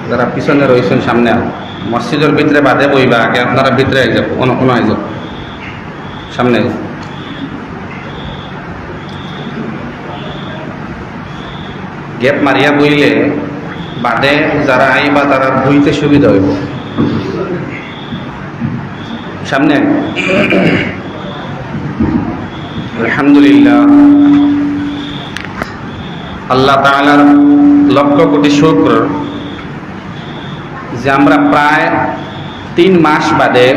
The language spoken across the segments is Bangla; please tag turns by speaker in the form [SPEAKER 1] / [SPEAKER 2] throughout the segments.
[SPEAKER 1] যারা পিছনে রয়েছেন সামনে মসজিদের ভিতরে বাদে বইবা আগে আপনারা ভিতরে আই যাব কোনো আই যাব সামনে গ্যাপ মারিয়া বইলে বাদে যারা আইবা তারা বইতে সুবিধা হইব সামনে আলহামদুলিল্লাহ আল্লাহ তাআলার লক্ষ কোটি শুকর যে আমরা প্রায় 3 মাস বাদে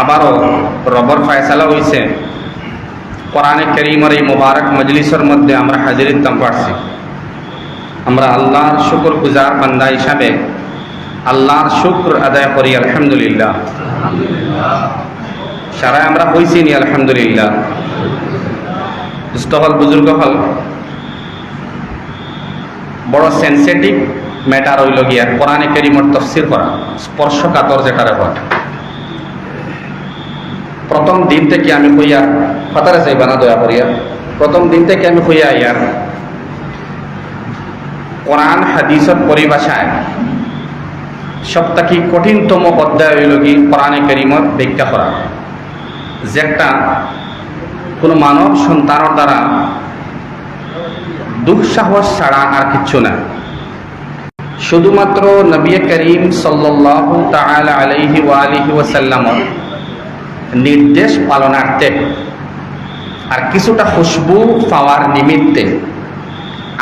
[SPEAKER 1] আবারও রবর ফয়সালা হয়েছে কোরআনে কারীমের এই মোবারক মজলিসের মধ্যে আমরা হাজিরিত্তাম পারছি। আমরা আল্লাহর শুকর গুজার বান্দা হিসাবে আল্লাহর শুকর আদায় করি আলহামদুলিল্লাহ। সারা আমরা হয়েছি নি আলহামদুলিল্লাহ। দুস্থ হল বুজুর্গ হল বড় সেন্সিটিভ ম্যাটার হইল গিয়া কোরআনে কারীমের তাফসীর করা স্পর্শকাতর যেটারে হয়। প্রথম দিন থেকে আমি কইয়া ফাতারে চাইবা না দয়া করিয়া প্রথম দিন থেকে আমি কইয়া ইয়ার কোরআন হাদিসের পরিভাষায় সবথেকে কঠিনতম অধ্যায় হইল কি কোরআনে কারীমের ব্যাখ্যা করা, যে একটা কোনো মানব সন্তানের দ্বারা দুঃসাহস ছাড়া আর কিচ্ছু না। শুধুমাত্র নবী করিম সাল্লাল্লাহু তাআলা আলাইহি ওয়া আলিহি ওয়াসাল্লামের নির্দেশ পালনার্থে আর কিছুটা খুশবু পাওয়ার নিমিত্তে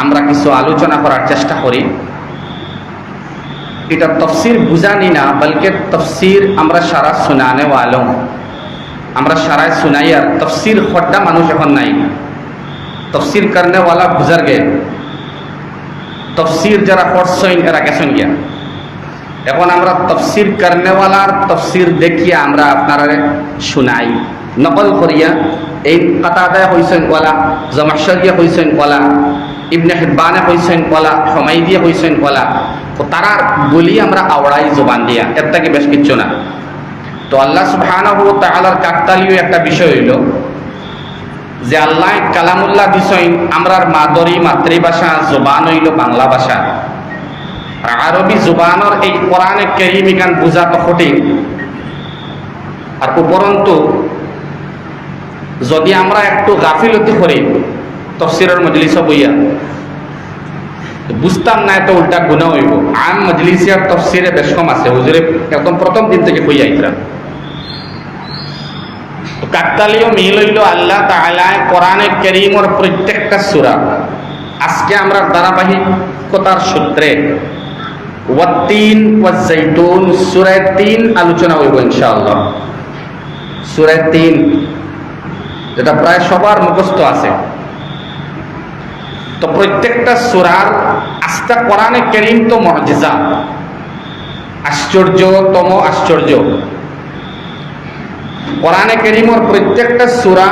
[SPEAKER 1] আমরা কিছু আলোচনা করার চেষ্টা করি। এটা তফসির বুঝানি না, বলকে তফসির আমরা সারা শুনানে ওয়ালো, আমরা সারাই শুনাই। আর তফসির খড্ডা মানুষ এখন নাই, তফসির করনে ওয়ালা গুজর গে। তফসির যারা পড়ছেন এরা গেছেন গিয়া। এখন আমরা তফসির করনেওয়ালার তফসির দেখিয়া আমরা আপনারা শুনাই, নকল করিয়া। এই কাতাদায় হইছেন ওয়ালা, জমাশরিয়া হইছেন ওয়ালা, ইবনে হিব্বানে হইছেন ওয়ালা, হুমাইদিয়া হইছেন ওয়ালা। তো তারা বলি আমরা আওড়াই জবান দিয়া, এর থেকে বেশ কিচ্ছু না। তো আল্লাহ সুবহানাহু ওয়া তাআলার কাকতালীয় একটা বিষয় হইল যে আল্লাহ কালামুল্লাহ দিছেন আমরার মাদরি মাতৃভাষা জবান হইল বাংলা ভাষা। আরবি জুবানের এই কোরআনে কারীম গান বুঝা তো কঠিন। আর উপরন্তু যদি আমরা একটু গাফিলতি করি তাফসীরের মজলিসে বইয়া বুঝতাম না, এত উল্টা গুনাহ হইব। আম মজলিসের তাফসীরে বেশ কম আছে, হুজুরে একদম প্রথম দিন থেকে কইয়া আইতরা। তো কাকতালীয় মিল হইল আল্লাহ তাআলা কোরআনে কারীমের প্রত্যেকটা সূরা, আজকে আমরা ধারাবাহিকতার সূত্রে ওয়াত্তিন ওয়াজ্জাইতুন সূরা 3 আলোচনা হইব ইনশাআল্লাহ। সূরা 3 যেটা প্রায় সবার মুখস্থ আছে। তো প্রত্যেকটা সূরার আস্থা কোরআনে কারীম তো মুআজিজা, আশ্চর্যতম আশ্চর্য। কোরআনে কারীমের প্রত্যেকটা সূরা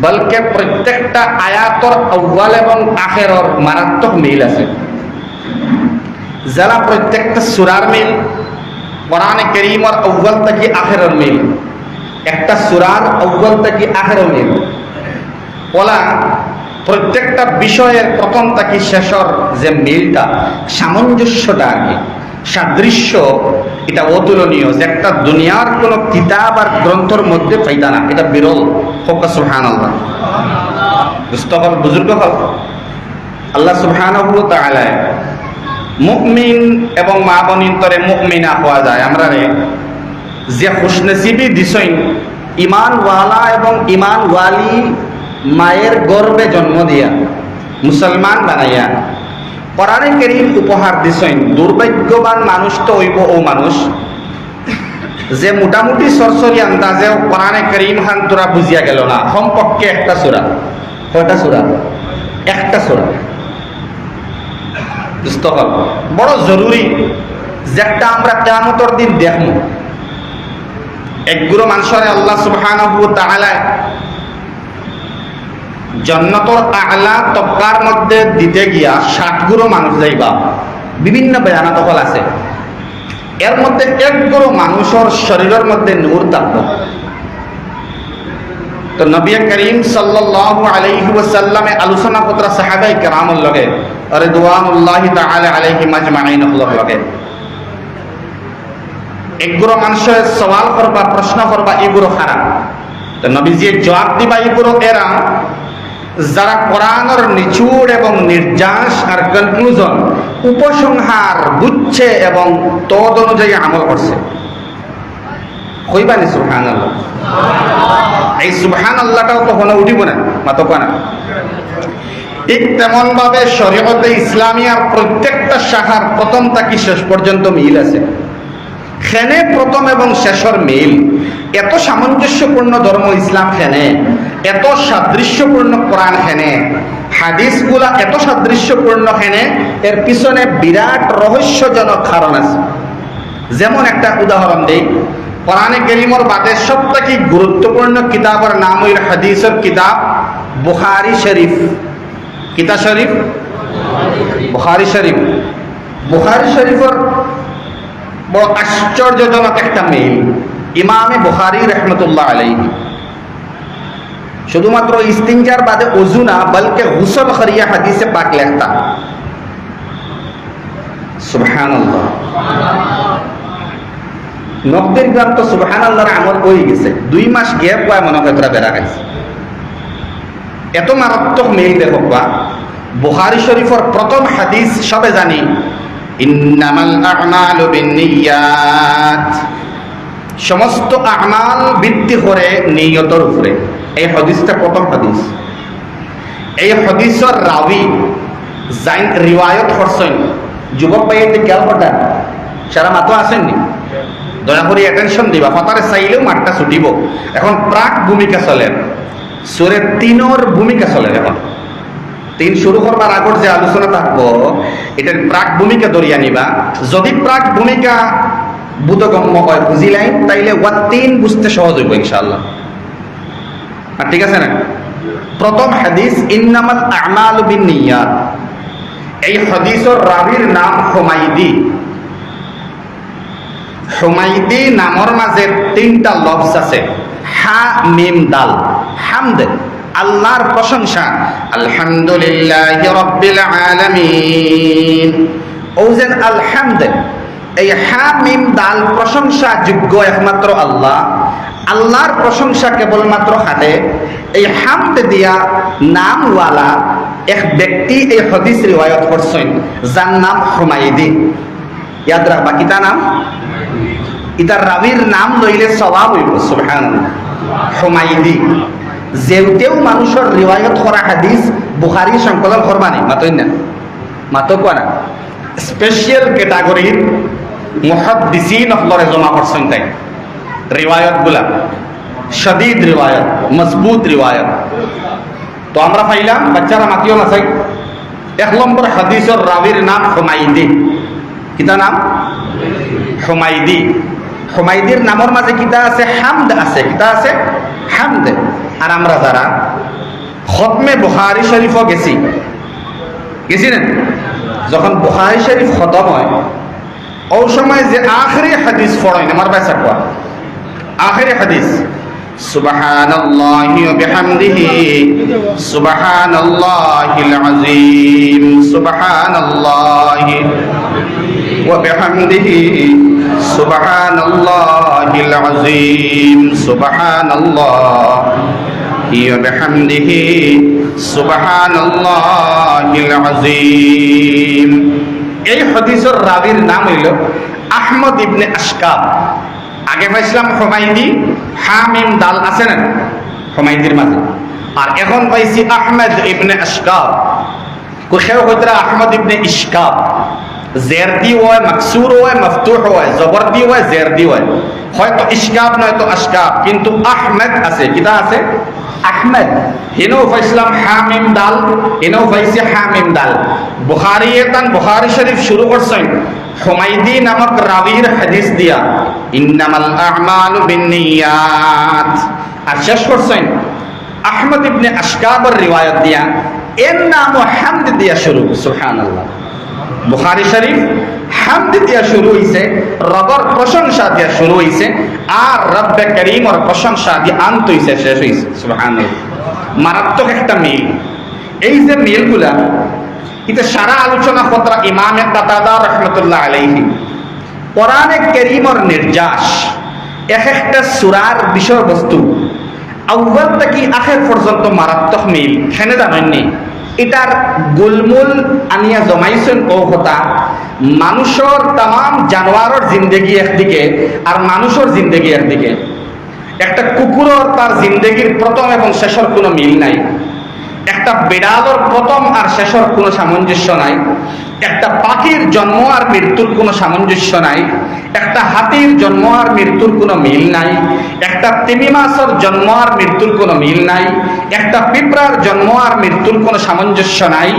[SPEAKER 1] বলকে প্রত্যেকটা আয়াতর আউয়াল এবং আখেরর মারাত্মক মিল আছে। যারা প্রত্যেকটা সূরার মিল কোরআনে কারীমের আউয়াল থেকে আখেরর মিল, একটা সূরার আউয়াল থেকে আখেরর মিল ওলা প্রত্যেকটা বিষয়ের প্রথম থেকে শেষর যে মিলটা, সামঞ্জস্যটা আগে সাদৃশ্য, এটা অতুলনীয়, যে একটা দুনিয়ার কোনো কিতাব আর গ্রন্থর মধ্যে পাইতা না। এটা বিরল। হোক সুবহানাল্লাহ। দুস্থল বুজুর্গ হল আল্লাহ সুবহানাহু ওয়া তাআলা মুমিন এবং মা বনিন্তরে মুমিনা হওয়া যায় আমরা রে যে খুশনসিবি দিছেন ইমানওয়ালা এবং ইমানওয়ালি মায়ের গর্ভে জন্ম দিয়া মুসলমান বানাইয়া কোরআনে কারীম উপহার দিছেন। দুর্ভাগ্যবান মানুষ তো হইব ও মানুষ যে মোটামুটি সরসরি আন্দাজে কোরআনে কারীম খান তোরা বুঝিয়া গেল না। কমপক্ষে একটা সূরা, কয়টা সূরা? একটা সূরা। বড় জরুরি যে একটা আমরা কিয়ামতের দিন দেখব। একগুলো মানুষের আল্লাহ সুবহানাহু ওয়া তাআলা জান্নাতুল আ'লা তবকার মধ্যে দিতে গিয়া 60 গুলো মানুষ যাইবা, বিভিন্ন বয়ানত হল আছে। এর মধ্যে একগুলো মানুষের শরীরের মধ্যে নূর থাকবে। তো নবী করিম সাল্লাল্লাহু আলাইহি ওয়াসাল্লামে আলোচনা পত্র সাহাবায়ে কেরামের লগে রিদওয়ানুল্লাহি তাআলা আলাইহিম আজমাইন হলকে এগুলো মানুষের সওয়াল করবা প্রশ্ন করবা এগুলো হারাম তো নবীজি জবাব দিবা এগুলো এরা যারা কোরআনের নিচুড় এবং নির্যাস আর কনক্লুশন উপসংহার বুঝছে এবং তদ অনুযায়ী আমল করছে কইবানি সুবহানাল্লাহ এই সুবহানাল্লাহটাও তখন উঠিব না মাতো না ঠিক তেমন ভাবে শরীয়তে ইসলামিয়ার প্রত্যেকটা শাখার প্রথম থেকে শেষ পর্যন্ত মিল আছে খেনে প্রথম এবং শেষের মিল এত সামঞ্জস্যপূর্ণ ধর্ম ইসলাম খেনে এত সাদৃশ্যপূর্ণ কোরআন খেনে হাদিসগুলা এত সাদৃশ্যপূর্ণ খেনে এর পিছনে বিরাট রহস্যজনক কারণ আছে যেমন একটা উদাহরণ দেই কোরআনে কারীমের বাদে সবথেকে গুরুত্বপূর্ণ কিতাবের নাম হইল হাদিসের কিতাব বুখারী শরীফ কিতাব শরীফ বুখারী শরীফ বুখারী শরীফের বড় আশ্চর্যজনক একটা মিল ইমামে বুখারী রাহমাতুল্লাহ আলাইহি শুধুমাত্র ইস্তিনজার বাদে ওযু না বলকে গুসল করিয়া হাদিসে পাক লেখতা সুবহানাল্লাহ নবদের গ্রাম তো সুবহানাল্লাহর আমল হয়ে গেছে 2 মাস গ্যাপ পায় মনে হয় তোরা বেড়া গেছে এত মারাত্মক মিল দেখো বুখারী শরীফের প্রথম হাদিস সবে জানি ইন্নামাল আ'মালু বিন্নিয়াত সমস্ত আমাল ভিত্তি করে নিয়তের উপরে এই হাদিসটা প্রথম হাদিস এই হাদিসের রাবি জাইন রিওয়ায়াত করছেন যুবক ভাইতে খেয়াল করতেন সারা মাতো আসেননি দয়া করে অ্যাটেনশন দিবা ফাতারে চাইলেও মাঠটা ছুটিব এখন প্রাক ভূমিকা চলেন সূরা 3-এর ভূমিকা চলেন এখন 3 শুরু করবার আগর যে আলোচনা থাকবো এটার প্রাক ভূমিকা ধরিয়া নিবা যদি প্রাক ভূমিকা বুধগম্য হয় বুঝিলাই তাইলে 3 বুঝতে সহজ হইব ইনশাআল্লাহ আর ঠিক আছে না প্রথম হাদিস ইন্নামাল আ'মালু বিন্নিয়াত এই হাদিসের রাবীর নাম হুমাইদি হুমাইদি নামের মাঝে 3টা লফজ আছে হা মিম দাল হামদ আল্লাহর প্রশংসা আলহামদুলিল্লাহি রাব্বিল আলামিন ওজেন আলহামদ এই হা মিম দাল প্রশংসা যোগ্য একমাত্র আল্লাহ আল্লাহর প্রশংসা কেবলমাত্র হাতে এই হামদ দিয়া নামওয়ালা এক ব্যক্তি এই হাদিস রিওয়ায়াত করছেন যার নাম হুমাইদি ইয়াদ রাখবা কিতা নাম ইতার রাবীর নাম লইলে সওয়াব হইব সুবহানাল্লাহ হুমাইদি যেতেও মানুষের রিওয়ায়াত করা হাদিস বুখারী সংকলন করবানি মাতই না মাতো কোয়া না স্পেশাল ক্যাটাগরির মুহাদ্দিসিন হলরে জমা করছেন তাই রিওয়ায়াত গুলা শদীদ রিওয়ায়াত মজবুত রিওয়ায়াত তো আমরা পাইলাম বাচ্চারা মাতিও না চাই 1 নম্বর হাদিসের রাবীর নাম হুমাইদি কিতা নাম হুমাইদি হুমাইদির নামের মাঝে কিতা আছে হামদ আছে কিতা আছে হামদ আর আমরা যারা খতমে বুখারী শরীফও গেছি না যখন বুখারী শরীফ খতম হয় ওই সময় যে আখেরি হাদিস পড়েন আমার বাইসা কোয়া আখেরি হাদিস সুবহানাল্লাহি ওয়া বিহামদিহি সুবহানাল্লাহিল আযীম সুবহানাল্লাহি ওয়া বিহামদিহি সুবহানাল্লাহিল আযীম সুবহানাল্লাহি ওয়া বিহামদিহি সুবহানাল্লাহিল আযীম এই হাদিসের রাবীর নাম হইল আহমদ ইবনে আশকাব আগে পাইছিলাম হুমাইদি হামিম দাল আছে না হুমাইদির মাঝে আর এখন পাইছি আহমদ ইবনে আশকাব কোশেও হইতরা আহমদ ইবনে ইশকাব জের দি হয় মাকসুর হয় মফতুহ হয় জবর দি হয় জের দি হয় হয়তো ইশকাব নয় তো আশকাব কিন্তু আহমদ আছে কিতা আছে আহমদ হিনো ফাইসলাম হামিম দাল হিনো ফাইসি হামিম দাল বুখারী শরীফ শুরু করছেন হুমাইদি নামক রাবীর হাদিস দিয়া ইন্নামাল আ'মালু বিন্নিয়াত আর শেষ করছেন আহমদ ইবনে আশকাবের রিওয়ায়াত দিয়া এর নাম হামদ দিয়া শুরু সুবহানাল্লাহ বুখারী শরীফ হামদ দিয়া শুরু হইছে রবের প্রশংসা দিয়া শুরু হইছে আর রব্বে করিমের প্রশংসা দিয়া আন্ত হইছে শেষ হইছে সুবহানাল্লাহ মারাত্মক একটা মিল এই যে মিলগুলা এটা সারা আলোচনা কথা ইমাম কাতাদা রাহমাতুল্লাহ আলাইহি কোরআনে কারীমের নির্যাস এক একটা সূরার বিষয়বস্তু আউয়াল থেকে আখির পর্যন্ত মারাত্মক মিল হেনে জানেননি এটার গোলমূল আনিয়া জমাইছেন ও কথা মানুষের তাম জানোয়ারের জিন্দেগি একদিকে আর মানুষের জিন্দেগি একদিকে একটা কুকুরের তার জিন্দেগির প্রথম এবং শেষের কোনো মিল নাই একটা বিড়ালের প্রথম আর শেষের কোনো সামঞ্জস্য নাই একটা পাখির জন্ম আর মৃত্যুর কোনো সামঞ্জস্য নাই একটা হাতির জন্ম আর মৃত্যুর কোনো মিল নাই একটা তিমি মাছের জন্ম আর মৃত্যুর কোনো মিল নাই একটা পিঁপড়ার জন্ম আর মৃত্যুর কোনো সামঞ্জস্য নাই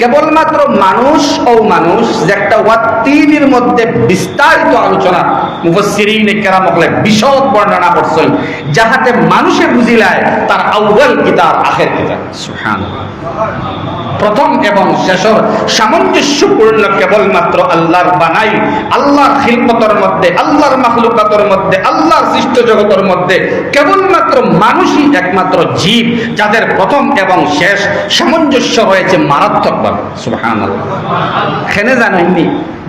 [SPEAKER 1] কেবলমাত্র মানুষ ও মানুষ যে একটা ওয়াত্তিনের মধ্যে বিস্তারিত আলোচনা মুফাসসিরিনে কেরাম হলে বিশদ বর্ণনা করছেন যাহাতে মানুষে বুঝিলায় তার আউয়াল কিতাব আখির কিতাব সুবহানাল্লাহ প্রথম এবং শেষের সামঞ্জস্যপূর্ণ কেবলমাত্র আল্লাহর বানাই আল্লাহর খিলকতের মধ্যে আল্লাহর মাখলুকাতের মধ্যে আল্লাহর সৃষ্ট জগতের মধ্যে কেবলমাত্র মানুষই একমাত্র জীব যাদের প্রথম এবং শেষ সামঞ্জস্য রয়েছে মারাত্মকভাবে সুবহানাল্লাহ খেনে জানেননি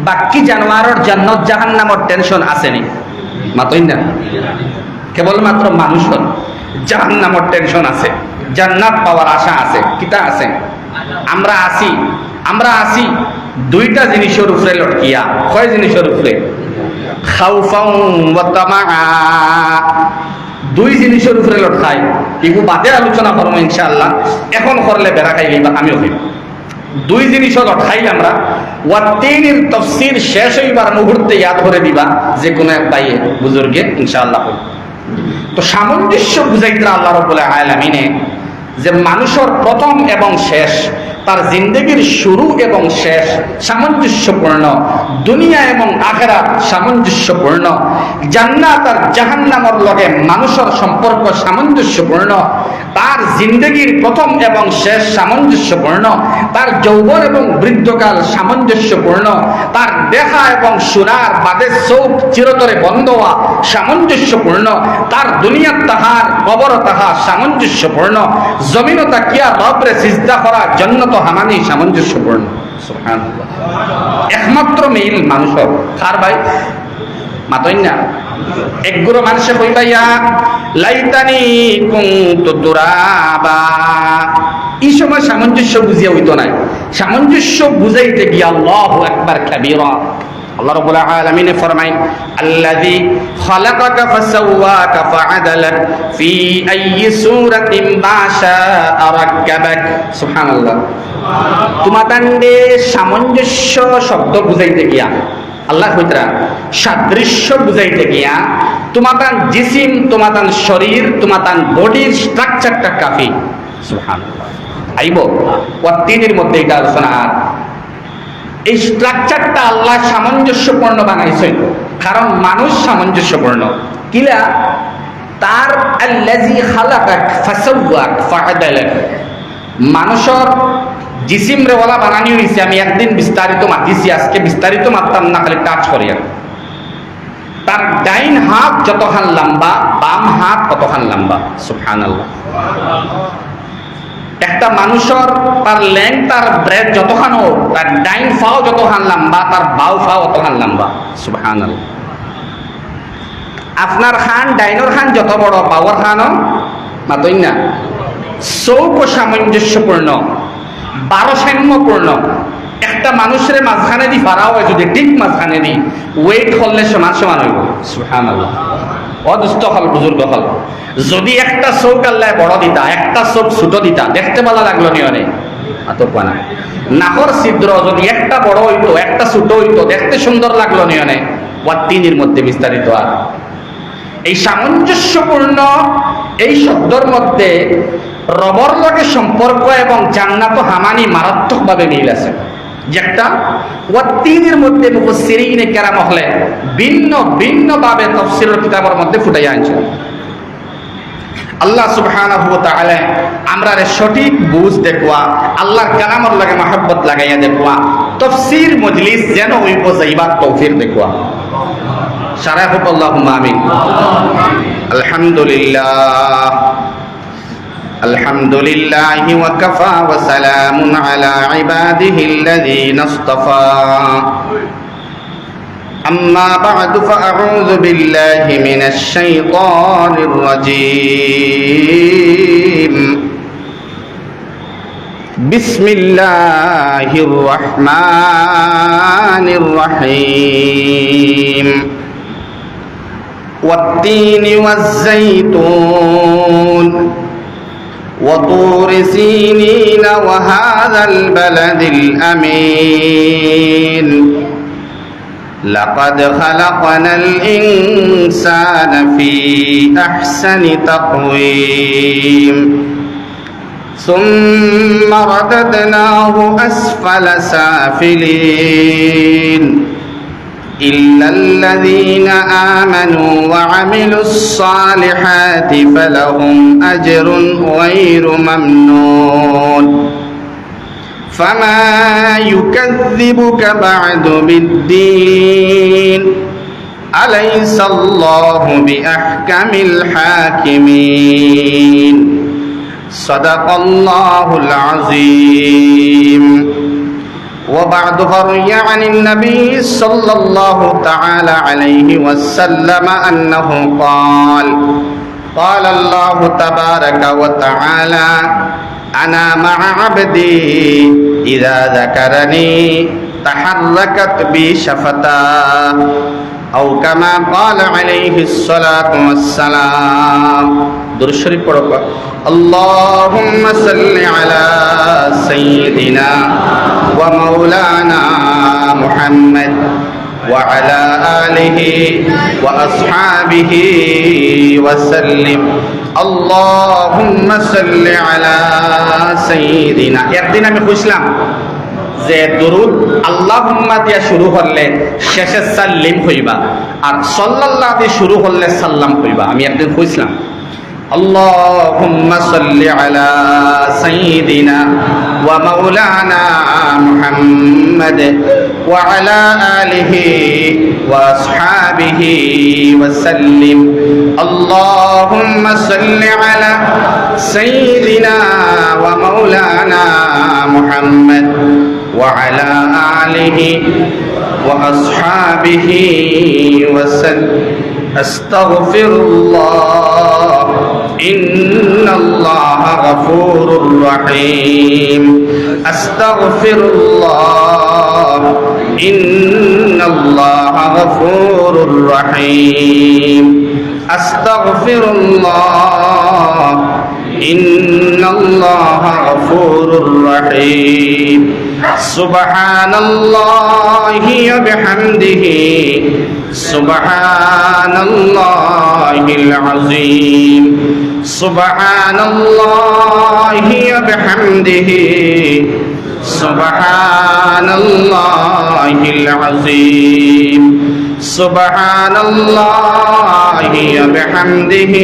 [SPEAKER 1] বাকি জানোয়ারের জান্নাত জাহান্নামের টেনশন আসেনি মাতই না কেবলমাত্র মানুষের জাহান্নামের টেনশন আছে জান্নাত পাওয়ার আশা আছে কিতা আছে আমরা আসি দুইটা জিনিসের উপরে লটকিয়া কয় জিনিসের উপরে খাউফাউ ওয়া তামা দুই জিনিসের উপরে লটকাই এগুলো বাদে আলোচনা করবো ইনশাআল্লাহ এখন করলে বেড়া খাইলি বা আমিও হইব দুই জিনিসও লটকাই আমরা ওয়াত্তিনের তাফসীর শেষ হইবার মুহূর্তে ইয়াদ করে দিবা যে কোনো এক বাইয়ে বুজুর্গে ইনশাআল্লাহ তো সামঞ্জস্য বুঝাইতে আল্লাহ রাব্বুল আলামিনে যে মানুষের প্রথম এবং শেষ তার জিন্দগির শুরু এবং শেষ সামঞ্জস্যপূর্ণ দুনিয়া এবং আখিরাত সামঞ্জস্যপূর্ণ জান্নাত আর জাহান্নামের লগে মানুষের সম্পর্ক সামঞ্জস্যপূর্ণ তার জিন্দগির প্রথম এবং শেষ সামঞ্জস্যপূর্ণ তার যৌবন এবং বৃদ্ধকাল সামঞ্জস্যপূর্ণ তার দেখা এবং শোনার বাদে চোখ চিরতরে বন্ধ হওয়া সামঞ্জস্যপূর্ণ তার দুনিয়ার তাহার কবর তাহার সামঞ্জস্যপূর্ণ জমিনও তাকিয়া রবরে সিজদা করা জন্নত হামানি সামঞ্জস্যপূর্ণ সুবহানাল্লাহ একমাত্র মিল মানুষের কার ভাই মাতই না একগুলো মানুষে কইবাইয়া লাইতানি কুনতু তুরাবা এই সময় সামঞ্জস্য বুঝিয়া হইতো নাই সামঞ্জস্য বুঝাইতে গিয়া আল্লাহু আকবার কাবীরা আল্লাহ রাব্বুল আলামিন ফরমায় আল্লাযী খালাকাকা ফাসাওয়াকা ফাআদালাক ফি আইয়ি সূরাতিন মা শাআ রাক্কাবাক সুবহানাল্লাহ তোমাদান্ডে সামঞ্জস্য শব্দ বুঝাইতে গিয়া আল্লাহ কইতরা সাদৃশ্য বুঝাইতে গিয়া তোমাদান জিসিম তোমাদান শরীর তোমাদান বডির স্ট্রাকচারটা কাফি সুবহানাল্লাহ আইব ওয়াত্তিনের মধ্যে এটা আলোচনা এই স্ট্রাকচারটা আল্লাহ সামঞ্জস্যপূর্ণ বানাইছেন কারণ মানুষ সামঞ্জস্যপূর্ণ কিলা তার আল্লাযী খালাকাক ফাসাওয়াক ফাআদালাক মানুষের জিসিম রে ওয়ালা বানানি হইছে আমি একদিন বিস্তারিত মাতিছি আজকে বিস্তারিত মাততাম না খালি টাচ করিয়া তার ডাইন হাত যতখান লম্বা বাম হাত ততখান লম্বা সুবহানাল্লাহ একটা মানুষের তার লেংথ তার ব্রেথ যতখান হোক তার ডাইন ফাও যতখান লম্বা তার বাউ ফাও অতখান লম্বা সুবহানাল্লাহ আপনার খান ডাইনর খান যত বড় বাউর খানও মাতই না চৌক সামঞ্জস্যপূর্ণ ভারসাম্যপূর্ণ একটা মানুষের মাঝখানে দি ফারা হয় যদি ঠিক মাঝখানে দি ওয়েট হলে সমান সমান হইব সুবহানাল্লাহ অদুষ্ট হল বুজুর্গ হল যদি একটা চোখ আল্লাহ বড় দিতা একটা চোখ ছোট দিতা দেখতে ভালো লাগলো নিয়নে আতপা না নাকর ছিদ্র যদি একটা বড় হইতো একটা ছোট হইতো দেখতে সুন্দর লাগলো নিয়নে ওয়াত্তিনের মধ্যে বিস্তারিত আর এই সামঞ্জস্যপূর্ণ এই শব্দের মধ্যে রবর লগে সম্পর্ক এবং জান্নাত হামানি মারাত্মকভাবে মিল আছে যেটা ওয়াত্তিনের মধ্যে মুফাসসিরিনে কেরাম হলে ভিন্ন ভিন্ন ভাবে তাফসীরের কিতাবের মধ্যে ফুটাইয়া আনছে আল্লাহ সুবহানাহু ওয়া তাআলা আমরারে সঠিক বুঝ দেখবা আল্লাহর কালামের লাগে মহব্বত লাগাইয়া দেখবা তাফসীর মজলিস যেন হইব যাইবার তৌফিক দেখবা শারাফত আল্লাহুম্মা আমিন আলহামদুলিল্লাহ আলহামদুলিল্লাহি ওয়া কাফা ওয়া সালামুন আলা ইবাদিহিল্লাযীনা ইসতাফা আম্মা বা'দু ফাআউযু বিল্লাহি মিনাশ শাইতানির রাজীম বিসমিল্লাহির রহমানির রহিম ওয়াত-তিনি ওয়াজ-যাইতুন وطور سينين وهذا البلد الأمين لقد خلقنا الإنسان في أحسن تقويم ثم رددناه أسفل سافلين إلا الذين آمنوا وعملوا الصالحات فلهم أجر غير ممنون فما يكذبك بعد بالدين أليس الله بأحكم الحاكمين صدق الله العظيم وبعد فروي عن النبي صلى الله تعالى عليه وسلم أنه قال قال الله تبارك وتعالى أنا مع عبدي إذا ذكرني تحركت بي شفتاه أو كما قال عليه الصلاة والسلام درود شريف পড়ো اللهم صل على سيدنا ومولانا محمد وعلى آله وأصحابه وسلم اللهم صل على سيدنا একদিন আমি খুঁজলাম যে দুরুদ আল্লাহুম্মা দিয়া শুরু হলে শেষে সাল্লিম হইবা আর সাল্লাল্লাহু দিয়ে শুরু হলে সাল্লাম হইবা আমি একদিন খুঁজলাম اللهم صل على سيدنا ومولانا محمد وعلى آله وأصحابه وسلم اللهم صل على سيدنا ومولانا محمد وعلى آله وأصحابه وسلم أستغفر الله إن الله غفور رحيم أستغفر الله إن الله غفور رحيم أستغفر الله إن الله غفور رحيم سبحان الله وبحمده سبحان الله العظيم سبحان الله وبحمده سبحان الله العظيم سبحان الله وبحمده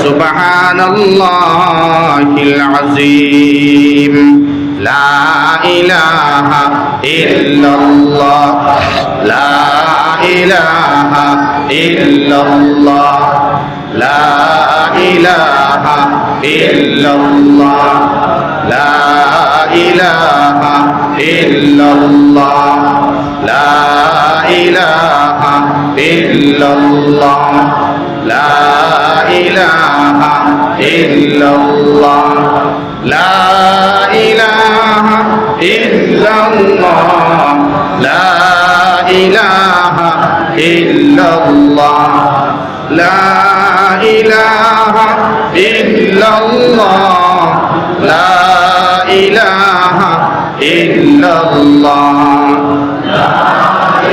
[SPEAKER 1] سبحان الله العظيم لا إله إلا الله لا إله إلا الله لا إله إلا الله لا إله إلا الله لا إله إلا الله لا إله إلا الله لا إله إلا الله لا إله إلا الله لا إله إلا الله لا إله إلا الله لا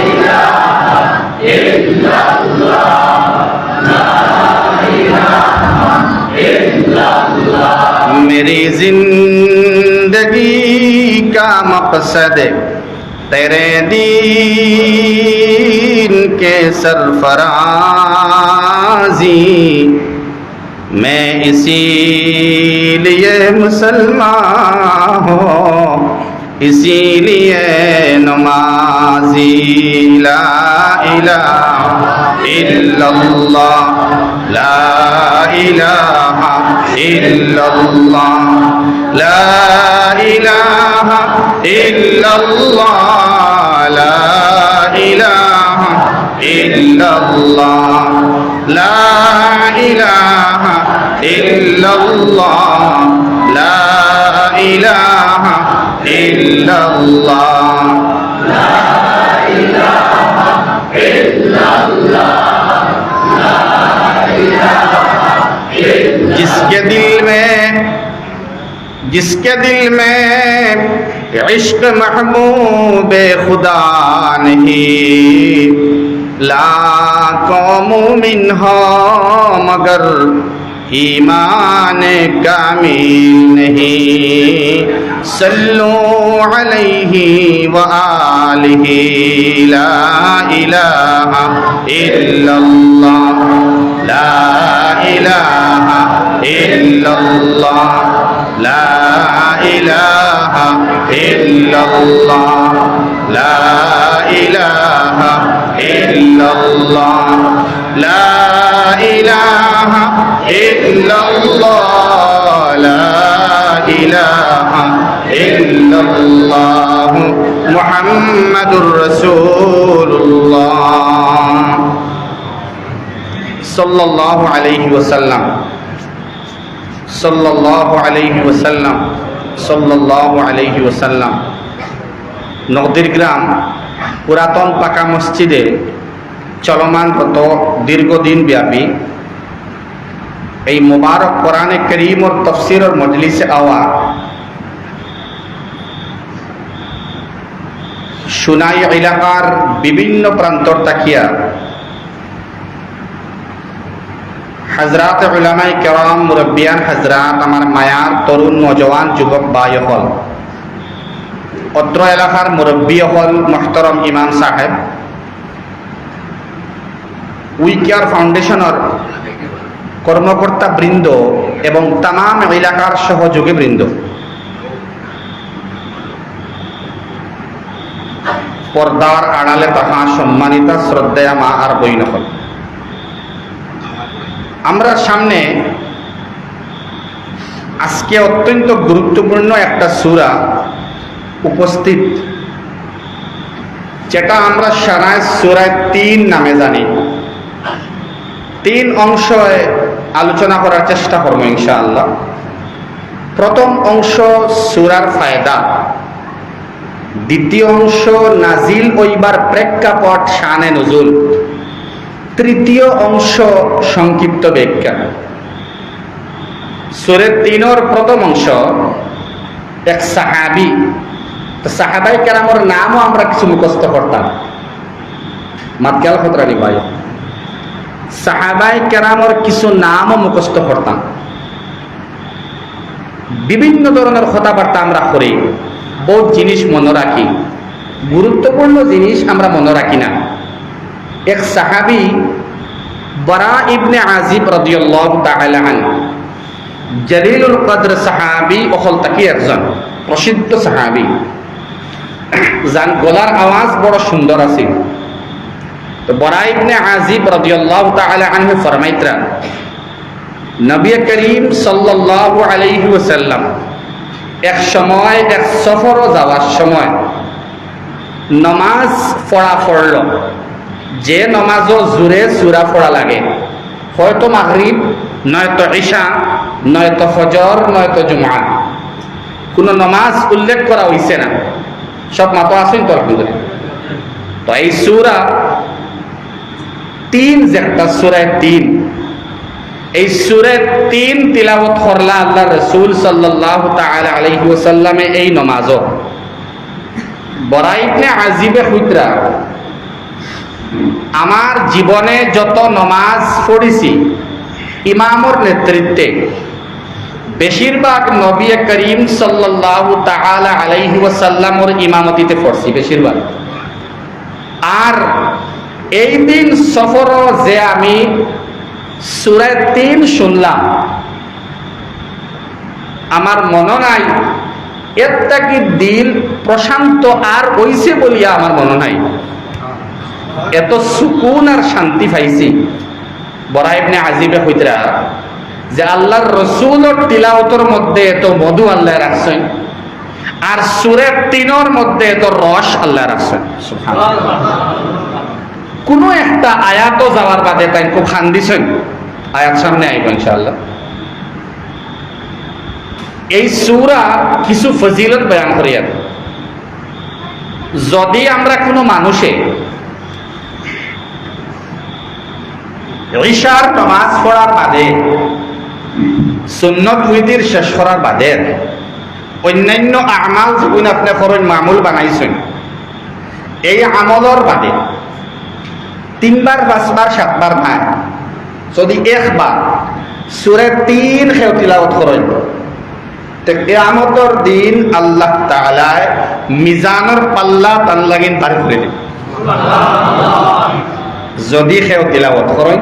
[SPEAKER 1] إله إلا الله मेरी जिंदगी का मकसद तेरे दीन के सरफराजी मैं इसीलिए मुसलमान हूँ इसीलिए नमाजी ला इलाहा इल्लल्लाह লা ইলাহা ইল্লাল্লাহ লা ইলাহা ইল্লাল্লাহ লা ইলাহা ইল্লাল্লাহ লা ইলাহা ইল্লাল্লাহ লা ইলাহা ইল্লাল্লাহ লা ইলাহা ইল্লাল্লাহ লা ইলাহা ইল্লাল্লাহ जिसके दिल में इश्क महबूब खुदा नहीं लाखों मुमिन हो मगर ईमान कामिल नहीं सल्लू अलैहि व आलिहि ला इलाहा इल्लल्लाह ला इलाहा इल्लल्लाह ला इलाहा इल्लल्लाह ला इलाहा इल्लल्लाह ला इलाहा इल्लल्लाह ला इलाहा इल्लल्लाह मुहम्मदुर रसूलुल्लाह सल्लल्लाहु अलैहि वसल्लम सल्लल्लाहु अलैहि वसल्लम सल्लल्लाहु अलैहि वसल्लम নগদীর গ্রাম পুরাতন পাকা মসজিদে চলমান গত দীর্ঘদিন ব্যাপী এই মুবারক কোরআনে কারীম ও তাফসীরের মজলিসে আওয়া সুনাই এলাকার বিভিন্ন প্রান্তর তাকিয়া হযরত উলামায়ে কেরাম মুরব্বিয়ান হযরত আমার মায়ার তরুণ নওজওয়ান যুবক ভাই হল অত্র এলাকার মুরব্বী হল মুহতারাম ইমাম সাহেব উই কেয়ার ফাউন্ডেশনের কর্মকর্তা বৃন্দ এবং তামাম এলাকার সহযোগী বৃন্দ পর্দার আড়ালে তাহা সম্মানিতা শ্রদ্ধেয়া মা আর বইন হল আমরা সামনে আজকে অত্যন্ত গুরুত্বপূর্ণ একটা সূরা উপস্থিত যেটা আমরা সারায় সূরা 3 নামে জানি 3 অংশে আলোচনা করার চেষ্টা করব ইনশাআল্লাহ। প্রথম অংশ সূরার ফায়দা, দ্বিতীয় অংশ নাজিল হইবার প্রেক্ষাপট শানে নুজুল, তৃতীয় অংশ সংক্ষিপ্ত ব্যাখ্যা। সূরা 3 প্রথম অংশ এক সাহাবী, তো সাহাবাই কেরামের নামও আমরা কিছু মুখস্থ করতাম, মাতকাল খতরানি ভাই, সাহাবাই কেরামের কিছু নামও মুখস্থ করতাম। বিভিন্ন ধরনের কথাবার্তা আমরা করি, বহুত জিনিস মনে রাখি, গুরুত্বপূর্ণ জিনিস আমরা মনে রাখি না। এক সাহাবী বারা ইবনে আজিব রাদিয়াল্লাহু তাআলা আনহু জলিলুল কদর সাহাবী ওখল তাকি একজন প্রসিদ্ধ সাহাবী, যার গলার আওয়াজ বড় সুন্দর আছে। তো বারা ইবনে আজিব রাদিয়াল্লাহু তাআলা আনহু ফরমাইতরা নবী করিম সাল্লাল্লাহু আলাইহি ওয়াসাল্লাম এক সময় এক সফরে যাওয়ার সময় নামাজ পড়ল, যে নামাজও জোরে সূরা পড়া লাগে, হয়তো মাগরিব, নয়তো ঈশা, নয়তো ফজর, নয়তো জুমআ, কোনো নামাজ উল্লেখ করা হইছে না, সব মাতো আছেন তো আলহামদুলিল্লাহ। তো এই সূরা 3 যেটা সূরা 3, এই সূরা 3 তিলাওয়াত করলা আল্লাহ রাসূল সাল্লাল্লাহু তাআলা আলাইহি ওয়াসাল্লামে এই নামাজও। বারা ইবনে আজিবে কইতরা আমার জীবনে যত নামাজ পড়েছি ইমামর নেতৃত্বে, বেশিরভাগ নবী করিম সাল্লাল্লাহু তাআলা আলাইহি ওয়াসাল্লামর ইমামতিতে পড়ছি বেশিরভাগ। আর এই দিন সফর যে আমি সূরা 3 শুনলাম, আমার মনে নাই এর থেকে দিল প্রশান্ত আর হইছে বলিয়া আমার মনে নাই। এত সুকুন আর শান্তি পাইছি বরা ইবনে আজিবে কইতরা যে আল্লাহর রাসূলের তিলাওয়াতের মধ্যে এত মধু আল্লাহ রাখছেন আর সূরা ৩ এর মধ্যে এত রস আল্লাহ রাখছেন সুবহানাল্লাহ। কোন একটা আয়াতও যাওয়ার বাদে তাই খুব খান দিছেন। আয়াত সামনে আইব ইনশাআল্লাহ। এই সূরা কিছু ফজিলত বয়ান করিয়া, যদি আমরা কোনো মানুষে ইশার নামাজ পড়ার বাদে সুন্নত উইদির শেষ করার বাদে অন্যান্য আমাল যেগুলো আপনি করেন মামুল বানাইছেন, এই আমলের বাদে 3 বার 5 বার 7 বার নাই, যদি একবার সূরা ৩ খেও তিলাওয়াত করেন তে কিয়ামতের দিন আল্লাহ তাআলা মিজানের পাল্লা তান লাগিন পার করে দিবেন। যদি খেও তিলাওয়াত করেন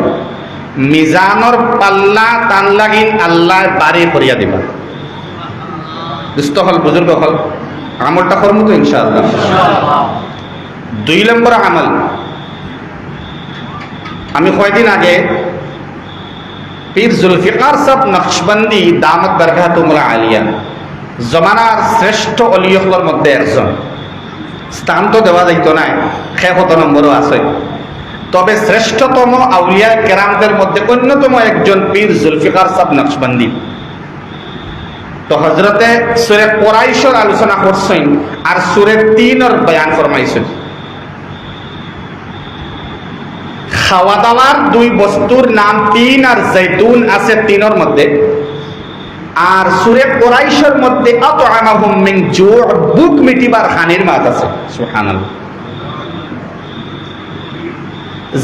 [SPEAKER 1] মিজানের পাল্লা তান লাগিন আল্লাহ বাড়ি করিয়া দিবেন। দুস্থ হল বুজুর্গ হল আমলটা করবো তো ইনশাআল্লাহ। 2 নম্বর আমল, আমি কয়েকদিন আগে পীর জুলফিকার সাহেব নকশবন্দি দামত বরকাতুহুল আলিয়া জমানার শ্রেষ্ঠ অলিয়গুলোর মধ্যে একজন, স্থান তো দেওয়া যাইত না, 6 নম্বরও আছে, তবে শ্রেষ্ঠতম আউলিয়া কেরামদের মধ্যে অন্যতম একজন পীর জুলফিকার সাহেব নকশবন্দি। তো হজরতে সূরা কুরাইশের আলোচনা করছেন আর সূরা ৩ এর বয়ান ফরমাইছেন। খাওয়া দাওয়ার 2 বস্তুর নাম 3 আর জৈতুন আছে 3 এর মধ্যে, আর সূরা কুরাইশের মধ্যে আতআমাহুম মিন জু', বুক মিটিবার খানির মাত আছে। সুবহানাল্লাহ।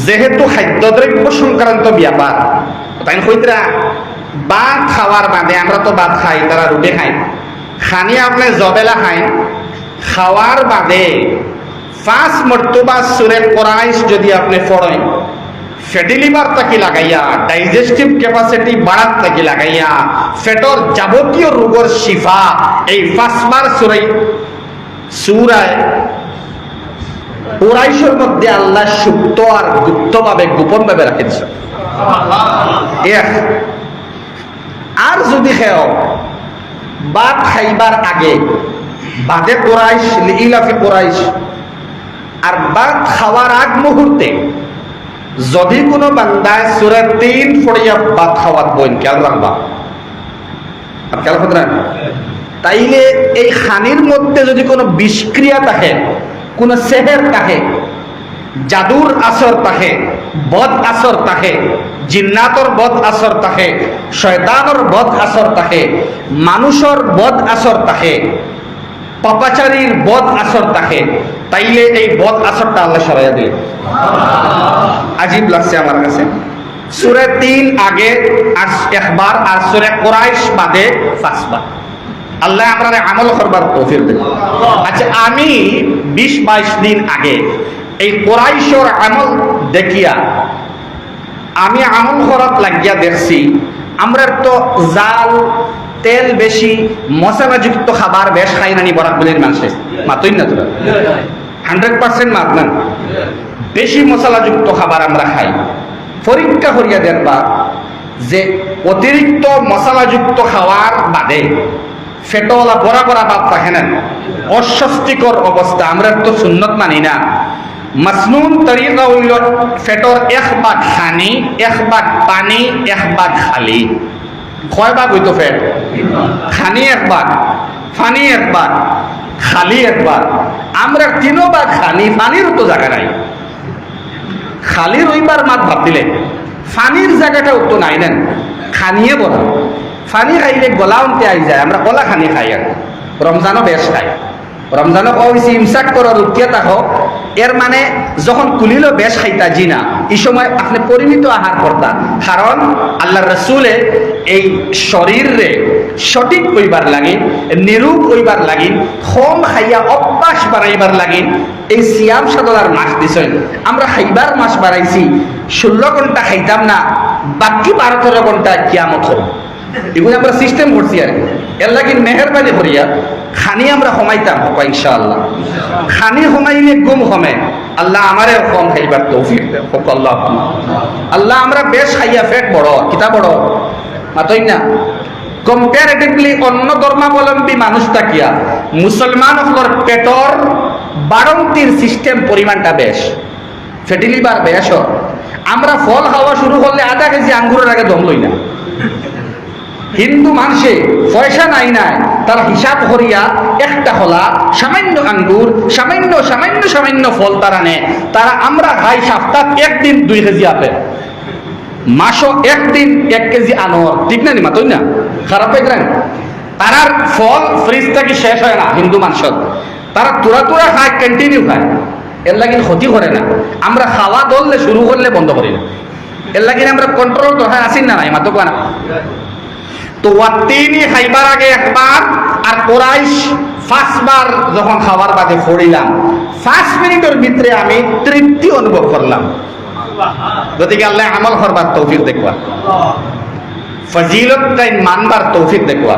[SPEAKER 1] যেহেতু খাদ্যদ্রব্য সংক্রান্ত ব্যাপার, তাই কইতরা ভাত খাওয়ার বাদে, আমরা তো ভাত খাই, তারা রুটি খাই, খানি আপনি জবেলা খাই, খাওয়ার বাদে 5 মর্তবা সূরা কুরাইশ যদি আপনি পড়েন, ফ্যাটি লিভার তাকি লাগাইয়া, ডাইজেস্টিভ ক্যাপাসিটি বাড়াত তাকি লাগাইয়া, ফেটর যাবতীয় রোগের শিফা এই 5 বার সূরায় কুরাইশের মধ্যে আল্লাহ সুপ্ত আর গুপ্তভাবে গোপনভাবে রাখেছে। আর যদি খেও ভাত খাইবার আগে বাদে কুরাইশ লিইলাফি কুরাইশ, আর ভাত খাওয়ার আগ মুহূর্তে যদি কোনো বান্দায় সূরা ৩ পড়িয়া ভাত খাওয়াত বইন, খেয়াল রাখবা, আর খেয়াল রাখবেন, তাইলে এই খানির মধ্যে যদি কোনো বিষক্রিয়া থাকে, কোন সেহের থাকে, জাদুর আসর থাকে, বদ আসর থাকে, জিন্নাতর বদ আসর থাকে, শয়তানের বদ আসর থাকে, মানুষের বদ আসর থাকে, পাপাচারীর বদ আসর থাকে, তাইলে এই বদ আসরটা আল্লাহ সরাইয়া দিলেন। আজীব লাগছে আমার কাছে। সূরা ৩ আগে আর একবার, আর সূরা কুরাইশ বাদে 5 বার। আল্লাহ আপনার আমল করবার তৌফিক দেন। আচ্ছা, আমি 20-22 দিন আগে এই কুরাইশের আমল দেখিয়া আমি আমল করাত লাগিয়া দেখছি, আমরা তো জাল তেল বেশি মশলাযুক্ত খাবার বেশ খাই নানি বরাকবলির মানুষে, মাতই না তোরা 100% মাত না, বেশি মশলাযুক্ত খাবার আমরা খাই। পরীক্ষা করিয়া দেখবা যে অতিরিক্ত মশলাযুক্ত খাওয়ার বাদে ফেটওয়ালা বড়া বড়া ভাব থাকে না, অস্বস্তিকর অবস্থা, আমরা তো সুন্নত মানি না। মাসনুন তরিকা হইল ফেটর 1 ভাগ খানি, 1 ভাগ পানি, 1 ভাগ খালি। কয় ভাগ হইতো ফেট? খানি 1 ভাগ, পানি 1 ভাগ, খালি 1 ভাগ। আমরা 3 ভাগ খানি, পানির তো জায়গা নাই। খালি রইবার মাত ভাব দিলে পানির জায়গাটাও তো নাই নেন, খানিয়ে বলা। পানি খাইলে গলা উনতে আই যায়, আমরা কলা খানি খাই, আর রমজানও বেশ খাই। রমজানও কইছি ইমসাক করো, রুকিয়া থাকো, এর মানে যখন কুলিল বেশ খাইতা জি না, এই সময় আপনি পরিমিত আহার করতা, কারণ আল্লাহ রসুলে এই শরীরে সঠিক হইবার লাগে, নিরূপ হইবার লাগে, কম খাইয়া অভ্যাস বাড়াইবার লাগে এই সিয়াম সাধনার মাস দিছেন। আমরা খাইবার মাস বাড়াইছি, 16 ঘন্টা খাইতাম না, বাকি 12-13 ঘন্টা কিয়ামত হল, এগুলো আমরা সিস্টেম করছি। আর এর লাগে মেহরবানি করিয়া খানি আমরা কমাইতাম ইনশাআল্লাহ। খানি কমাইলে গুম কমে। আল্লাহ আমারে কম খাইবার তৌফিক দেন আল্লাহ। আল্লাহ আমরা বেশ খাইয়া পেট বড় কিতা বড় মাতই না। কম্পারেটিভলি অন্য ধর্মাবলম্বী মানুষ থাকিয়া মুসলমান হলর পেটর বাড়ন্তির সিস্টেম পরিমাণটা বেশ, ফ্যাটি লিভার বেশ। আমরা ফল খাওয়া শুরু করলে আধা কেজি আঙ্গুরের আগে দম লই না। হিন্দু মানুষে পয়সা নাই নাই, তারা হিসাব করিয়া একটা খোলা সামান্য আঙ্গুর সামান্য সামান্য সামান্য ফল তারা নেয়। তারা আমরা খাই সপ্তাহ একদিন 2 কেজি আপেল, মাসও একদিন 1 কেজি আনোয়ার, ঠিক না নিমা তৈ না খারাপ পেয়ে। তারার ফল ফ্রিজ থেকে শেষ হয় না হিন্দু মানুষের, তারা তোরা তোরা খায়, কন্টিনিউ খায়, এর লাগিন ক্ষতি করে না। আমরা খাওয়া ধরলে শুরু করলে বন্ধ করি না, এর লাগিন আমরা কন্ট্রোল তো হ্যাঁ আসিন না নাই মাতো না। তো ওয়াত্তিনি খাইবার আগে একবার আর কোরাইশ 5 বার যখন খাবার বাদে ফড়িলাম 5 মিনিটের ভিতরে আমি তৃপ্তি অনুভব করলাম। গতিকে আল্লাহ আমল করবার তৌফিক দেখবা, ফজিলতটাই মানবার তৌফিক দেখবা।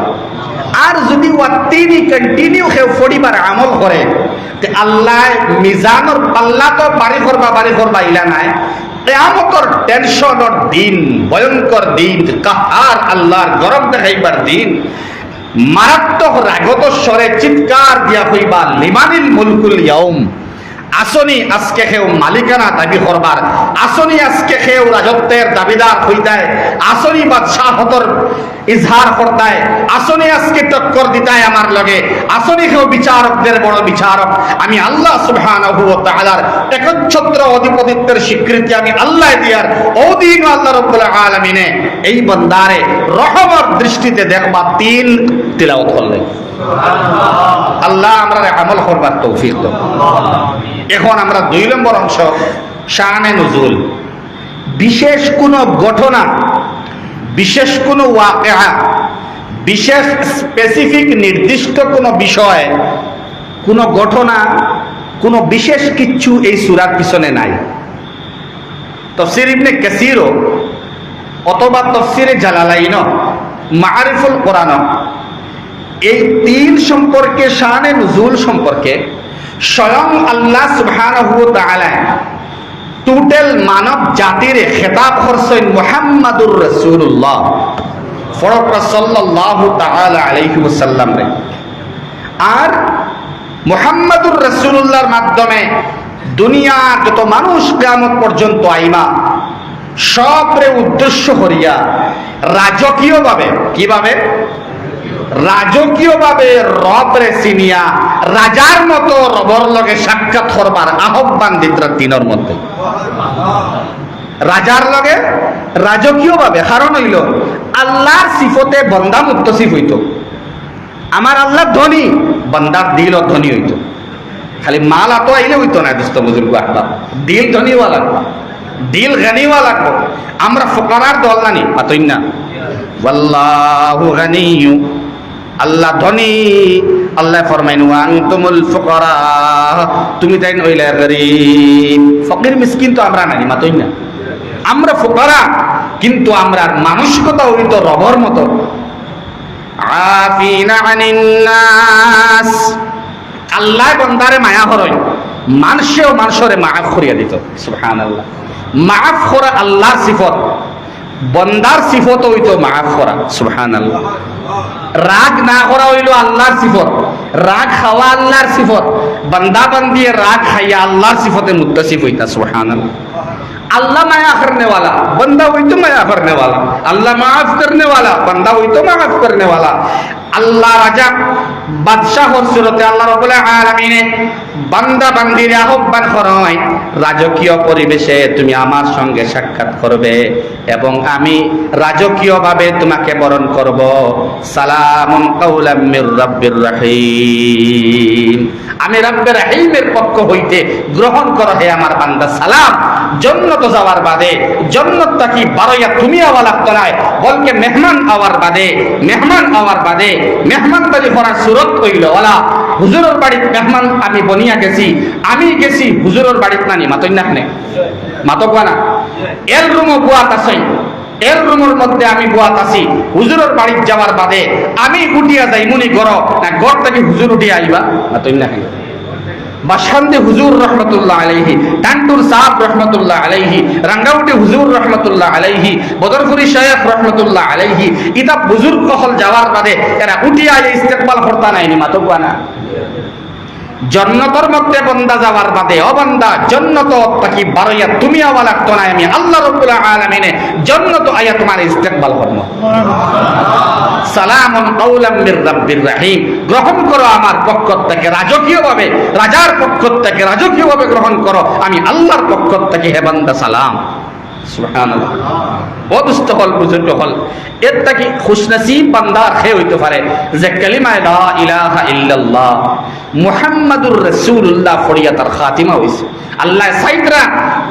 [SPEAKER 1] আর যদি ওয়াত্তিনি কন্টিনিউ কেউ ফড়িবার আমল করে তে আল্লাহ মিজানোর পাল্লা তো বাড়ি করবা ইলা নাই। কিয়ামতের টেনশনের দিন, ভয়ঙ্কর দিন, কাহার আল্লাহর গরম দেখাইবার দিন, মারাত্মক রাগত স্বরে চিৎকার দিয়া হইবা লিমানিল মুলকুল ইয়াউম। আসনি আজকে কেউ মালিকানা দাবি করবার, আসনি আজকে কেউ রাজত্বের দাবিদার হইতায়, আসনি বাদশাহতর ইজহার করতায়, আসনি আজকে টক্কর দিতায় আমার লগে, আসনি কেউ বিচারকদের বড় বিচারক। আমি আল্লাহ সুবহানাহু ওয়া তাআলার একচ্ছত্র অধিপতিত্বের স্বীকৃতি আমি আল্লাহ দিয়ার ওদিন আল্লাহ রাব্বুল আলামিনে এই বান্দারে রহমত দৃষ্টিতে দেখবা 3 তিলাওয়াত করলেন। আল্লাহ আমরা আমল করবার তৌফিক দাও। এখন আমরা 2 নম্বর অংশ শানে নুজুল। বিশেষ কোনো ঘটনা, বিশেষ কোনো ওয়াকিয়া, বিশেষ স্পেসিফিক নির্দিষ্ট কোনো বিষয়, কোনো ঘটনা, কোনো বিশেষ কিছু এই সূরার পিছনে নাই। তাফসীর ইবনে কাসীর অথবা তাফসীরে জালালাইন, মাআরিফুল কোরআন এই 3 সম্পর্কে শানে নুজুল সম্পর্কে স্বয়ং আল্লাহ সুবহানাহু ওয়া তাআলা টোটাল মানব জাতির খেতাব করছেন মুহাম্মাদুর রাসূলুল্লাহ সাল্লাল্লাহু তাআলা আলাইহি ওয়াসাল্লাম রে। আর মুহাম্মাদুর রাসূলুল্লাহর মাধ্যমে দুনিয়ার যত মানুষ কিয়ামত পর্যন্ত আইমা সবরে উদ্দেশ্য করিয়া রাজকীয়ভাবে, কিভাবে রাজকীয়ভাবে রবরে চিনিয়া রাজার মতো রবর লগে সাক্ষাৎ করবার আহ্বান দিত দিনের মধ্যে। রাজার লগে রাজকীয়ভাবে, কারণ হইল আল্লাহর সিফতে বন্দা মুত্তসিফ হইত। আমার আল্লাহ ধনী, বন্দার দিল ধনী হইত। খালি মাল আতো আইলে হইতো না দোস্ত বুজুর্গ আহবাব, দিল ধনীওয়া লাগবে, দিল গানিওয়া লাগবে। আমরা ফুকারার দল নানি পাতই না। ওয়াল্লাহু গানিয়্যু, আল্লাহ ধনী। আল্লাহ ফরমাইন ওয়া আনতুমুল ফুকারা, তুমি তাই নইলে গরীব। ফকির মিসকিন তো আমরা নাই মাতই না, আমরা ফুকারা, কিন্তু আমরা মানসিকতা হইতো রবর মতো। আফিনা আনিন নাস, আল্লাহ বান্দারে মায়া করেন, মানুষেও মানুষরে মাফ করিয়া দিত। সুবহানাল্লাহ, মাফ করা আল্লাহর সিফত, বন্দার সিফত হইতো মাফ করা। সুবহানাল্লাহ, রাগ না করা হইল আল্লাহর সিফত, রাগ খাওয়া আল্লাহর সিফত, বান্দা বান্দিয়ে রাগ খাইয়া আল্লাহর সিফতে মুত্তাসিফ হইতা। সুবহানাল্লাহ, अल्लाह माया करने वाला, बंदा हुई तो माया करने वाला, अल्लाह माफ करने वाला, बंदा हुई तो माफ करने वाला। अल्लाह राजा बादशाह और सूरते अल्लाह रब्बुल आलामीने বান্দা বান্দির আহ্বান করেন, রাজকীয় পরিবেশে তুমি আমার সঙ্গে সাক্ষাৎ করবে এবং আমি রাজকীয়ভাবে তোমাকে বরণ করব। সালামুন কাওলাম মির রাব্বির রহিম, আমি রব্বে রহিমের পক্ষ হইতে গ্রহণ করো হে আমার বান্দা সালাম। জন্নত যাওয়ার বাদে, জন্নতটা কি বারইয়া তুমি আওয়া লাগতো না, বলকে মেহমান আওয়ার বাদে, মেহমান আওয়ার বাদে মেহমানদারি করার সুরত হইল ওলা হুজুরের বাড়িত মেহমান আমি বনিয়া গেছি, আমি গেছি হুজুরের বাড়িত নানি মাতই না, মাতক না এর রুমও বুয়াত আছে, এর রুমের মধ্যে আমি বুয়াত আছি, হুজুরের বাড়ির যাওয়ার বাদে আমি উঠিয়া যাই মুনি ঘর না ঘর থেকে হুজুর উঠিয়া আইবা না তুই না বাসখান্তে হুজুর রহমতুল্লাহ আলাইহি, টান্টুর সাহাব রহমতুল্লাহ আলাইহি, রাঙ্গাউটি হুজুর রহমতুল্লাহ আলাইহি, বদরপুরি শায়েখ রহমতুল্লাহ আলাইহি, ইতাব বুজুর্গ কহল যাওয়ার বাদে এরা উঠিয়া ইস্তেকবাল করতা নাইনি মাতকুয়া না। জন্নতর মধ্যে বন্দা যাওয়ার বাদে ও বান্দা জন্নত তাকি বারইয়া তুমি আওয়া লাগতো না, আমি আল্লাহ রাব্বুল আলামিনে জন্নত আয়া তোমার ইস্তেকবাল করব। সালামুন কাওলাম মির রাব্বির রহিম, গ্রহণ করো আমার পক্ষ থেকে রাজকীয়ভাবে, রাজার পক্ষ থেকে রাজকীয়ভাবে গ্রহণ করো, আমি আল্লাহর পক্ষ থেকে হে বান্দা সালাম। সুবহানাল্লাহ। অদুষ্ট হল বুজুর্গ হল এর থেকে খুশনসিব বান্দার খে হইতে পারে যে কালিমা লা ইলাহা ইল্লাল্লাহ মুহাম্মাদুর রাসূলুল্লাহ ফড়িয়া তার খাতিমা হইছে। আল্লাহ সাইদরা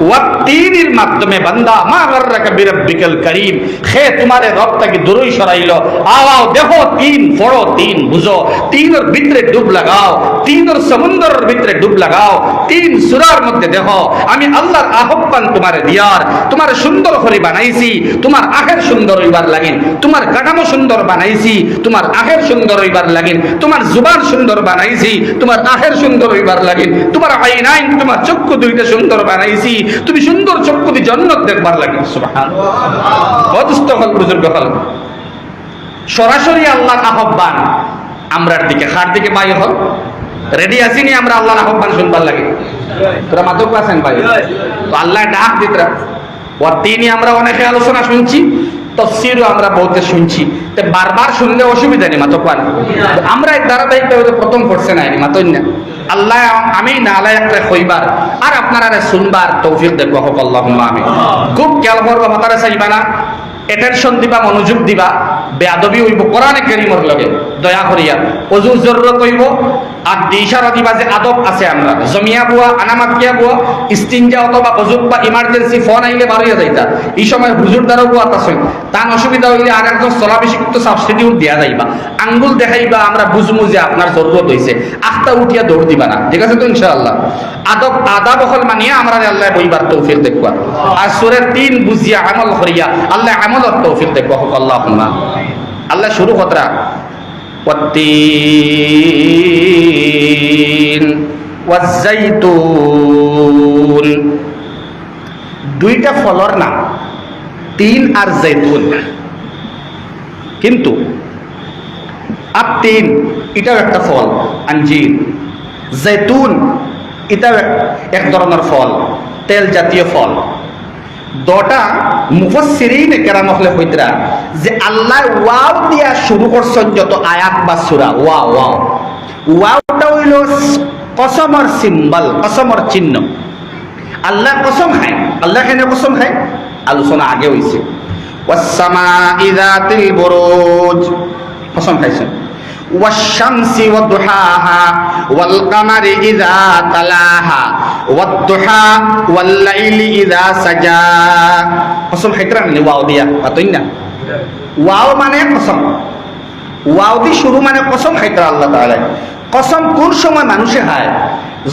[SPEAKER 1] ওয়াক্তিনের মাধ্যমে বান্দা মা গররাকা বিরাব্বিকাল করিম, খে তোমারে রব থেকে দূরই সরাইলো, আওয়াও দেখো তিন পড়ো, তিন বুঝো, তিনের ভিতরে ডুব লাগাও, তিনের সমুদ্রের ভিতরে ডুব লাগাও, তিন সূরার মধ্যে দেখো আমি আল্লাহর আহ্বান তোমারে দিয়ার, তোমার সুন্দর করে বানাইছি, তোমার আখের সুন্দর হইবার লাগিন, তোমার কাঠামো সুন্দর বানাইছি, তোমার আখের সুন্দর হইবার লাগিন, তোমার জুবান সুন্দর বানাইছি, তোমার আখের সুন্দর হইবার লাগিন, তোমার আইনাইন তোমার চক্ষু দুইটা সুন্দর বানাইছি, তুমি সুন্দর চক্ষু দিয়ে জান্নাত দেখবার লাগিন। সুবহানাল্লাহ। অদুষ্ট হল বুজুর্গ হল সরাসরি আল্লাহর আহ্বান আমরার দিকে, খার দিকে বাই হল রেডি আসিনি আমরা আল্লাহর আহ্বান শুনবার লাগে। তোরা মাদক আছেন ভাই তো আল্লাহ ডাক দিতরা ও তিনি আমরা অনেকে আলোচনা শুনছি, তফসিরও আমরা বহুতে শুনছি, তো বারবার শুনলে অসুবিধা নেই মাতো পান। আমরা এক ধারাবাহিকভাবে প্রথম পড়ছে না মাতই না আল্লাহ আমি না আল্লাহ একটা হইবার আর আপনারা শুনবার তৌফিক দেখবো হোক আল্লাহুম্মা আমিন। খুব খেয়াল করবো মাতারা চাইবা না, অ্যাটেনশন দিবা, মনোযোগ দিবা, বেয়াদবি হইব কোরআনে কারীমের লগে দয়া করিয়া ওযু জরুরত হইব আর ইশারা দিবা যে আদব আছে আমরা জমিয়া বুয়া আনামাত কিয়া বুয়া ইস্তিনজা অথবা ওযু বা ইমার্জেন্সি ফোন আইলে বাড়িয়া যাইতা, এই সময় হুজুর দ্বারা বুয়া আছে তার অসুবিধা হইলে আর একজন স্থলাভিষিক্ত সাবস্টিটিউট দিয়া যাইবা, আঙ্গুল দেখাইবা আমরা বুঝমু যে আপনার জরুরত হইছে, আখতা উঠিয়া দৌড় দিবা না, ঠিক আছে তো ইনশাআল্লাহ। আদাব হল মানিয়া আমরা আল্লাহ বইবার তৌফিক দেখবা আর সূরা ৩ বুঝিয়া আমল করিয়া আল্লাহ আমলের তৌফিক দেখবা হোক আল্লাহুম্মা। আল্লাহ শুরু কতরা ওয়াত্তিন ওয়াজ্জাইতুন, দুইটা ফলর নাম তিন আর জৈতুন, কিন্তু আত্তিন এটাও একটা ফল, আঞ্জির, জৈতুন এটাও এক ধরনের ফল, তেল জাতীয় ফল। দটা মুফাসসিরিন কেরাম হলে হইতরা যে আল্লাহ ওয়াও দিয়া শুরু করছেন যত আয়াত বা সূরা, ওয়াওটা হইল কসমর সিম্বল, কসমর চিহ্ন। আল্লাহ কসম খায়, আল্লাহ কেন কসম খায় আলোচনা আগে হইছে। ওয়াস-সামাই যাতিল বুরুজ কসম খাইছেন, ওয়াশ-শামসি ওয়াদ-দুহাহা ওয়াল-কামারি ইযা তালাহা ওয়াদ-দুহা ওয়াল-লাইলি ইযা সাজা, কসম খাইতরা নি ওয়াও দিয়া পাতই না। ওয়াও মানে কসম, ওয়াও দি শুরু মানে কসম খাইতরা আল্লাহ তাআলা। কসম কোন সময় মানুষে খায়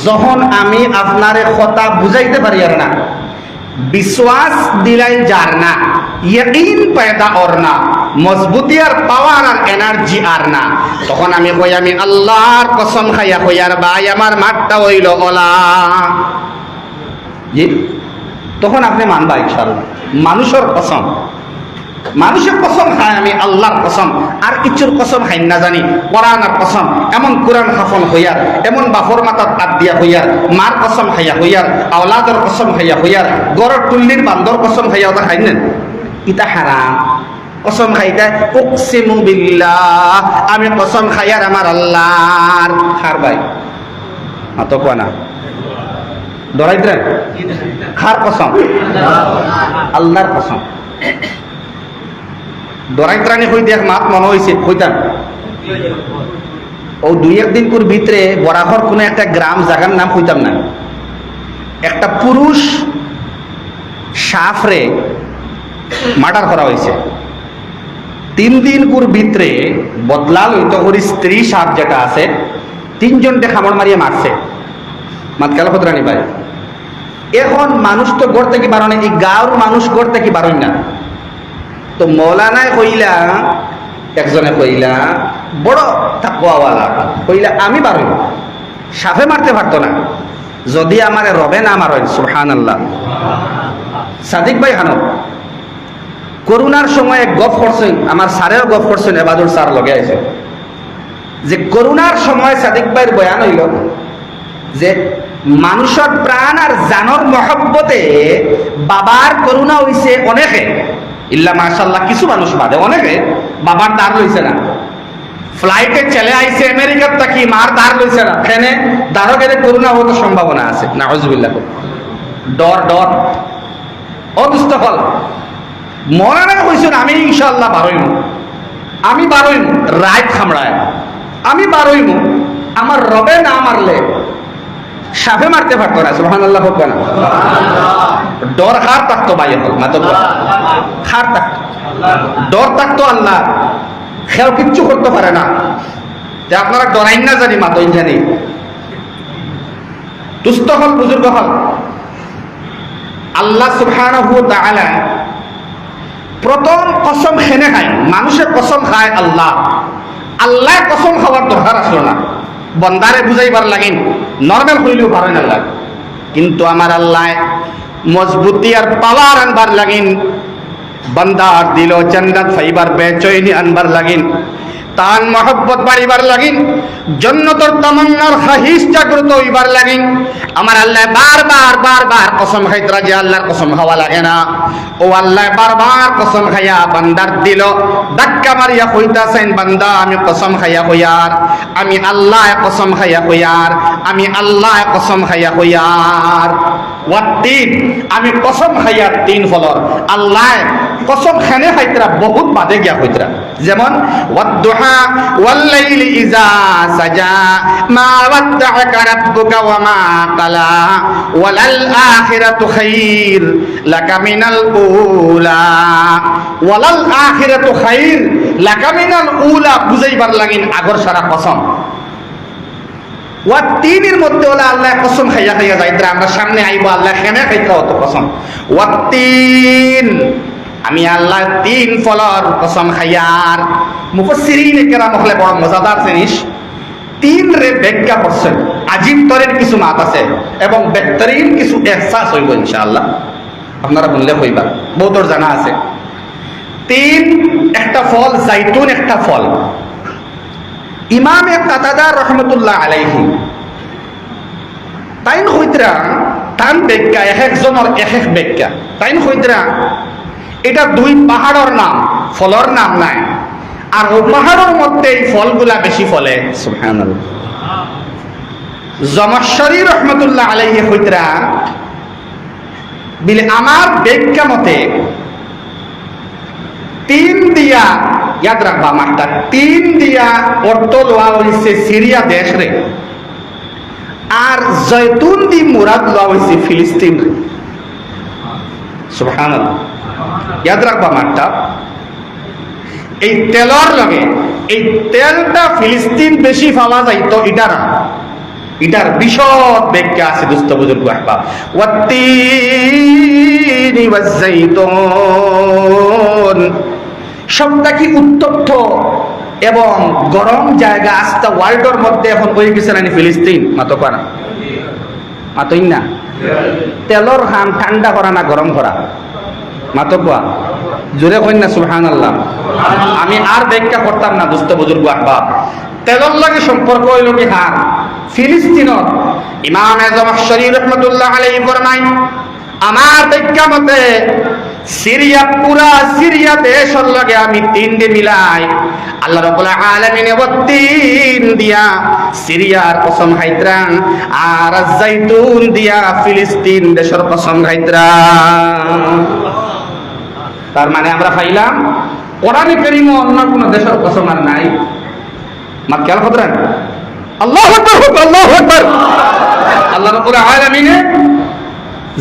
[SPEAKER 1] যখন আমি আপনারে কথা বুঝাইতে পারি আর না, বিশ্বাস দিলাই যার না, ইয়াকিন পয়দা ওর না, মজবুতি আর পাওয়ার আর এনার্জি আর না, তখন আমি কই আমি আল্লাহর কসম খাইয়া কই আর ভাই আমার মাঠটা হইল ওলা, জি তখন আপনি মানবা ইনশাআল্লাহ। মানুষের কসম, মানুষের কসম খায় আমি আল্লাহর কসম, আর কিছুর কসম খাই না জানি, কোরআনের কসম, এমন কোরআন হাফন হইয়ার, এমন বাফর মাথার হাত দিয়া হইয়ার, মার কসম খাইয়া হইয়ার, আওলাদের কসম খাইয়া হইয়ার, গড়ের টুল্লির বান্দর কসম খাইয়া ওটা খাই নেন, ইটা হারাম। কসম খাইতে উকসিমু বিল্লাহ, আমি কসম খাইয়ার আমার আল্লাহর, খার ভাই তো কোয়া না ডরাইতেন খার কসম, আল্লাহর কসম। ডরাইত্রানি হইতে এক মাত মনে হয়েছে হইতাম ও দুই একদিন কোর ভিতরে বরাহর কোনো একটা গ্রাম জায়গার নাম হইতাম না, একটা পুরুষ সাফরে মার্ডার করা হয়েছে। 3 দিন কোর ভিতরে বদলাল হইতো করি স্ত্রী সাপ যেটা আছে 3 জনকে খামড় মারিয়ে মারছে, মাতকাল খতরানি ভাই। এখন মানুষ তো গড় থেকে বারো না, এই গাঁর মানুষ গড় থেকে বারোই না, তো মৌলানায় কইলা, একজনে কইলা বড় তাকওয়াওয়ালা কইলা আমি পারব, সাফে মারতে পারতো না যদি আমারে রবে না মারেন। সুবহানাল্লাহ। সাদিক ভাই হানো করোনার সময় গপ করছেন, আমার স্যারেও গপ করছেন, এবাদুল স্যার লগে আছে যে করোনার সময় সাদিক ভাইয়ের বয়ান হইল যে মানুষের প্রাণ আর জানর মহব্বতে বাবার করোনা হইছে অনেকে, ইল্লা মাশাআল্লাহ কিছু মানুষ বাদে অনেকে বাবার দাঁড় লইছে না। ফ্লাইটে চলে আইছে আমেরিকার থাকি, মার দাঁড় লইছে না, ফেনে দাঁড়ো গেলে করোনা হওয়ার সম্ভাবনা আছে। নাউজুবিল্লাহ। ডর ডর অদুস্তফল মনে হয়েছেন আমি ইনশাআল্লাহ বারইমু, আমি বারইমু রায় খামড়ায়, আমি বারইমু, আমার রবে না মারলে সাফে মারতে পারতো না। সুবহানাল্লাহ হোক না। ডর খার থাকতো বাইরে হোক না তো খার থাকতো, ডর থাকতো আল্লাহ, খেয়াল কিচ্ছু করতে পারে না। যে আপনারা ডরাইন না জানি মাতইন জানি দুস্থ হল বুজুর্গ হল। আল্লাহ সুবহানাহু ওয়া তাআলা প্রথম কসম খেনে খায়, মানুষের কসম খায় আল্লাহ, আল্লাহ কসম খাওয়ার দরকার আসলো না, বন্দারে বুঝাইবার লাগেন নর্মাল হইলেও পারেন আল্লাহ, কিন্তু আমার আল্লাহ মজবুতি আর পাওয়ার আনবার লাগেন, বন্দার দিল জান্নাত ফাইবার বেচৈনি আনবার লাগেন, তান মহব্বত বাড়িবার লাগিন, জন্নতর তামান্নার খাহিস জাগ্রত হইবার লাগিন। আমার আল্লাহ বারবার বারবার কসম খাইতরা যে আল্লাহর কসম খাওয়া লাগে না, ও আল্লাহ বারবার কসম খাইয়া বান্দার দিল ধাক্কা মারিয়া কইতাছেন বান্দা আমি কসম খাইয়া কইয়ার, আমি আল্লাহ কসম খাইয়া কইয়ার, আমি আল্লাহ কসম খাইয়া কইয়ার। ওয়াত্তিন আমি কসম খাইয়ার তিন ফলর আল্লাহ কসম খানে খাইতরা বহুত বাদে গিয়া কইতরা, যেমন ওয়াদ্দুহা ওয়াল্লাইলি ইযা সাজা মা ওয়াদ্দাআকা রাব্বুকা ওয়া মা ক্বালা ওয়ালাল আখিরাতু খাইর লাকা মিনাল উলা, ওয়ালাল আখিরাতু খাইর লাকা মিনাল উলা বুঝাইবার লাগিন আগর সারা কসম। ওয়াত্তিনের মধ্যে হলো আল্লাহ কসম খাইয়া খাইয়া যাইতরা, আমরা সামনে আইব আল্লাহ খানে খাইতরা অত কসম। ওয়াত্তিন আমি আল্লাহ তিন ফলর কসম খাইয়ার। মুফাসসিরিন কেরাম হলে বড় মজাদার জিনিস তিন রে ব্যাখ্যা করছেন, আজিব তরের কিছু মাত আছে এবং বেহতরিন কিছু এহসাস হইব ইনশাআল্লাহ, আপনারা বললে হইবা, বহুতর জানা আছে। তিন একটা ফল, জাইতুন একটা ফল। ইমামে কাতাদা রহমতুল্লাহ আলাইহি তাইন হইতরা তান ব্যাখ্যা এক একজনের এক এক ব্যাখ্যা, তাইন হইতরা এটা দুই পাহাড়ের নাম, ফলর নাম নাই, আর ও পাহাড়ের মধ্যে এই ফলগুলা বেশি ফলে। সুবহানাল্লাহ। জমশ্বরী রহমতুল্লাহ আলাইহি হইতরা বিলে আমার ব্যাখ্যা মতে তিন দিয়া ইয়াদ রাখবা মাঠটা, তিন দিয়া অর্থ লওয়া হয়েছে সিরিয়া দেশ রে, আর জৈতুন দি মুরাদ লওয়া হয়েছে ফিলিস্তিন রে। সুবহানাল্লাহ। ইয়াদ রাখবা মাঠটা, এই তেলর লগে এই তেলটা ফিলিস্তিন বেশি পাওয়া যাইতো এটা না, এটার বিশদ ব্যাখ্যা আছে দুস্থ বুজুর্গ আহবাব। ওয়াত্তিনি ওয়াজ্জাইতুন শব্দটা কি উত্তপ্ত এবং গরম জায়গা আস্তা ওয়ার্ল্ডের মধ্যে এখন হয়ে গেছে না ফিলিস্তিন, মাতো পারা মাতই না, তেলর হাম ঠান্ডা করা না গরম করা, মাতব্বা জোরে কই না সুবহানাল্লাহ। আমি আর ব্যাখ্যা করতাম না দুস্থ বুজুর্গ আহবাব। তেলর লাগে সম্পর্ক হইল কি হার ফিলিস্তিনত। ইমাম জমশ্বরী রহমতুল্লাহ আলাইহি ফরমাই আমার ব্যাখ্যা মতে সিরিয়া, পুরা সিরিয়া দেশের লগে আমি তিন দিয়ে মিলাই আল্লাহ রাব্বুল আলামিন তিন দিয়া সিরিয়ার কসম খাইতরান, আর জাইতুন দিয়া ফিলিস্তিন দেশের কসম খাইতরান। তার মানে আমরা পাইলাম কোরআনে কারীম অন্য কোন দেশের কসম আর নাই। মা খেয়াল করেন, আল্লাহু আকবার, আল্লাহু আকবার। আল্লাহ রাব্বুল আলামিন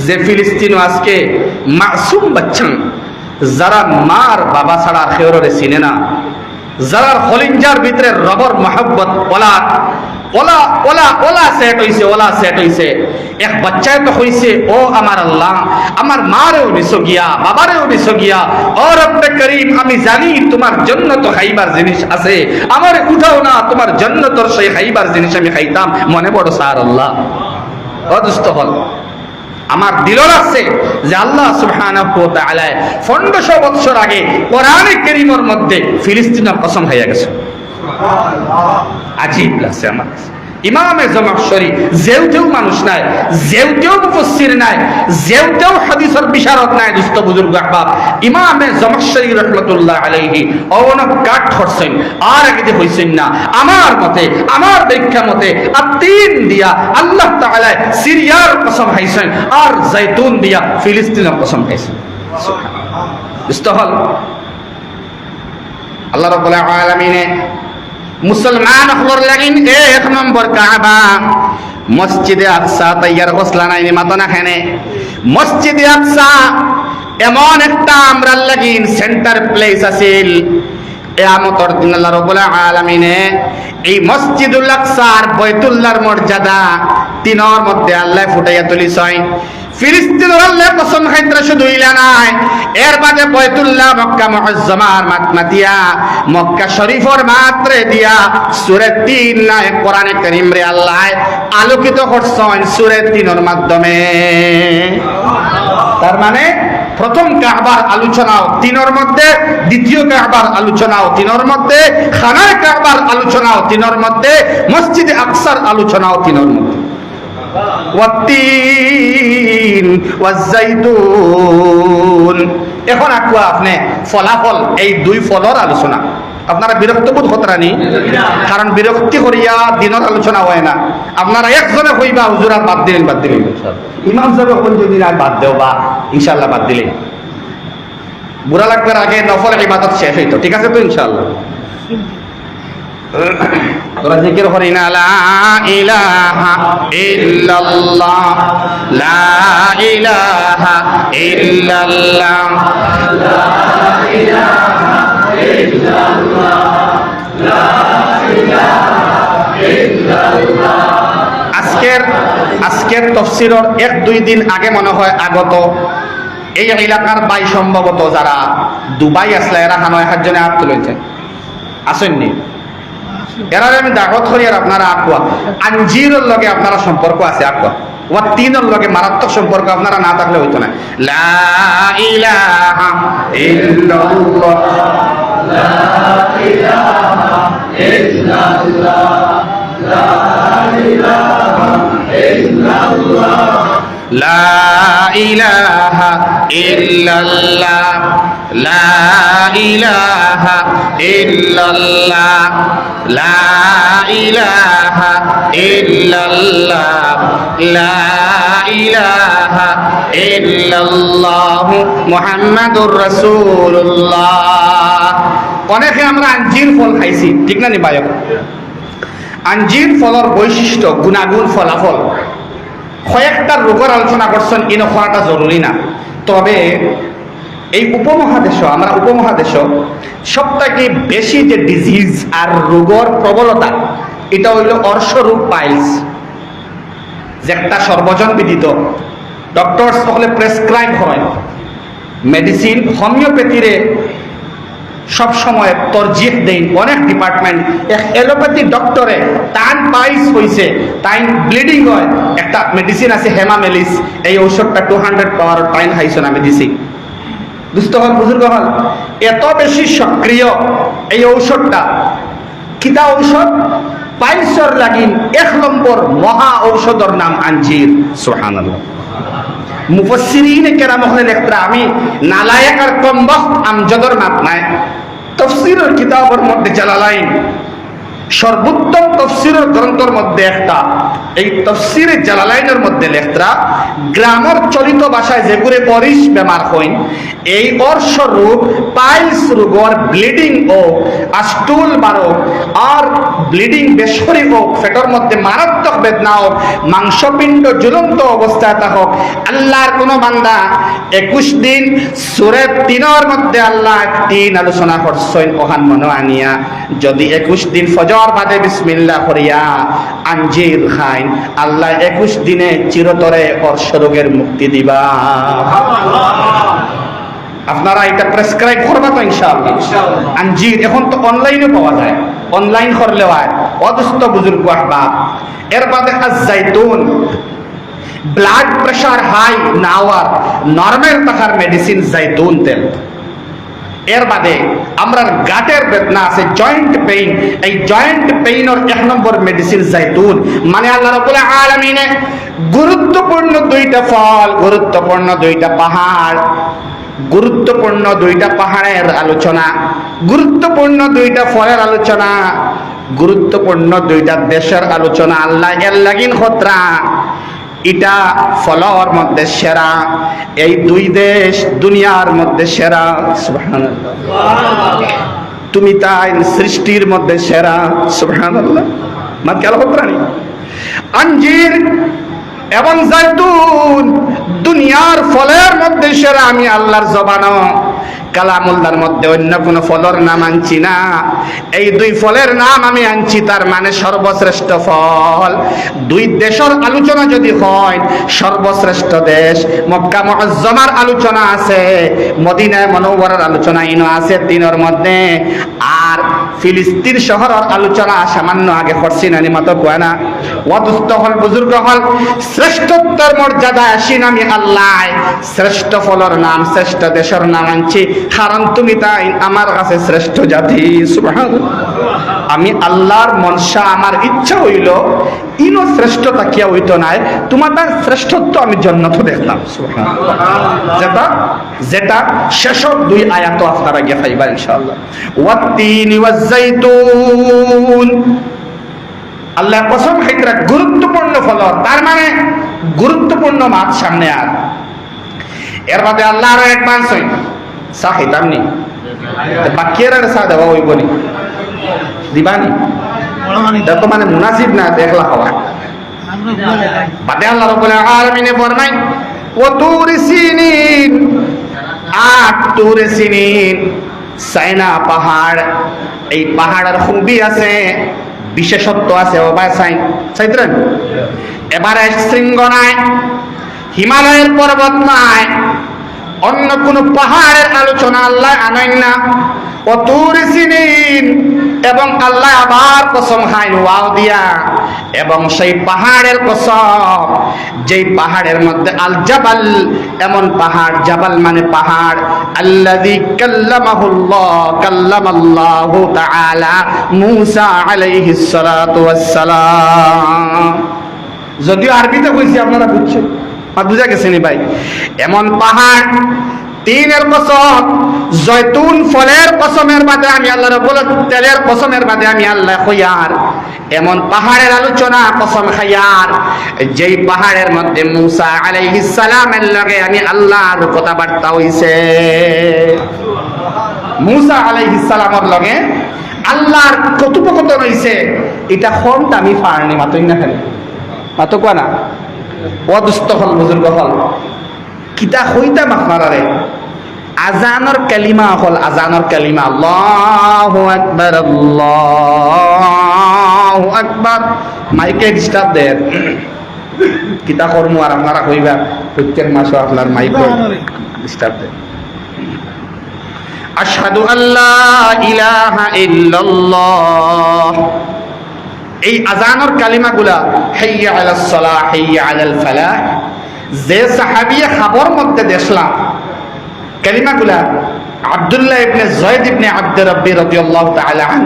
[SPEAKER 1] যে ফিলিস্তিন আজকে মাসুম বাচ্চা, যারা মার বাবা ছাড়া আর কেউরে চিনে না, যারা হলিঞ্জার ভিতরে রবর মহব্বত OLA OLA OLA OLA set হইছে, ওলা সেট হইছে, এক বাচ্চায় তো হইছে, ও আমার আল্লাহ, আমার মারেও নিছো গিয়া, বাবারেও নিছো গিয়া, ও রব্বে করিম, আমি জানি তোমার জন্য তো খাইবার জিনিস আছে, আমার উঠাও না, তোমার জন্য তোর সেই খাইবার জিনিস আমি খাইতাম, মনে বড় সার আল্লাহ অদুষ্ট হল। আমার দিল আছে যে আল্লাহ সুবহানাহু ওয়া তাআলা 1500 বছর আগে কোরআনে কারীমের মধ্যে ফিলিস্তিনের কসম হয়ে গেছে। আজীব লাগছে আমার। ইমামে জমাখশরী যেউতেও মানুষ নাই, যেউতেও মুফাসসির নাই, যেউতেও হাদিসের বিশারদ নাই, দুস্থ বুজুর্গ আহবাব ইমামে জমাখশরী রাহমাতুল্লাহ আলাইহি অনেক কাট করছেন, আর আগে হইছেন না। আমার মতে, আমার ব্যাখ্যা মতে আতিন দিয়া আল্লাহ তাআলা সিরিয়ার কসম খাইছেন, আর জাইতুন দিয়া ফিলিস্তিনের কসম খাইছেন। সুবহানাল্লাহ। ইস্তহল আল্লাহ রাব্বুল আলামিনে মুসলমান হলর লাগিন এক নম্বর কাবা মসজিদে আকসা তৈয়ার গোসলা নাই মাতো না খানে। মসজিদে আকসা এমন একটা আমরার লাগিন সেন্টার প্লেস আছিল। কিয়ামতের দিন আল্লাহ রাব্বুল আলামিনে এই মসজিদুল আকসা আর বাইতুল্লাহর মর্যাদা তিনর মধ্যে আল্লাহ ফুটাইয়া তুলিছেন। ফিলিস্তিনের আল্লাহ কসম খাইতরা শুধু ইলা নাই, এর বাদে বাইতুল্লাহ মক্কা মুআজ্জামার মাতিয়া মক্কা শরীফের মাত্রে দিয়া সূরা 3 নাই কোরআনে কারীম রে আল্লাহ আলোকিত করছেন সূরা 3 এর মাধ্যমে। তার মানে প্রথম কাবার আলোচনাও 3 এর মধ্যে, দ্বিতীয় কাবার আলোচনাও 3 এর মধ্যে, খানায় কাবার আলোচনাও 3 এর মধ্যে, মসজিদে আকসার আলোচনাও 3 এর মধ্যে। ওয়াত্তিন ওয়াজ্জাইতুন। এখন আকুয়া আপনি ফলাফল এই দুই ফলর আলোচনা। আপনারা বিরক্ত বোধ হতরানি, কারণ বিরক্তি করিয়া দিনের আলোচনা হয় না। আপনারা একজনে কইবা হুজুর আর বাদ দিলেন, বাদ দিলেন, ইমাম সাহেব কোন যদি না বাদ দেও বা ইনশাআল্লাহ বাদ দিলেন, বুড়া লাগবার আগে নফল ইবাদত শেষ হইতো, ঠিক আছে তো ইনশাআল্লাহ। তোরা জিকির করি না লা ইলাহা ইল্লাল্লাহ, লা ইলাহা ইল্লাল্লাহ, লা ইলাহা ইল্লাল্লাহ, লা ইলাহা ইল্লাল্লাহ। আজকের তফসিরের 1-2 দিন আগে মনে হয় আগত এই এলাকার বাই সম্ভবত যারা দুবাই আসলে এরা হানয় হাজনে হাত তুলেছেন, আসেননি? এরারে আমি দাগত করি আর আপনারা আকুয়া আঞ্জিরের লগে আপনারা সম্পর্ক আছে, আকুয়া ওয়া 3 এর লগে মারাত্মক সম্পর্ক আপনারা না থাকলে হইতো না। লা ইলাহা ইল্লাল্লাহ, লা ইলাহা ইল্লাল্লাহ, লা ইলাহা ইল্লাল্লাহ, লা ইলাহা ইল্লাল্লাহ, লা ইলাহা ইল্লাল্লাহ, লা ইলাহা ইল্লাল্লাহ, লা ইলাহা ইল্লাল্লাহ মুহাম্মাদুর রাসূলুল্লাহ। অনেকে আমরা আঞ্জির ফল খাইছি, ঠিক না নি ভাইয়া? আঞ্জির ফলের বৈশিষ্ট্য, গুণাগুণ, ফলাফল কয়েকটা রোগের আলোচনা করছেন, ইনো করাটা জরুরি না। তবে এই উপমহাদেশ, আমরা উপমহাদেশ সবথেকে বেশি যে ডিজিজ আর রোগের প্রবলতা এটা হইল অর্শরোগ, পাইলস, যে একটা সর্বজন বিদিত ডক্টর সকলে প্রেসক্রাইব হয় মেডিসিন। হোমিওপ্যাথিরে সবসময় তরজিহ দেন অনেক ডিপার্টমেন্ট। এলোপ্যাথি ডক্টরে টান পাইলস হয়েছে, তাই ব্লিডিং হয়, একটা মেডিসিন আছে হেমামেলিস, এই ঔষধটা 200 পাওয়ার টাইম খাইছে না মেডিসিন। দুস্থ হল, বুজুর্গ হল, এত বেশি সক্রিয় এই ঔষধটা। কিতা ঔষধ? পাইলসর লাগিন 1 নম্বর মহা ঔষধের নাম আঞ্জির। সুবহানাল্লাহ। মুফাসসিরিনে কেরাম হলেন একটা, আমি নালায়েক আর কমবখ আমজদর মাপ নাই। তাফসীরের কিতাবের মধ্যে জালালাইন সর্বোত্তম তফসিরের গ্রন্থের মধ্যে একটা, এই তফসিরে জালালাইনের মধ্যে লেখরা গ্রামের চলিত ভাষায় যেগুলো অরিশ বেমার হইন, এই অর্শ রোগ, পাইলস রোগ আর ব্লিডিং ও আস্টুল বারো আর ব্লিডিং বেশরি হোক, পেটের মধ্যে মারাত্মক বেদনা হোক, মাংসপিণ্ড ঝুলন্ত অবস্থায় থাকুক, আল্লাহর কোনো বান্দা 21 দিন সূরা 3 মধ্যে আল্লাহ 3 আলোচনা করছেন ওখান মনে আনিয়া, যদি 21 দিন ফজর খাওয়ার বাদে বিসমিল্লাহ করিয়া আঞ্জির খাইন, আল্লাহ 21 দিনে চিরতরে অর্শ রোগের মুক্তি দিবা। আপনারা এটা প্রেসক্রাইব করবা তো ইনশাআল্লাহ। আঞ্জির এখন তো অনলাইনে পাওয়া যায়, অনলাইন করলে হয়। অদুস্থ বুজুর্গ আহবাব, এর বাদে আজ-জাইতুন, ব্লাড প্রেশার হাই না হওয়ার নরমের টাকার মেডিসিন জাইতুন তেল। এর বাদে আমরা গাটের বেদনা আছে, জয়েন্ট পেইন, এই জয়েন্ট পেইনের 1 নম্বর মেডিসিন জাইতুন। মানে আল্লাহ রাব্বুল আলামিনে গুরুত্বপূর্ণ 2টা ফল, গুরুত্বপূর্ণ 2টা পাহাড়, গুরুত্বপূর্ণ 2টা পাহাড়ের আলোচনা, গুরুত্বপূর্ণ 2টা ফলের আলোচনা, গুরুত্বপূর্ণ 2টা দেশের আলোচনা। আল্লাহ এর লাগিন খতরা এটা ফলর মধ্যে সেরা, এই 2 দেশ দুনিয়ার মধ্যে সেরা। সুবহানাল্লাহ, তুমি তাই সৃষ্টির মধ্যে সেরা। সুবহানাল্লাহ, মা কেন খতরানি আঞ্জির এবং জাইতুন দুনিয়ার ফলের মধ্যে সেরা। আমি আল্লাহর জবানো কালামুল্লাহর মধ্যে অন্য কোন ফলের নাম আনছি না, এই 2 ফলের নাম আমি আনছি, তার মানে সর্বশ্রেষ্ঠ ফল। 2 দেশের আলোচনা যদি হয়, সর্বশ্রেষ্ঠ দেশ মক্কা মুআজ্জমার আলোচনা আছে, মদিনা মুনাওয়ারার আলোচনা ইনো আছে 3 মধ্যে, আর ফিলিস্তিন শহরের আলোচনা সামান্য আগে করছি না, মতো কোয়া না। ওয়াদুস্ত হল বুজুর্গ হল শ্রেষ্ঠত্বের মর্যাদা আসিন আমি আল্লাহ শ্রেষ্ঠ ফলের নাম, শ্রেষ্ঠ দেশের নাম আনছি, কারণ তুমি তাই আমার কাছে শ্রেষ্ঠ জাতি। সুবহানাল্লাহ, আমি আল্লাহর মনসা, আমার ইচ্ছা হইল ইনো শ্রেষ্ঠতা কিয়া হইতো নাই, তোমাদের শ্রেষ্ঠত্ব আমি জন্নত দেখতাম। সুবহানাল্লাহ, যেটা শেষর 2 আয়াত আপনারা গিয়ে পাইবা ইনশাআল্লাহ। ওয়াত্তিনি ওয়াজ-জাইতুন, আল্লাহ কসম খাইতরা গুরুত্বপূর্ণ ফল, তার মানে গুরুত্বপূর্ণ মাছ সামনে। আর এর বাদে আল্লাহ আরো অ্যাডভান্স হই চা খাইতাম নি, বাকিয়ের চা দেওয়া হইব নি, দিবানি তো মানে মুনাসিব না দেখলা খাওয়া। বাদে আল্লাহ রাব্বুল আলামিনে ফরমায় ও তুরি সিনিন, 8 তুরি সিনিন, সাইনা পাহাড়। এই পাহাড়ের খুবই আছে, বিশেষত্ব আছে। ও ভাই চাইতেন এবারে শৃঙ্গ নাই, হিমালয়ের পর্বত নাই, অন্য কোন পাহাড়ের আলোচনা আল্লাহ আনেন না। অতুরি সিনিন, এবং আল্লাহ আবার কসম খায় ওয়াও দিয়া, এবং সেই পাহাড়ের কসম যেই পাহাড়ের মধ্যে আল জাবাল, এমন পাহাড়, জাবাল মানে পাহাড়, আল্লাযী কাল্লামাল্লাহু তাআলা মূসা আলাইহিস সালাতু ওয়াস সালাম। যদিও আরবিতে কইছি আপনারা বুঝছেন, বুঝা গেছে নি ভাই? এমন পাহাড়, 3 কসম, জয়তুন ফলের কসমের বাদে আমি আল্লাহ রাব্বুল তেলের কসমের বাদে আমি আল্লাহ কইয়ার এমন পাহাড়ের আলোচনা কসম খাইয়ার, যেই পাহাড়ের মধ্যে মূসা আলাইহিস সালামের লগে আমি আল্লাহর কথাবার্তা হইছে। মূসা আলাইহিস সালামের লগে আল্লাহর কথোপকথন হইছে। এটা কোনটা আমি পারনি মাতই না, খালি মাতো কোয়া না। অদুস্থ হল বুজুর্গ হল কিতা হইতাম আপনারারে আজানের কালিমা হল, আজানের কালিমা আল্লাহু আকবার, আল্লাহু আকবার। মাইকে ডিস্টার্ব দেন, কিতা করমু আর আপনারা কইবা প্রত্যেক মাসে আপনার মাইক ডিস্টার্ব দেন। আশহাদু আল্লা ইলাহা ইল্লাল্লাহ, এই আজানের কালিমাগুলা হাইয়া আলাস সালাহ, হাইয়া আলাল ফালাহ, যে সাহাবিয়ে খবর মধ্যে দেখলাম কালিমাগুলা আব্দুল্লাহ ইবনে যায়েদ ইবনে আব্দ রাব্বি রাদিয়াল্লাহু তাআলা আন,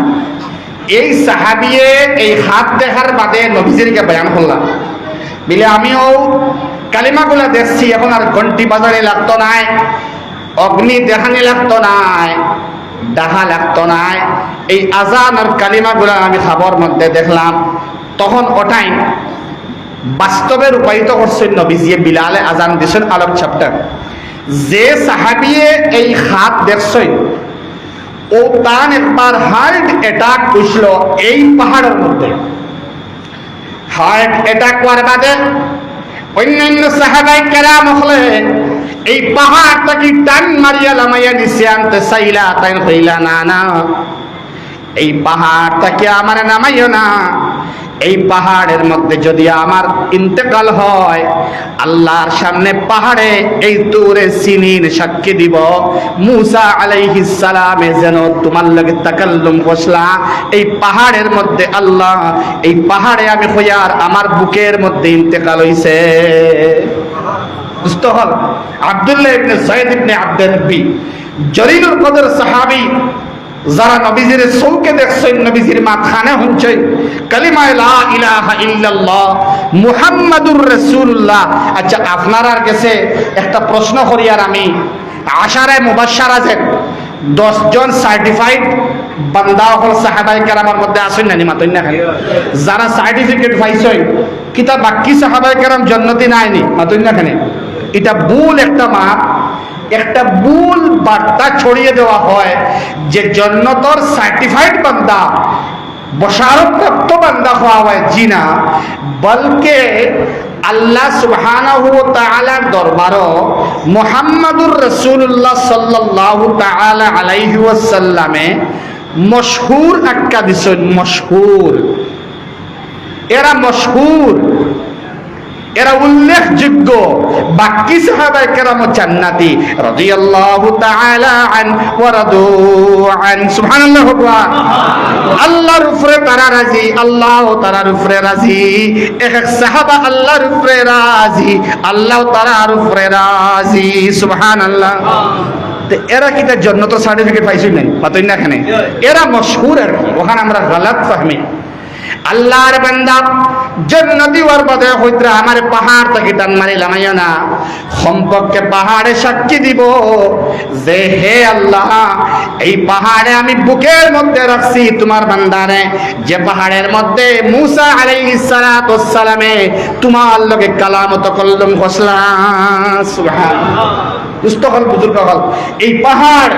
[SPEAKER 1] এই সাহাবিয়ে এই হাত দেখার বাদে নবীজিকে বয়ান করলাম বলে আমিও কালিমাগুলা দেখছি, এখন আর ঘন্টি বাজারে লাগতো নাই, অগ্নি দেখানি লাগতো নাই, ডাহা লাগতো নাই, এই আজান আর কালিমাগুলা আমি খবর মধ্যে দেখলাম। তখন ওটাই বাস্তবে রূপায়িত করছেন নবীজি, বিলালে আজান দিয়েছেন আলোক চ্যাপ্টার। যে সাহাবিয়ে এই হাত দেখছেন ও তান একবার হার্ট অ্যাটাক হইছিল এই পাহাড়ের মধ্যে। হার্ট অ্যাটাক হওয়ার বাদে অন্যান্য সাহাবায়ে কেরাম হলে এই পাহাড়টাকে টান মারিয়া লামাইয়া নিচে আনতে চাইলা, তাই হইলা না না, এই পাহাড়টাকে আমার নামাইও না। এই পাহাড়ের মধ্যে যদি আমার ইন্তেকাল হয়, আল্লাহর সামনে পাহাড়ে এই তুরে সিনিন সাক্ষী দিব মুসা আলাইহিস সালামে যেন তোমার লগে তাকাল্লুম বসলা এই পাহাড়ের মধ্যে। আল্লাহ, এই পাহাড়ে আমি হইয়ার আমার বুকের মধ্যে ইন্তেকাল হইছে। বুঝতে হল আব্দুল্লাহ ইবনে যায়েদ ইবনে আব্দুর রাব্বি জলিলুল কদর সাহাবী, যারা নবীজির চৌকে দেখছেন, নবীজির মাথানে শুনছে কালিমা লা ইলাহা ইল্লাল্লাহ মুহাম্মাদুর রাসূলুল্লাহ। আচ্ছা, আপনার কাছে একটা প্রশ্ন করি, আর আমি আশারায়ে মুবাশশারা যে 10 জন সার্টিফাইড বান্দা হল সাহাবায়ে কেরামের মধ্যে আছেন না মাতই না, যারা সার্টিফিকেট পাইছেন কিতা বাকি সাহাবায়ে কেরাম জান্নাতি নাইনি মাতই না কেন? এটা ভুল একটা মাপ, একটা ভুল বার্তা ছড়িয়ে দেওয়া হয় যে জান্নাতের সার্টিফাইড বান্দা বশারত প্রাপ্ত বান্দা হওয়া হয়। জি না, বলকে আল্লাহ সুবহানাহু ওয়া তাআলার দরবারও মুহাম্মাদুর রাসূলুল্লাহ সাল্লাল্লাহু তাআলা আলাইহি ওয়াসাল্লামে মশহুর আখ্যা দিছেন। মশহুর, এরা মশহুর, এরা উল্লেখযোগ্য। বাকি সাহাবায়ে কেরাম জান্নাতি রাদিয়াল্লাহু তাআলা আন ওয়া রাদু আন। সুবহানাল্লাহ। আল্লাহর উপরে তারা রাজি, আল্লাহ তাআলার উপরে রাজি। এক এক সাহাবা আল্লাহর উপরে রাজি, আল্লাহ তাআলার উপরে রাজি। সুবহানাল্লাহ। এরা কি তার জন্য তো সার্টিফিকেট পাইছি নাই পাতই না এখানে? এরা মশহুর আর কি, ওখানে আমরা গলত ফাহমি। আল্লাহর বান্দা জান্নাতি ওয়ার বাদে হইতরা আমার পাহাড় থেকে টান মারি লামাইও না। সম্পর্কে পাহাড়ে সাক্ষী দিব যে হে আল্লাহ, এই পাহাড়ে আমি বুকের মধ্যে রাখছি তোমার বান্দারে, যে পাহাড়ের মধ্যে মুসা আলাইহিস সালাতু ওয়াস সালামে তোমার লগে কালামত কল্লম ঘোষলা। সুবহানাল্লাহ। দুস্থহল বুজুর্গ হল, এই পাহাড়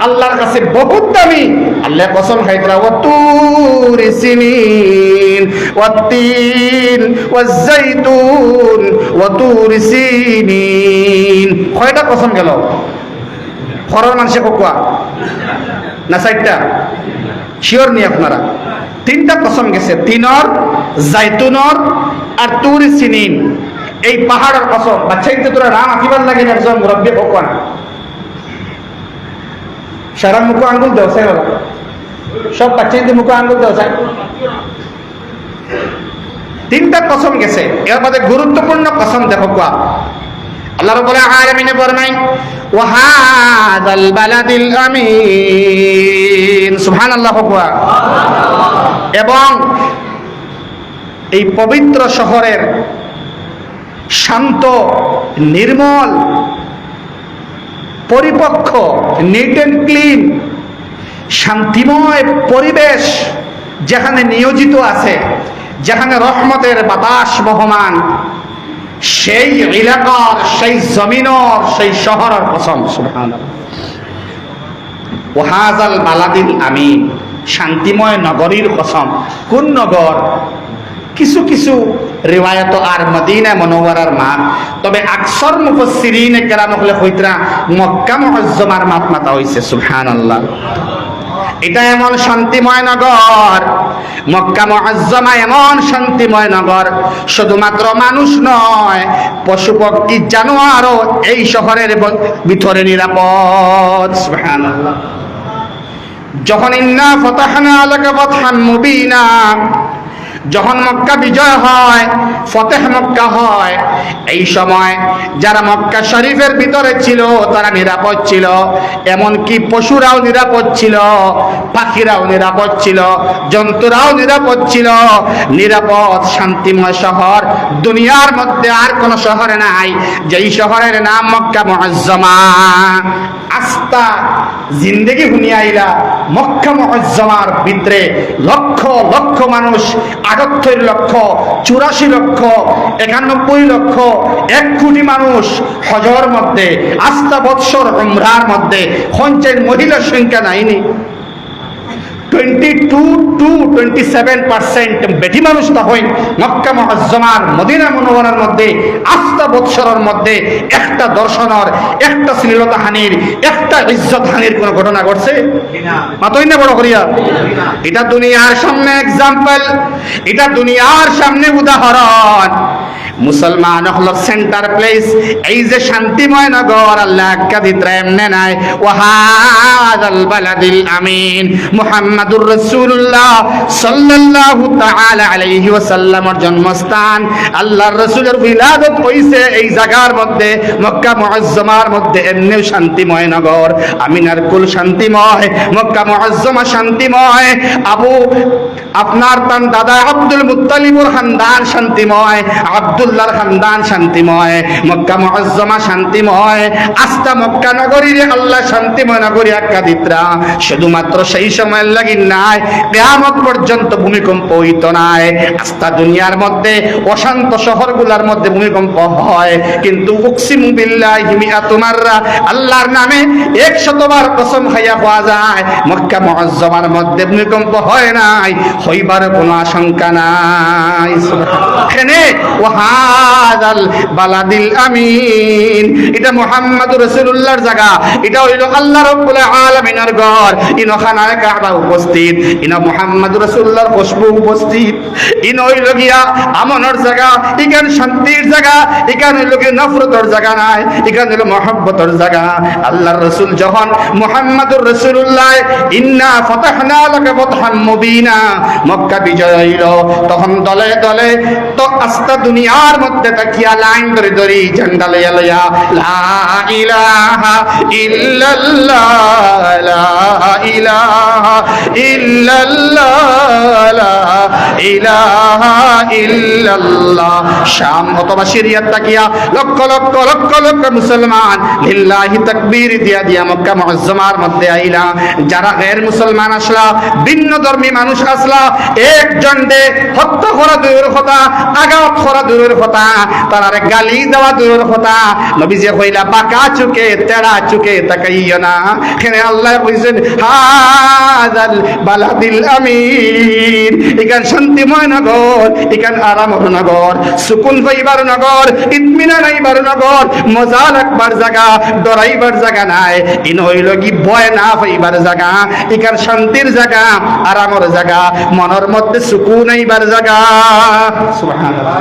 [SPEAKER 1] আল্লাহর কাছে বহুত দামি। আল্লাহ কসম খাইতরা ওয়াতুর সিনিন ওয়াত্তিন ওয়াজ্জাইতুন ওয়াতুর সিনিন। কয়টা কসম গেল? ফরর মানুষে কোয়া না চারটা? শিওর নি আপনারা? 3টা কসম গেছে, তিনর, জাইতুনর আর তুর সিনিন। এই পাহাড়ের কসম। বাচ্চা কিন্তু তোরা রাম আকিবার লাগে না, একজন মুরব্বী ভগবান সারা মুখে আঙ্গুল দেও চাই বলা, সব বাচ্চা কিন্তু মুখে আঙ্গুল দেও চাই। 3টা কসম গেছে। এর মধ্যে গুরুত্বপূর্ণ কসম দেখো কোয়া আল্লাহ রাব্বুল আলামিন ফরমায় ওয়া হাযাল বালাদিল আমিন। সুবহানাল্লাহ। কোয়া এবং এই পবিত্র শহরের শান্ত, নির্মল, পরিপক্ক, নিট এন্ড ক্লিন, শান্তিময় পরিবেশ যেখানে নিয়োজিত আছে, যেখানে রহমতের বাতাস বহমান, সেই এলাকার, সেই জমিনের, সেই শহরের কসম। সুবহানাল্লাহ। ওয়া হাযাল বালাদিল আমিন, শান্তিময় নগরীর কসম। কোন নগর? কিছু কিছু রিওয়ায়াত আর মদিনা মুনাওয়ারার মাত, তবে আকসর মুফাসসিরিনে কেরাম হলে হইতরা মক্কা মুআজ্জমার মাত মাতা হইছে। সুবহানাল্লাহ। এটা এমন শান্তিময় নগর, মক্কা মুআজ্জমা এমন শান্তিময় নগর, শুধুমাত্র মানুষ নয়, পশু পক্ষী জানোয়ারও এই শহরের ভিতরে নিরাপদ। সুবহানাল্লাহ। যখন ইন্না ফাতাহনা লাকা ফাতহান মুবিনা, যখন মক্কা বিজয় হয়, ফতেহ মক্কা হয়, এই সময় যারা মক্কা শরীফের ভিতরে ছিল তারা নিরাপদ ছিল। এমনকি পশুরাও নিরাপদ ছিল, পাখিরাও নিরাপদ ছিল, জন্তুরাও নিরাপদ ছিল। নিরাপদ শান্তিময় শহর দুনিয়ার মধ্যে আর কোন শহরে নাই, যেই শহরের নাম মক্কা মুআজ্জমা। আস্তা জিন্দেগি হুনিয়াইলা মক্কা মুআজ্জমার ভিতরে লক্ষ লক্ষ মানুষ, 78 লক্ষ, 84 লক্ষ, 91 লক্ষ, 1 কোটি মানুষ হজর মধ্যে, আস্তা বৎসর উমরার মধ্যে। সঞ্চয় মহিলার সংখ্যা নাইনি। 22-27% বেটি মানুষ তা হই মক্কা মুআজ্জমার মদিনা মুনাওয়ারার মধ্যে 8 বৎসরের মধ্যে একটা দর্শনের, একটা শ্লীলতা হানির, একটা ইজ্জত হানির কোন ঘটনা ঘটছে মাতই না বড় করিয়া। এটা দুনিয়ার সামনে এক্সাম্পল, এটা দুনিয়ার সামনে উদাহরণ। মুসলমান হল সেন্টার প্লেস, এই যে শান্তিময় নগর আল্লাহ কাদিত্রা এমনে নাই। ওয়াহাদাল বালাদিল আমিন মুহাম্মাদুর রাসূলুল্লাহ সাল্লাল্লাহু তাআলা আলাইহি ওয়াসাল্লামের জন্মস্থান, আল্লাহর রাসূলের উলাদত হইছে এই জায়গার মধ্যে, মক্কা মুআজ্জমার মধ্যে। এমনিও শান্তিময় নগর, আমিনার কুল শান্তিময়, মক্কা মুআজ্জমা শান্তিময়, আপনার তার দাদা আব্দুল মুত্তালিবুর খানদান শান্তিময়, আব্দুল্লাহর খানদান শান্তিময়, মক্কা মুআজ্জমা শান্তিময়। আস্তা মক্কা নগরীরে আল্লাহ শান্তিময় নগরী আখ্যা দিত্রা। শুধুমাত্র সেই সময়ের লাগি নাই, কিয়ামত পর্যন্ত ভূমিকম্প হইত নাই। আস্তা দুনিয়ার মধ্যে অশান্ত শহরগুলোর মধ্যে ভূমিকম্প হয়, কিন্তু উকসিমু বিল্লাহি মিআতু মাররা, আল্লাহর নামে 100 বার কসম খাইয়া পাওয়া যায়, মক্কা মুআজ্জমার মধ্যে ভূমিকম্প হয় নাই, হইবার কোনো আশঙ্কা নাই। এখানে ওয়াহাদাল বালাদিল আমিন, এটা মুহাম্মাদুর রাসূলুল্লাহর জায়গা, এটা হইল আল্লাহ রাব্বুল আলামিনের ঘর। ইনো খানায়ে কাবা উপস্থিত, ইনো মুহাম্মাদুর রাসূলুল্লাহর খুশবু উপস্থিত, ইনো হইল গিয়া আমনের জায়গা, ইখান শান্তির জায়গা, ইখান হইল গিয়া নফরতের জায়গা নাই, ইখান হইল মহব্বতের জায়গা। আল্লাহর রাসূল যখন মুহাম্মাদুর রাসূলুল্লাহ ইন্না ফাতাহনা লাকা ফাতহাম মুবিনা মক্কা বিজয় হইল, তখন দলে দলে তো আস্তা দুনিয়ার মধ্যে তাকিয়া লাইন ধরে ধরে ঝান্ডা লইয়া লইয়া লা ইলাহা ইল্লাল্লাহ, লা ইলাহা ইল্লাল্লাহ, লা ইলাহা ইল্লাল্লাহ। শাম অথবা সিরিয়াত তাকিয়া লক্ষ লক্ষ লক্ষ লক্ষ মুসলমান লিল্লাহি তাকবীর দিয়া দিয়া মক্কা মুআজ্জমার মধ্যে আইলা। যারা গैर মুসলমান আসলা, ভিন্ন ধর্মী মানুষ আসলা, একজন দে হত্যা করা দূরের কথা, আঘাত করা দূরের কথা, তারারে গালি দেওয়া দূরের কথা। নবীজি কইলা বাঁকা চুকে তেড়া চুকে তাকাইও না। এখানে আল্লাহ কইছেন হাযাল বালাদিল আমিন, এখান শান্তিময় নগর, এখান আরামর নগর, সুকুন পাইবার নগর, ইতমিনান আইবার নগর, মজা লাগবার জায়গা, ডরাইবার জায়গা নাই। ইন হইল কি ভয় না পাইবার জায়গা, এখান শান্তির জায়গা, আরামর জায়গা, মনের মধ্যে সুকুন আইবার জায়গা। সুবহানাল্লাহ।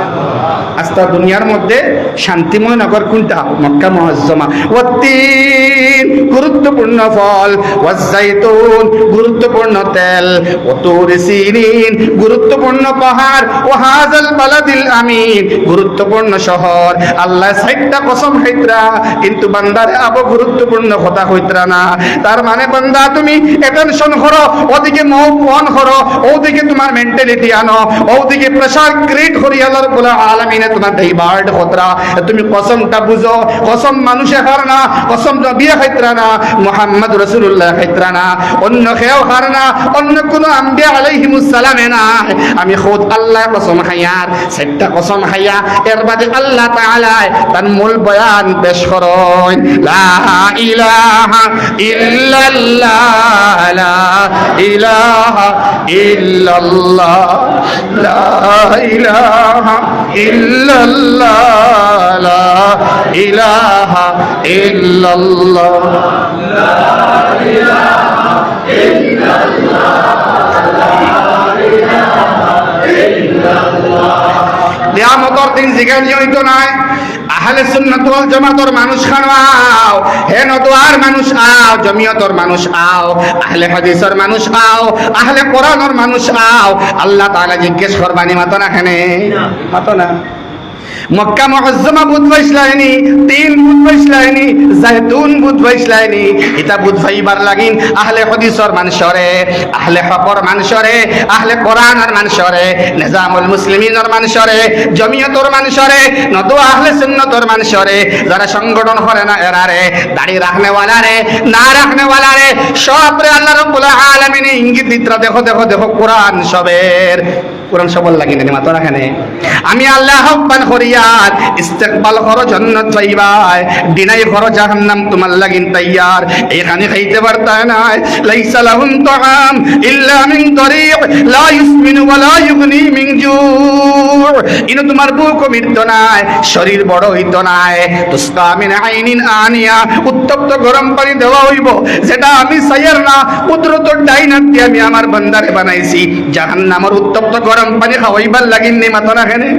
[SPEAKER 1] আস্তা দুনিয়ার মধ্যে শান্তিময় নগর কোনটা? মক্কা মুআজ্জমা। ওয়াত্তিন গুরুত্বপূর্ণ ফল, ওয়াজ্জাইতুন গুরুত্বপূর্ণ তেল, ওয়াতুর সিনিন গুরুত্বপূর্ণ পাহাড়, ওয়াহাযাল বালাদিল আমিন গুরুত্বপূর্ণ শহর। আল্লাহ 60টা কসম খাইতরা, কিন্তু বান্দারে আবো গুরুত্বপূর্ণ কথা কইতরা না। তার মানে বান্দা তুমি অ্যাটেনশন করো, ওদিকে মুভ অন করো, ওদিকে তোমার মেন্টালিটি আনো, ওদিকে প্রেসার ক্রিয়েট করি আল্লাহ রাব্বুল আলামিনে তোমার ডাইভার্ট হতরা। তুমি কসমটা বুঝো, কসম মানুষে হার না, কসম নবী খাইতরা না, মুহাম্মদ রাসূলুল্লাহ খাইতরা না, অন্য কেউ হার না, অন্য কোন আম্বিয়া আলাইহিমুস সালামে না। আমি খুদ আল্লাহ কসম খাইয়ার 60টা কসম খাইয়া এর বাদে আল্লাহ তাআলা তার মূল বয়ান পেশ করেন। লা ইলাহা ইল্লাল্লাহ, লা ইলাহা ইল্লাল্লাহ, লা ইলাহা ইল্লাল্লাহ, লা ইলাহা ইল্লাল্লাহ, লা ইলাহা ইল্লাল্লাহ, লা ইলাহা ইল্লাল্লাহ। কিয়ামতের দিন জিগার জড়িত নাই। আহলে সুন্নাত ওয়াল জামাতের মানুষ খানাও, হে নদওয়ার মানুষ আও, জমিয়তর মানুষ আও, আহলে হাদিসের মানুষ আও, আহলে কোরআনের মানুষ আও। আল্লাহ তাআলা জিজ্ঞেস করবানি মাতো না, খানে মাতো না। মক্কা মুআজ্জমা বুধ বাইসলাইনি, তিন বুধ বাইসলাইনি, জাইতুন বুধ বাইসলাইনি। এটা বুধ ভাইবার লাগিন আহলে হাদিসের মানুষরে, আহলে হকর মানুষরে, আহলে কোরআনের মানুষরে, নিজামুল মুসলিমিনের মানুষরে, জমিয়তর মানুষরে, নদু আহলে সুন্নতর মানুষরে, যারা সংগঠন করে না এরারে, দাড়ি রাখনে ওয়ালারে, না রাখনে ওয়ালারে, সব রে আল্লাহ রাব্বুল আলামিন ইঙ্গিত দিত্রা। দেখো দেখো দেখো কোরআন সবের কোরআন সবল লাগি না মাত্র এখানে আমি আল্লাহ আহ্বান করিয়ার ইস্তেকবাল করো জান্নাত পাইবাই ডিনাই করো জাহান্নাম তোমার লাগিন তৈয়ার এখানে খাইতে পারতা না লাইসা লাহুম তাআম ইল্লা মিন দরিক লা ইউসমিনু ওয়া লা ইউগনি মিন জু ইনো তোমার বুক মিটতো নাই শরীর বড় হইতো নাই তুসকা মিন আইনিন আনিয়া উত্তপ্ত গরম পানি দেওয়া হইব যেটা আমি সাইয়ার না কুদরত ডাইনাত দিয়ে আমি আমার বান্দারে বানাইছি জাহান্নামের উত্তপ্ত গরম পানি খাওয়াইবার লাগিন নি মাথা রাখেনে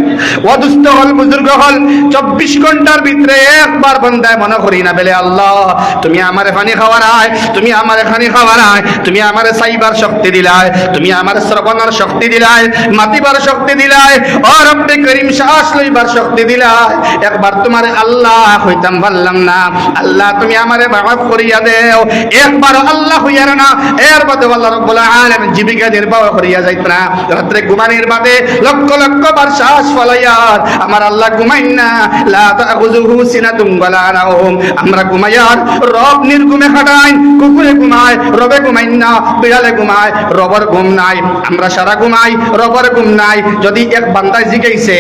[SPEAKER 1] ও দুস্থ হল বুজুর্গ হল 24 ঘন্টার ভিতরে একবার বান্দায় মনে করি না বলে আল্লাহ তুমি আমারে পানি খাওয়ারায় তুমি আমারে পানি খাওয়ারায় তুমি আমারে সাইবার শক্তি দিলায় তুমি আমারে শ্রবণের শক্তি দিলায় মাতিবার শক্তি দিলায় ও রব্বে করিম শ্বাস লইবার শক্তি দিলায় একবার তোমারে আল্লাহ হইতাম পারলাম না আল্লাহ তুমি আমারে মাফ করিয়া দেও একবার আল্লাহ হইয়ার না এর বাদে আল্লাহ রাব্বুল আলামিন জীবিকা নির্বাহ করিয়া যাইত না রাত্রে ঘুমানোর বাদে লক্ষ লক্ষ বার শ্বাস ফলাইয়ার আমার আল্লাহ ঘুমাই না লা তাখুযুহু সিনাতুম ওয়ালা নাওম আমরা ঘুমাইয়ার রব নির্ঘুমে খাটাই কুকুরে ঘুমায় রবে ঘুমাই না বিড়ালে ঘুমায় রবর ঘুম নাই আমরা সারা ঘুমাই রবর ঘুম নাই যদি এক বান্দায় জিগাইছে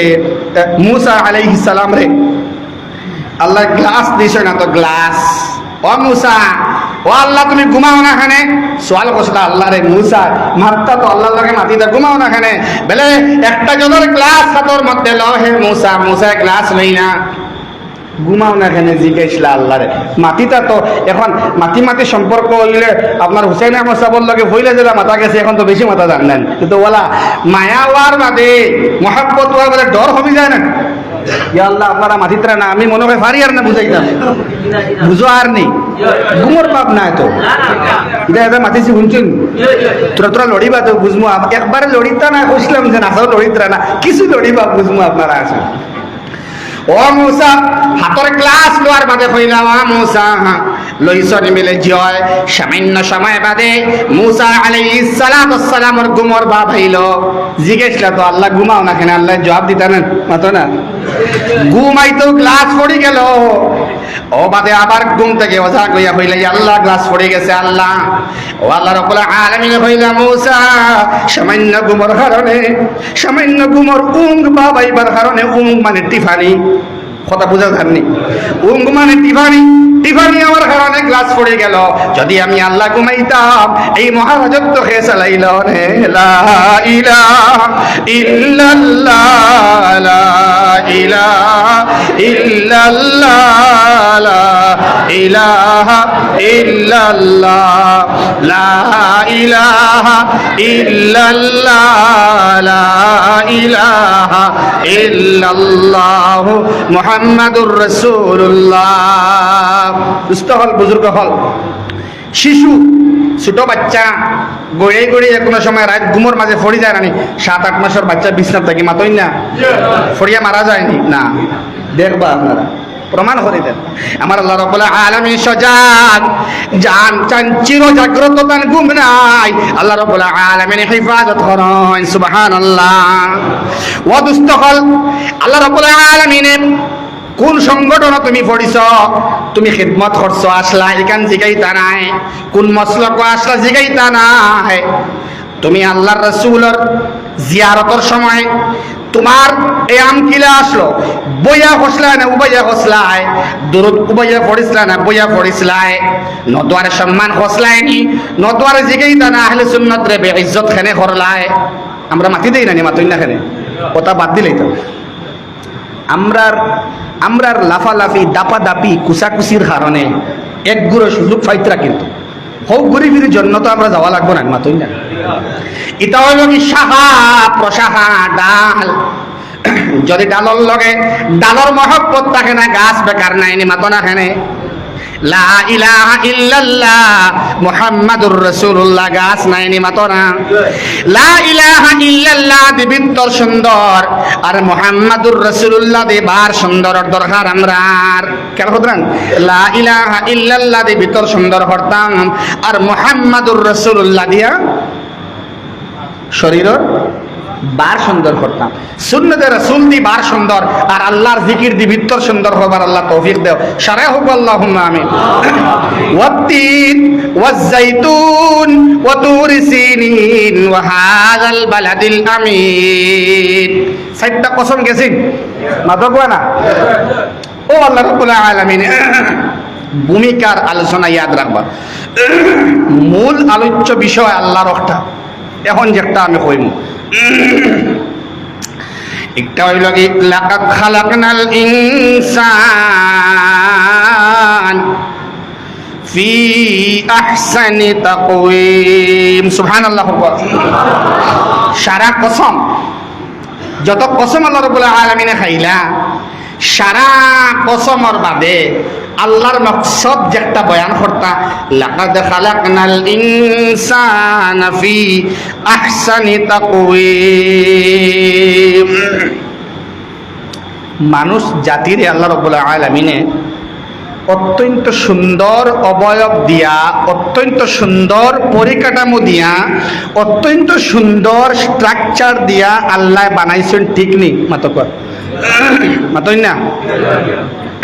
[SPEAKER 1] মুসা আলাইহিস সালাম রে আল্লাহ গ্লাস দিছে না তো গ্লাস ও মুসা ও আল্লাহ তুমি ঘুমাও না খানে সোয়াল করছে আল্লাহ রে মুসা মাত্তা তো আল্লাহর লাগে মাটিতে ঘুমাও না খানে বলে একটা জনের গ্লাস হাতের মধ্যে ল হে মুসা মুসা গ্লাস লই না ঘুমাও না খানে জিজ্ঞাসলা আল্লাহ রে মাটিটা তো এখন মাটি মাটি সম্পর্ক হইলে আপনার হুসাইন আহমদ সাহেবের লগে হইলে যেটা মাথা গেছে এখন তো বেশি মাথা জানলেন কিন্তু ওলা মায়া হওয়ার বাদে মহাব্বত হওয়ার বাদে ডর হবি যায় না ইয়া আল্লাহ আপনারা মাটিতরা না আমি মনে হয় পারি আর না বুঝাইতাম বুঝো আর নেই ঘুমোর পাপ না তো এটা মাতিছি শুনছেন তোরা লড়িবা তো বুঝবো একবারে লড়িতা না বুঝলাম যে না লড়িতরা না কিছু লড়িবা বুঝবো আপনারা আছেন ও মুসা হাতের গ্লাস লোয়ার বাদে কইলাম মুসা লইছনি মিলে জয় সামান্য সময় বাদে মুসা আলাইহিস সালাতু ওয়াসসালামের ঘুমর বাপ হইল জিজ্ঞেসলা তো আল্লাহ ঘুমাও না কেন আল্লাহ জবাব দিতেন মাতো না ঘুমাই তো গ্লাস পড়ে গেল ও বাদে আবার ঘুম থেকে ওঝা কইয়া হইলে আল্লাহ গ্লাস পড়ে গেছে আল্লাহ ও আল্লাহ রাব্বুল আলামিন কইলা মুসা সামান্য ঘুমর কারণে সামান্য ঘুমর উঙ্গ বাবাইবার কারণে উঙ্গ মানে টিফানি কথা বুঝা জাননি উঙ্গ মানে টিফানি টিফানি আমার কারণে গ্লাস পড়ে গেল যদি আমি আল্লাহ ঘুমাইতাম এই মহারাজত্ব খেয়ে চালাইল লা ইলাহা ইল্লাল্লাহ লা ইলাহা ইল্লাল্লাহ লা ইলাহা ইল্লাল্লাহ লা ইলাহা ইল্লাল্লাহ লা ইলাহা ইল্লাল্লাহ মুহাম্মাদুর রাসূলুল্লাহ দুস্থ হল বুজুর্গ হল শিশু ছোট বাচ্চা গড়ে গড়ে কোনো সময় রাত ঘুমোর মাঝে ফড়ি যায় না 7-8 মাসের বাচ্চা বিছনাত থাকি মাতই না ফড়িয়া মারা যায়নি না দেখবা আপনারা প্রমাণ করে দেন আমার আল্লাহ রাব্বুল আলামিন সজাগ জান চান চির জাগ্রত তান ঘুম নাই আল্লাহ রাব্বুল আলামিন হিফাজত করেন সুবহানাল্লাহ ও দুস্থ হল আল্লাহ রাব্বুল আলামিন কোন সংগঠন তুমি পড়িছ তুমি খিদমত করছ আসলা এখান জিগাইতা নাই কোন মসলক আসলা জিগাইতা নাই তুমি আল্লাহর রাসূলের জিয়ারতের সময় তোমার এই আমকিলা আসলো বইয়া হসলা না উবাইয়া হসলায় দরুদ উবাইয়া পড়িসলা না বইয়া পড়িসলায় নদওয়ারে সম্মান হসলায়নি নদওয়ারে জিগাইতা না আহলে সুন্নাত রে বেইজ্জত খানে করলায় আমরা মাটি দেই না নি মাতই না খানে কথা বাদ দিলেই তো আমরার লাফালাফি দাপাদাপি কুচাকুচির কারণে এক গুঁড়ো সুযোগ পাইতরা কিন্তু হোক ঘুরি ফিরির জন্য তো আমরা যাওয়া লাগবো না মাতই না এটা হইল কি সাহা প্রসাহা ডাল যদি ডালর লগে ডালর মহব্বত থাকে না গাছ বেকার নাই নি মাতো না খানে লা ইলাহা ইল্লাল্লাহ মুহাম্মাদুর রাসূলুল্লাহ গাছ নাই নি মাতো না লা ইলাহা ইল্লাল্লাহ দিবিত্তর সুন্দর আর মুহাম্মাদুর রাসূলুল্লাহ দিবার সুন্দরের দরকার আমরার কেন হদ্রান লা ইলাহা ইল্লাল্লাহ দিবিত্তর সুন্দর হরতাম আর মুহাম্মাদুর রাসূলুল্লাহ দিয়া শরীরের বার সুন্দর করতাম সুন্নতে রাসূল দি বার সুন্দর আর আল্লাহর জিকির দি ভিতর সুন্দর হবার আল্লাহ তৌফিক দেও সারা হোক আল্লাহুম্মা আমিন والتين والزيتون وطور سينين وهذا البلد الأمين সাইটটা কসম গেছেন মাথা কোয়া না ও আল্লাহ রাব্বুল আলামিন ভূমিকার আলোচনা ইয়াদ রাখবা মূল আলোচ্য বিষয় আল্লাহর একটা এখন যেটা আমি কইম একটা হইল কি লাকাদ খালাকনাল ইনসান ফি আহসানি তাকওয়িম সুবহানাল্লাহ সারা কসম যত কসম আল্লাহ রাব্বুল আলামিনে খাইলা সারা কসমর বাদে আল্লাহর মকসদ যেটা বয়ান করতা লাকাদ খালাকনাল ইনসানা ফি আহসানি তাকওয়িম মানুষ জাতির আল্লাহ রাব্বুল আলামিনে অত্যন্ত সুন্দর অবয়ব দিয়া অত্যন্ত সুন্দর পরিকাঠামো দিয়া অত্যন্ত সুন্দর স্ট্রাকচার দিয়া আল্লাহ বানাইছেন ঠিক নেই মাতই না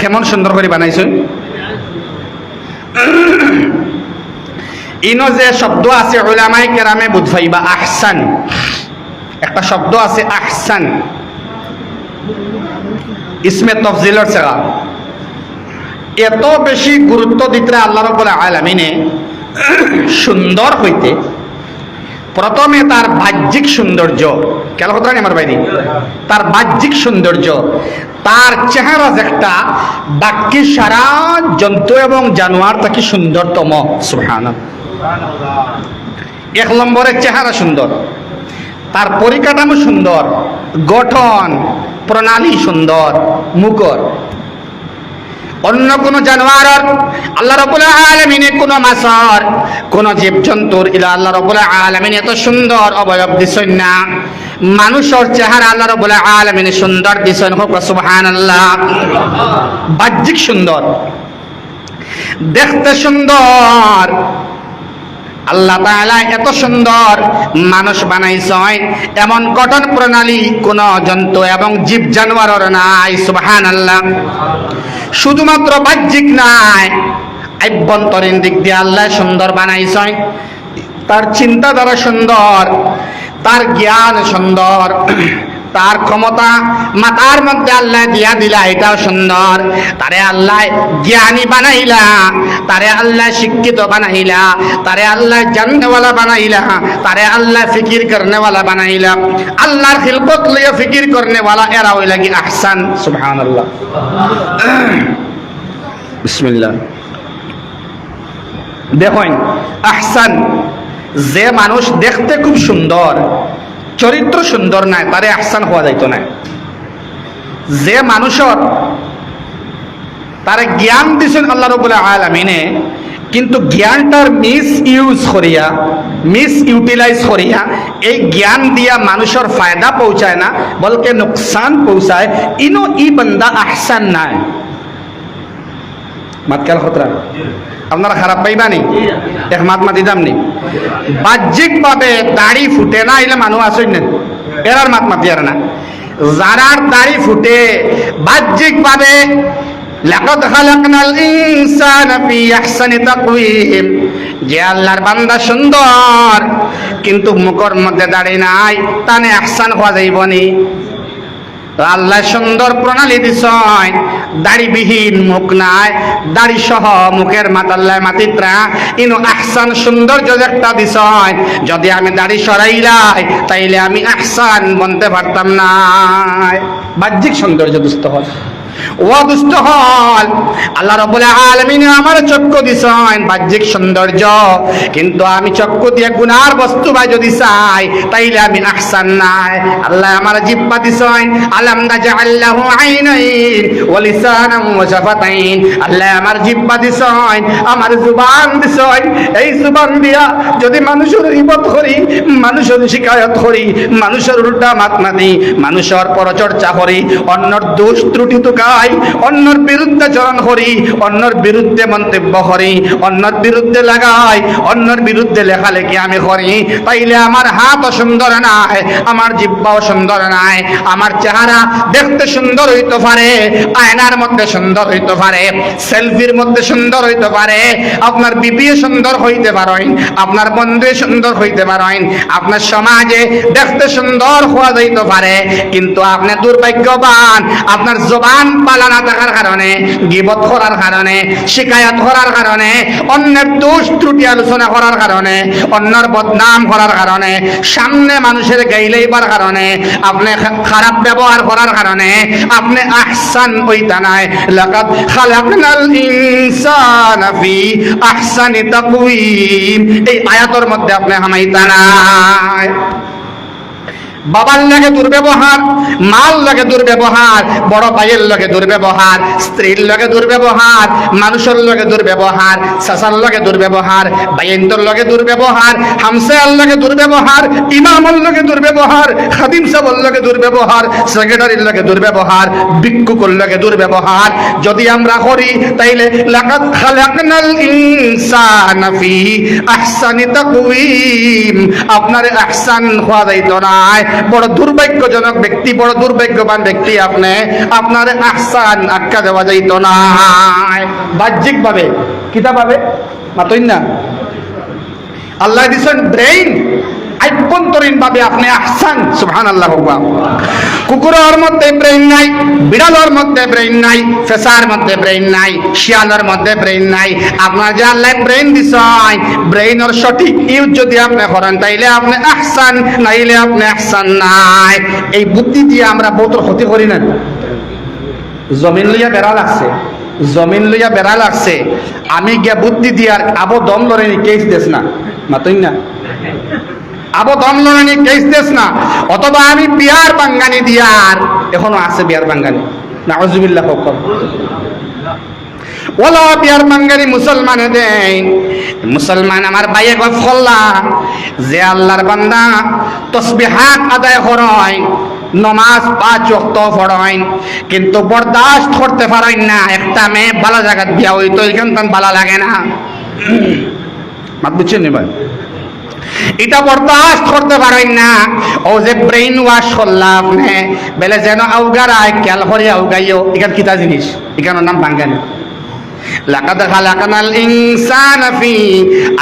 [SPEAKER 1] কেমন সুন্দর করে বানাইছেন ইনো যে শব্দ আছে উলামায়ে কেরামে বুঝাইবা আহসান একটা শব্দ আছে আহসান ইসমে তফজিলের সেরা এত বেশি গুরুত্ব দিতে আল্লাহ রাব্বুল আলামিনে সুন্দর হইতে প্রথমে তার বাহ্যিক সৌন্দর্য কেন কথা আমার বাইরে তার বাহ্যিক সৌন্দর্য তার চেহারা একটা বাকি সারা জন্তু এবং জানোয়ার থেকে সুন্দরতম সুবহানাল্লাহ এক নম্বরে চেহারা সুন্দর তার পরিকাঠামো সুন্দর গঠন প্রণালী সুন্দর মুখর অন্য কোন জানোয়ারের আল্লাহ রাব্বুল আলামিনে কোন মাছর কোন জীবজন্তুর ইলা আল্লাহ রাব্বুল আলামিন এত সুন্দর অবয়ব দিছেন না মানুষের চেহারা আল্লাহ রাব্বুল আলামিন সুন্দর দিছেন সুবহানাল্লাহ বাহ্যিক সুন্দর দেখতে সুন্দর আল্লাহ তাআলা এত সুন্দর মানুষ বানাইছেন এমন গঠন প্রণালী কোন জন্তু এবং জীব জানোয়ারের নাই সুবহানাল্লাহ শুধুমাত্র বাহ্যিক নাই আভ্যন্তরীণ দিক দিয়ে আল্লাহ সুন্দর বানাইছেন তার চিন্তাধারা সুন্দর তার জ্ঞান সুন্দর তার ক্ষমতা মাথার মধ্যে আল্লাহ দিয়া দিলা এটাও সুন্দর তারে আল্লাহ জ্ঞানী বানাইলা তারে আল্লাহ শিক্ষিত বানাইলা তারে আল্লাহ জাননেওয়ালা বানাইলা তারে আল্লাহ ফিকির করনেওয়ালা বানাইলা আল্লাহর খিলকত লিয়ে ফিকির করনেওয়ালা এরা হইলা কি আহসান সুবহানাল্লাহ বিসমিল্লাহ দেখুন আহসান যে মানুষ দেখতে খুব সুন্দর চরিত্র সুন্দর নাই তারে আহসান হওয়া যাইতো না যে মানুষের তারে জ্ঞান দিছেন আল্লাহ রাব্বুল আলামিনে কিন্তু জ্ঞানটার মিস ইউটিলাইজ করিয়া এই জ্ঞান দিয়া মানুষের ফায়দা পৌঁছায় না বলকে নুকসান পৌঁছায় ইনো ই বান্দা আহসান নাই মাতকাল খতরা আপনারা খারাপ পাইবা নি এক মাত মাতি দাম নি বাহ্যিক ভাবে দাড়ি ফুটে না এলে মানুষ আসেন না এরার মাত মাতি আর না যারার দাড়ি ফুটে বাহ্যিক ভাবে লাকাদ খালাকনাল ইনসানা ফি আহসানি তাকওয়িম যে আল্লাহর বান্দা সুন্দর কিন্তু মুখের মধ্যে দাড়ি নাই তানে আহসান হওয়া যাইব নি আল্লাহ সুন্দর প্রণালী দিছেন দাড়িবিহীন মুখ নাই দাড়ি সহ মুখের মাতাল্লায় মাতিত্রা ইনো আহসান সৌন্দর্য একটা দিছেন যদি আমি দাড়ি সরাইলাই তাইলে আমি আহসান বলতে পারতাম না বাহ্যিক সৌন্দর্য দুস্থ হয় ও দুষ্ট হল আল্লাহ রাব্বুল আলামিন আমার চক্ষু দিছেন বাহ্যিক সৌন্দর্য কিন্তু আমি চক্ষু দিয়ে গুনার বস্তু ভাই যদি চাই তাইলে আমি আহসান নাই আল্লাহ আমার জিহ্বা দিছেন আলাম নাজআল্লাহু আইনাইন ওয়া লিসানান ওয়া শাফাতাইন আল্লাহ আমার জিহ্বা দিছেন আমার জুবান দিছেন এই জুবান দিয়া যদি মানুষের ইবাদত করি মানুষের শিকায়ত করি মানুষের উল্টা মাত মাতি মানুষের পরচর্চা করি অন্যর দোষ ত্রুটি তো লাগাই, অন্যর বিরুদ্ধে চরণ করি, অন্যর বিরুদ্ধে মন্তব্য করি, অন্যর বিরুদ্ধে লাগাই, অন্যর বিরুদ্ধে লেখালেখি আমি করি, তাইলে আমার হাতও সুন্দর নাই, আমার জিহ্বাও সুন্দর নাই, আমার চেহারা দেখতে সুন্দর হইতে পারে, আয়নার মধ্যে সুন্দর হইতে পারে, সেলফির মধ্যে সুন্দর হইতে পারে, আপনার বিবি সুন্দর হইতে পারেন, আপনার বন্ধু সুন্দর হইতে পারেন, আপনার সমাজে দেখতে সুন্দর হওয়া যাইতে পারে, কিন্তু আপনি দুর্ভাগ্যবান, আপনার জবান পালা না থাকার কারণে, গীবত করার কারণে, শিকায়াত করার কারণে, অন্যের দোষ ত্রুটি আলোচনা করার কারণে, অন্যর বদনাম করার কারণে, সামনে মানুষের গাইলেইবার কারণে, আপনি খারাপ ব্যবহার করার কারণে আপনি আহসান হইতা নাই। লাকাদ খালাকনাল ইনসানা ফি আহসানি তাকওয়িম, এই আয়াতের মধ্যে আপনি হামাইতা নাই। বাবার লাগে দুর্ব্যবহার, মাল লাগে দুর্ব্যবহার, বড় ভাইয়ের লগে দুর্ব্যবহার, স্ত্রীর লগে দুর্ব্যবহার, মানুষের লগে দুর্ব্যবহার, চাচার লগে দুর্ব্যবহার, ভাইয়ের লগে দুর্ব্যবহার, হামসায়ার লগে দুর্ব্যবহার, ইমামের লগে দুর্ব্যবহার, খাদিম সাহেবের লগে দুর্ব্যবহার, সেক্রেটারির লগে দুর্ব্যবহার, ভিক্ষুকের লগে দুর্ব্যবহার যদি আমরা করি, তাইলে লাকাদ খালাকনাল ইনসানা ফি আহসানি তাকওয়িম, আপনার আহসান হওয়া যাইতো না। বড় দুর্ভাগ্যজনক ব্যক্তি, বড় দুর্ভাগ্যবান ব্যক্তি আপনি, আপনার আহসান আখ্যা দেওয়া যাইত না। বাহ্যিক ভাবে কিতা ভাবে মাতই না, আল্লাহ দিছেন ব্রেইন, আভ্যন্তরীণ ভাবে আপনি আহসান, সুবহানাল্লাহ। কুকুরের মধ্যে ব্রেইন নাই, বিড়ালের মধ্যে ব্রেইন নাই, ফেসার মধ্যে ব্রেইন নাই, শিয়ালের মধ্যে ব্রেইন নাই, আপনার যে আল্লাহ ব্রেইন দিছেন, ব্রেইনের সঠিক ইউজ যদি আপনি করেন, তাইলে আপনি আহসান, নাইলে আপনি আহসান নাই। এই বুদ্ধি দিয়ে আমরা বহুত ক্ষতি করি না। জমিন লইয়া বেড়া লাগছে, জমিন লইয়া বেড়া লাগছে, আমি গিয়া বুদ্ধি দিয়ার আবো দম লড়ে কেস দেশ না, মাতই না, আবো দম লড়ে কেস দেশ না, অথবা আমি বিহার বাঙ্গানি দিয়ার, এখনো আছে বিহার বাঙ্গানি, নাউজুবিল্লাহ হোক, ওলা বিহার বাঙ্গানি মুসলমানে দেয়, মুসলমান আমার বাইয়ে গো ফল্লা, যে আল্লাহর বান্দা তসবিহাত আদায় করেন, নমাজ 5 ওয়াক্ত পড়েন, কিন্তু বরদাস্ত করতে পারেন না একটা মেয়ে ভালো জায়গা বিয়া হইতো, এখান থেকে ভালো লাগে না, মাত বুঝছেন নি ভাই, এটা বরদাস্ত করতে পারেন না। ও যে ব্রেইন ওয়াশ করলাম আপনি, বেলে যেন আউগারায় খেয়াল করে আউগাইও, এখান কিতা জিনিস, এখানের নাম বাঙ্গানি। লাকাদ খালাকনাল ইনসানা ফি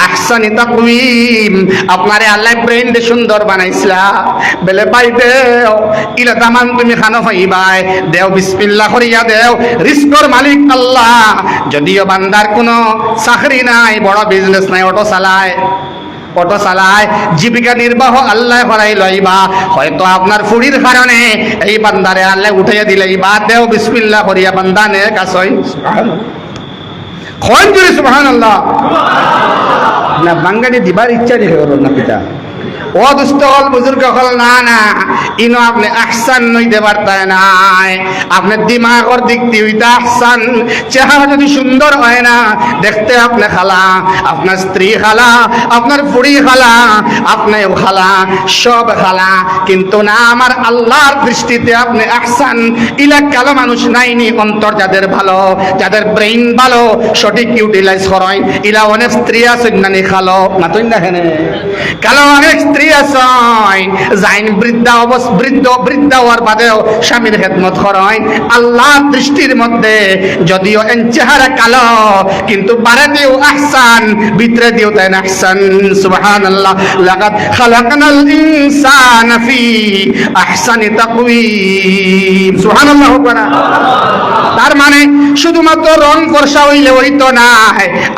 [SPEAKER 1] আহসানি তাকওয়িম, আপনারে আল্লাহ ব্রেইন দে সুন্দর বানাইছলা, বেলে পাই দেও ইলা দামান তুমি খানো পাইবাই, দেও বিসমিল্লাহ করিয়া দেও, রিস্কর মালিক আল্লাহ। যদিও বান্দার কোনো চাকরি নাই, বড় বিজনেস নাই, অটো চালায়, অটো চালায়, জীবিকা নির্বাহ আল্লাহ করাই লইবা, হয়তো আপনার ফুড়ির কারণে এই বান্দারে আল্লাহ উঠাইয়া দিলেই বা দেও বিসমিল্লাহ করিয়া বান্দা নে কাছই, কোন জুড়ে সুবহানাল্লাহ না, বাঙ্গালি দিবার ইচ্ছা নেই করো না পিতা। ও দুস্থ হল বুজুর্গ হল, না না, ইনো আপনি আহসান নইতে পারতেন নাই, আপনার দিমাগর দিক দিয়ে হইতে আহসান। চেহারা যদি সুন্দর হয় না, দেখতে আপনি খালা, আপনার স্ত্রী খালা, আপনার ফুড়ি খালা, আপনিও খালা, সব খালা, কিন্তু না আমার আল্লাহর দৃষ্টিতে আপনি আহসান। ইলা কালো মানুষ নাইনি, অন্তর যাদের ভালো, যাদের ব্রেইন ভালো, সঠিক ইউটিলাইজ করেন, ইলা অনেক স্ত্রী আছেন নানি খালো, মাতই না হেনে কালো অনেক স্ত্রী আছেন, যাইন বৃদ্ধা বৃদ্ধা হওয়ার বাদেও স্বামীর খেদমত করেন আল্লাহর দৃষ্টির মধ্যে, যদিও এন চেহারা কালো, কিন্তু বারে দিও আহসান, ভিতরে দিও তাই আহসান, সুবহানাল্লাহ। লাকাদ খালাকনাল ইনসানা ফি আহসানি তাকওয়িম, সুবহানাল্লাহ হোক না। তার মানে শুধুমাত্র রং ফর্সা হইলে হইতো না,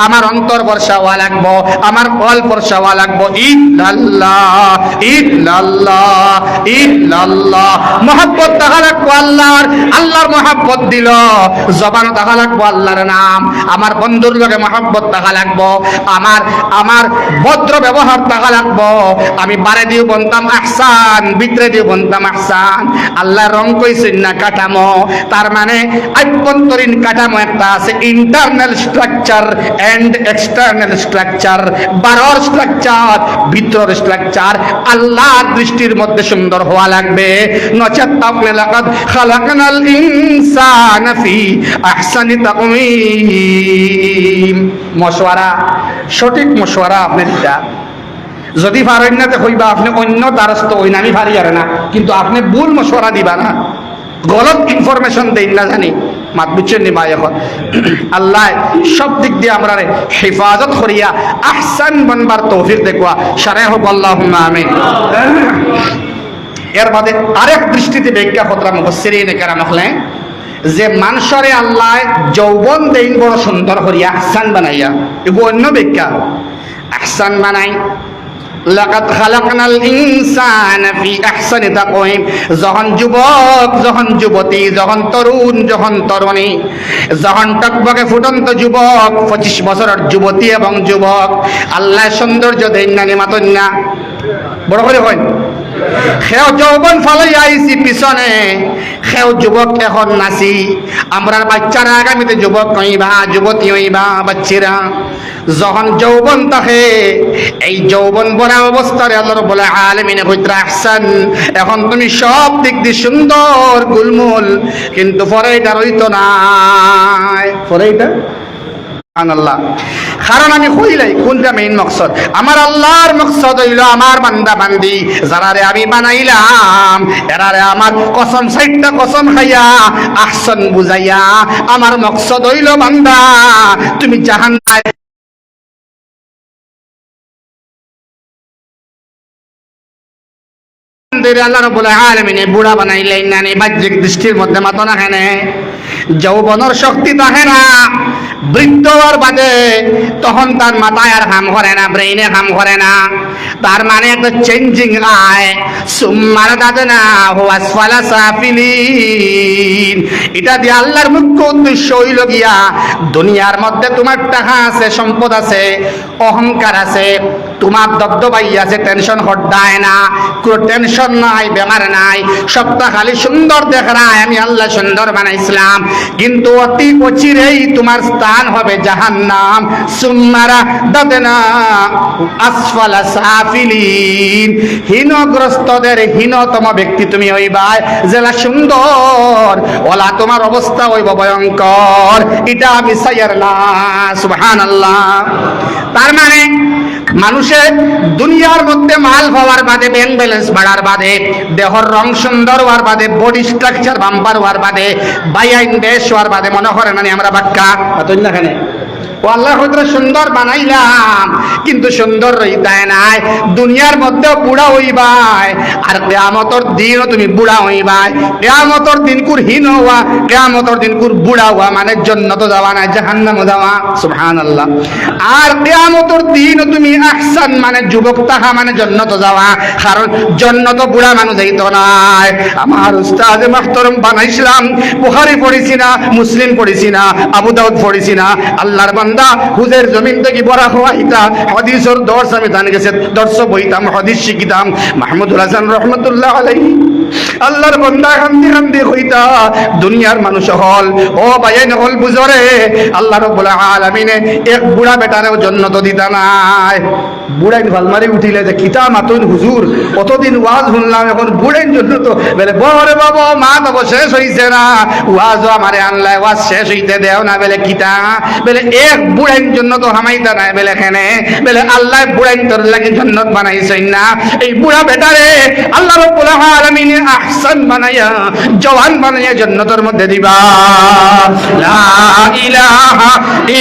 [SPEAKER 1] আমার অন্তর ফর্সা হওয়া লাগবো, আমার কল ফর্সা হওয়া লাগবো। ইল্লাল্লাহ ইল্লাল্লাহ ইল্লাল্লাহ, মহব্বত দেখা লাগবো আল্লাহর, আল্লাহর মহব্বত দিল, জবানও দেখা লাগবো আল্লাহর নাম, আমার বন্ধুর লগে মহব্বত দেখা লাগবো, আমার ভদ্র ব্যবহার দেখা লাগবো, আমি বারে দিও বলতাম আহসান, ভিতরে দিও বলতাম আহসান। আল্লাহ রং কইছেন না কাঠামো, তার মানে আভ্যন্তরীণ কাঠামো একটা আছে, internal structure and external structure, বারোর স্ট্রাকচার, ভিতর স্ট্রাকচার আল্লাহর দৃষ্টির মধ্যে সুন্দর হওয়া লাগবে। নচেত আপনি লাকাদ খালাকনাল ইনসানা ফি আহসানি তাকওয়িম। মশওয়ারা, সঠিক মশওয়ারা আপনি দিতা। যদি পারেন না হইবা আপনি অন্য দ্বারস্থ হইন, আমি পারি আর না, কিন্তু আপনি ভুল মশওয়ারা দিবা না, গলত ইনফরমেশন দেন না জানি মাত বুঝছেন নি ভাই। এখন আল্লাহ সব দিক দিয়ে আমরা হেফাজত করিয়া আহসান বনবার তৌফিক দেখুয়া সারে হোক আল্লাহুম্মা আমিন। এর বাদে আরেক দৃষ্টিতে ব্যাখ্যা খতরা মুফাসসিরিন কেরাম হলেন যে মানুষরে আল্লাহ যৌবন দেন বড় সুন্দর করিয়া আহসান বানাইয়া, এগুলো অন্য ব্যাখ্যা। আহসান বানাই লাকাদ খালাকনাল ইনসানা ফি আহসানি তাকওয়িম। যখন যুবক, যখন যুবতী, যখন তরুণ, যখন তরুণী, যখন টকবকে ফুটন্ত যুবক, 25 বছরের যুবতী এবং যুবক আল্লাহ সৌন্দর্য দেন না, নিমাতন না, বড় করে হয়। সেও যৌবন ফলাই আইছি পিছনে, সেও যুবক এখন নাচি। আমরা বাচ্চারা আগামীতে যুবক হইবা, যুবতী হইবা, বাচ্চারা যখন যৌবন থাকে, এই যৌবন বড় অবস্থায় আল্লাহ রাব্বুল আলামিন কইরা আহসান, এখন তুমি সব দিক দিয়ে সুন্দর গুলমুল, কিন্তু পরে এটা রইতো না, পরে এটা সুবহানাল্লাহ। কারণ আমি কইলাই কোনটা মেইন মকসদ, আমার আল্লাহর মকসদ হইল আমার বান্দা বান্দি যারারে আমি বানাইলাম এরারে আমার কসম 60টা কসম খাইয়া আহসান বুঝাইয়া, আমার মকসদ হইল বান্দা তুমি জাহান্নামে আল্লাহ রাব্বুল আলামিন বুড়া বানাইলেন না, বাহ্যিক দৃষ্টির মধ্যে মাতো না খানে যৌবনের শক্তি থাকে না, বৃদ্ধ হওয়ার বাদে তখন তার মাথায় আর কাম করে না, ব্রেইনে কাম করে না, তার মানে একটা চেঞ্জিং আয়। সুম্মার দাদে না আসফালা সাফিলিন, এটা দিয়ে আল্লাহর মুখ্য উদ্দেশ্য হইল গিয়া দুনিয়ার মধ্যে তোমার টাকা আছে, সম্পদ আছে, অহংকার আছে, তোমার দবদবাই আছে, টেনশন হটায় না, কোনো টেনশন নাই, বেমার নাই, সবটা খালি সুন্দর দেখায় আমি আল্লাহ সুন্দর বানাইছিলাম, কিন্তু অতি অচিরেই তোমার স্থান হবে জাহান্নাম। সুম্মারা দাদনা আসফালা সাফিলিন, হীনগ্রস্তদের হীনতম ব্যক্তি তুমি হইবা, জেলা সুন্দর ওলা তোমার অবস্থা হইব ভয়ঙ্কর, এটা আমি চাইয়ার না। সুবহানাল্লাহ। তার মানে মানুষের দুনিয়ার মধ্যে মাল পাওয়ার বাদে, ব্যাংক ব্যালেন্স বাড়ার বাদে, দেহর রং সুন্দর হওয়ার বাদে, বডি স্ট্রাকচার বাম্পার হওয়ার বাদে, বাইআইন দেশ হওয়ার বাদে মনে করেন না আমরা বাক্কা এখানে ও আল্লাহ হয়তো সুন্দর বানাইলাম, কিন্তু সুন্দর রইতায় নাই, দুনিয়ার মধ্যে বুড়া হইবাই, আর কিয়ামতের দিনও তুমি বুড়া হইবাই। কিয়ামতের দিন কুর হীন হওয়া, কিয়ামতের দিন কুর বুড়া হওয়া মানে জান্নাত যাওয়া না, জাহান্নামে যাওয়া। সুবহানাল্লাহ। আর কিয়ামতের দিন তুমি আহসান মানে যুবক থাকা মানে জান্নাত যাওয়া, কারণ জান্নাত বুড়া মানুষ যাইত নাই। আমার উস্তাদ মুহতারাম বানাইছিলাম, বুখারী পড়েছি না, মুসলিম পড়েছি না, আবু দাউদ পড়েছি না, আল্লাহর বান্দা হুজের জমিন থেকে বড় হওয়াইতা হাদিসের দর্শ আমি জানি গেছে, দর্শ বইতাম, হাদিস শিখিতাম। মাহমুদুল হাসান রহমতুল্লাহ আলাইহি আল্লাহর বান্দা কান্দি কান্দি হইতা দুনিয়ার মানুষ হল ও ভাইয়েন হল বুঝরে আল্লাহ রাব্বুল আলামিন এক বুড়া বেটারেও জান্নাত দিতা নাই। বুড়াইন ভালমারি উঠিলে যে কিতা মাতুন হুজুর কতদিন ওয়াজ শুনলাম, এখন বুড়াইন জান্নাত বলে বরে বাবা মা বাবা শেষ হইছে না, ওয়াজও আমারে আনলাই, ওয়াজ শেষ হইতে দেও না, বলে কিতা বলে এক বুড়াইন জান্নাত হামাইতা নাই, বলে এখানে বলে আল্লাহ বুড়াইন তোর লাগি জান্নাত বানাইছেন না। এই বুড়া বেটারে আল্লাহ রাব্বুল আলামিন আহসান বানায়া জওয়ান বানায়া জান্নাতের মধ্যে দিবা। লা ইলাহা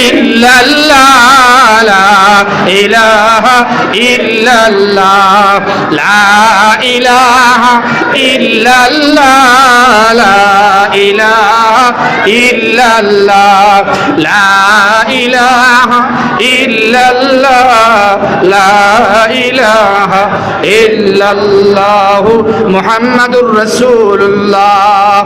[SPEAKER 1] ইল্লাল্লাহ, লা ইলাহা ইল্লাল্লাহ, লা ইলাহা ইল্লাল্লাহ, লা ইলাহা ইল্লাল্লাহ, লা ইলাহা ইল্লাল্লাহ, লা ইলাহা ইল্লাল্লাহ মুহাম্মাদুর রাসূলুল্লাহ।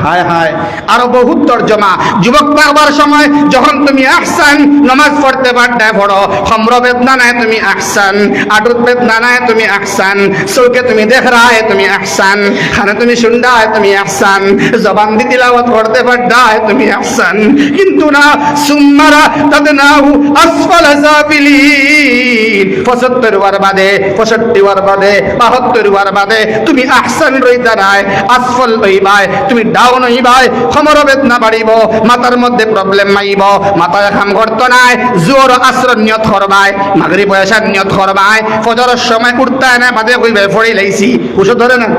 [SPEAKER 1] হায় হায়, আরো বহুত তর্জমা। যুবক পারবার সময় যখন তুমি আহসান নামাজ পড়তে পারতে পড়ো, খম্র বেদনা নাই তুমি আহসান, আটুত বেদনা নাই তুমি আহসান, চৌকে তুমি দেখ রা है তুমি আহসান, খানে তুমি শুনডা है তুমি আহসান, জবান দি তিলাওয়াত করতে পারডা है তুমি আহসান। কিন্তু না, সুম্মারা তাদনাহু আসফাল সাফিলিন, 75 বার বাদে, 65 বার বাদে, 72 বার বাদে তুমি আহসান রইতা নাই, আসফল হইবাই, তুমি ডাউন হইবাই, খমর বেদনা বাড়িব, মাথার মধ্যে প্রবলেম মাইব, মাথায় কাম করতো নাই, জোর আসর নিয়ত করবাই, মাগরিব বয়সার নিয়ত করবাই, ফজরের সময় উঠতে না বাদে কইবে ফড়ি লাইছি, ওষুধ ধরে না,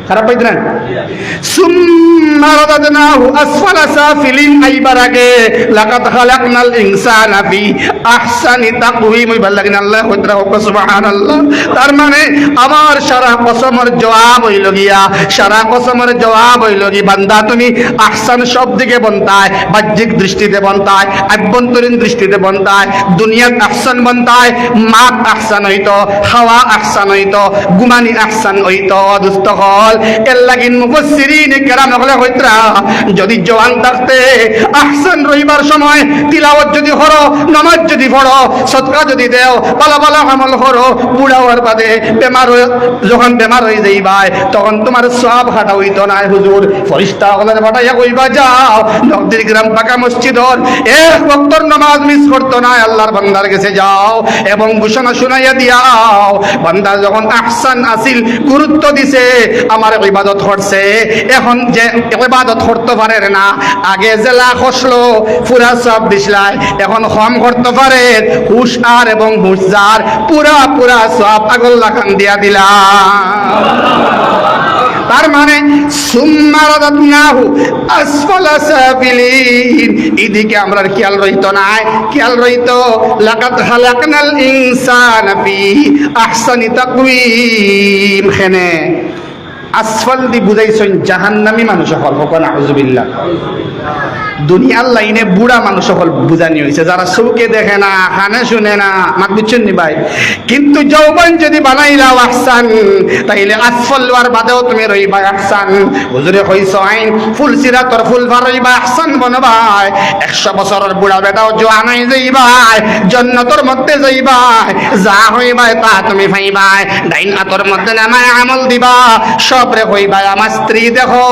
[SPEAKER 1] খারাপ পাইতে না। সুম্মা রাদাদনাহু আসফালা সাফিলিন, আইবার আগে লাকাদ খালাকনাল ইনসানা ফি আহসানি তাকওয়িম, ভাল লাগে না আল্লাহ কইরা হোক সুবহানাল্লাহ। তার মানে আমার সারা কসমের জবাব হইল গিয়া, সারা কসমের জবাব হইল কি বান্দা তুমি আহসান সব দিকে বন্তায়, বাহ্যিক দৃষ্টিতে বন্তায়, আভ্যন্তরীণ দৃষ্টিতে বন্তায়, দুনিয়াত আহসান বন্তায়, মাত আহসান হইতো, খাওয়া আহসান হইতো, গুমানি আহসান হইতো। দুস্থ হল এর লাগিন মুফাসসিরিন কেরাম হলে হইতরা যদি জওয়ান থাকতে আহসান রইবার সময় তিলাওয়াত যদি করো, নামাজ যদি পড়ো, সদকা যদি দেও, ভালো ভালো আমল করো, বুড়া হওয়ার বাদে বেমার যখন বেমার হয়ে যাইবাই তখন তোমার সব হাঁটা হইতো না। হুজুর ফরিস্তা হলের ফাটাইয়া কইবা যাও নবদীর গ্রাম পাকা মসজিদ হল, এক ওয়াক্তর নামাজ মিস করতো না, আল্লাহর বান্দার কাছে যাও এবং ঘোষণা শুনাইয়া দিয়াও বান্দা যখন আহসান আসিল, গুরুত্ব দিছে, আমার ইবাদত করছে, এখন যে ইবাদত করতে পারে না, আগে জেলা খসলো পুরা সব দিসলাই, এখন কম করতে পারে হুশ আর এবং হুশজার পুরা পুরা সব পাগল লাখান দিয়া দিলাম। তার মানে সুম্মা রাদাদনাহু আসফালা সাফিলিন, এদিকে আমরা খেয়াল রইতো না, খেয়াল রইতো লাকাদ খালাকনাল ইনসানা ফি আহসানি তাকওয়িম। খেনে আসফল দি বুঝাইছেন জাহান্নামী মানুষ হল, হোক নাউযুবিল্লাহ। দুনিয়ার লাইনে বুড়া মানুষ হল বুঝানি হয়েছে, যারা চৌকে দেখে না, খানে শুনে না, মাত বুঝছেন নি ভাই। কিন্তু যৌবন যদি বানাইলাও আহসান, তাইলে আসফল হওয়ার বাদেও তুমি রইবা আহসান। হুজুরে কইছ আইন ফুল সিরাতর ফুল ভারইবা আহসান বনবাই, 100 বছরের বুড়া বেটাও জোয়ানাই যাইবাই, জান্নাতের মধ্যে যাইবাই, যা হইবাই তা তুমি পাইবাই, ডাইন হাতের মধ্যে নামায় আমল দিবা, সবরে কইবাই আমার স্ত্রী দেখো,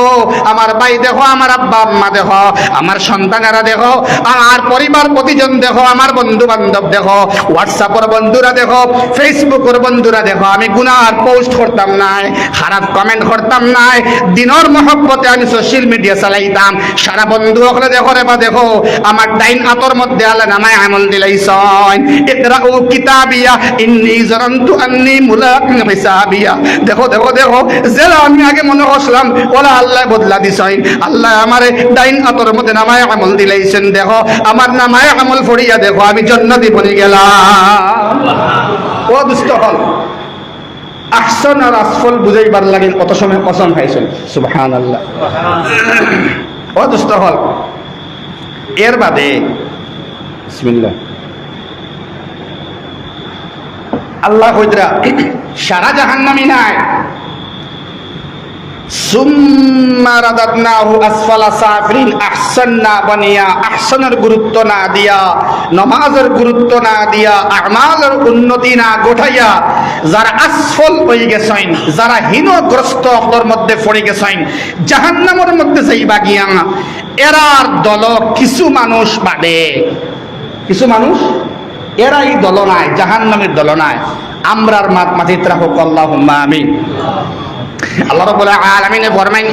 [SPEAKER 1] আমার ভাই দেখো, আমার আব্বা আম্মা দেখো, আমার সন্তানেরা দেখো, আমার পরিবার পরিজন দেখো, আমার বন্ধু বান্ধব দেখো, হোয়াটসঅ্যাপের বন্ধুরা দেখো, ফেসবুকের বন্ধুরা দেখো, আমি গুনার পোস্ট করতাম নাই, খারাপ কমেন্ট করতাম নাই, দিনের মহব্বতে আমি সোশ্যাল মিডিয়া চালাইতাম, সারা বন্ধু হলে দেখো রে বা দেখো আমার ডাইন হাতের মধ্যে আল্লাহ নামায় আমল দিলাইছেন, ইকরাউ কিতাবিয়া ইন্নী জানান্তু আন্নী মুলাকিন হিসাবিয়া। দেখো দেখো দেখো, যেটা আমি আগে মনে করছিলাম ওলা আল্লাহ বদলা দিছেন, আল্লাহ আমারে ডাইন হাতের মধ্যে নামায় আমল দিলাইছেন, দেখো আমার নামায় আমল ফড়িয়া দেখো আমি জান্নাতি বনি গেলাম। ও দুষ্ট হল আহসান আর আসফল বুঝাইবার লাগে কত সময় কসম খাইছেন, সুবহানাল্লাহ। ও দুষ্ট হল এর বাদে বিসমিল্লাহ আল্লাহ কইতরা সারা জাহান্নামী নাই। সুম্মা রাদাদনাহু আসফালা সাফিলিন, আহসান না বানিয়া, আহসানের গুরুত্ব না দিয়া, নামাজের গুরুত্ব না দিয়া, আমালের উন্নতি না গোঠাইয়া যারা আসফল হয়ে গেছেন, যারা হীনগ্রস্ত অবস্থার মধ্যে পড়ে গেছেন, জাহান্নামের মধ্যে যাইবা গিয়া, এরার দল কিছু মানুষ বাদে, কিছু মানুষ এরা এই দল নাই, জাহান্নামের দল নাই। আমরার মাতিত রাখুক আল্লাহুম্মা আমিন। আল্লাহ রাব্বুল আলামিন ফরমাইন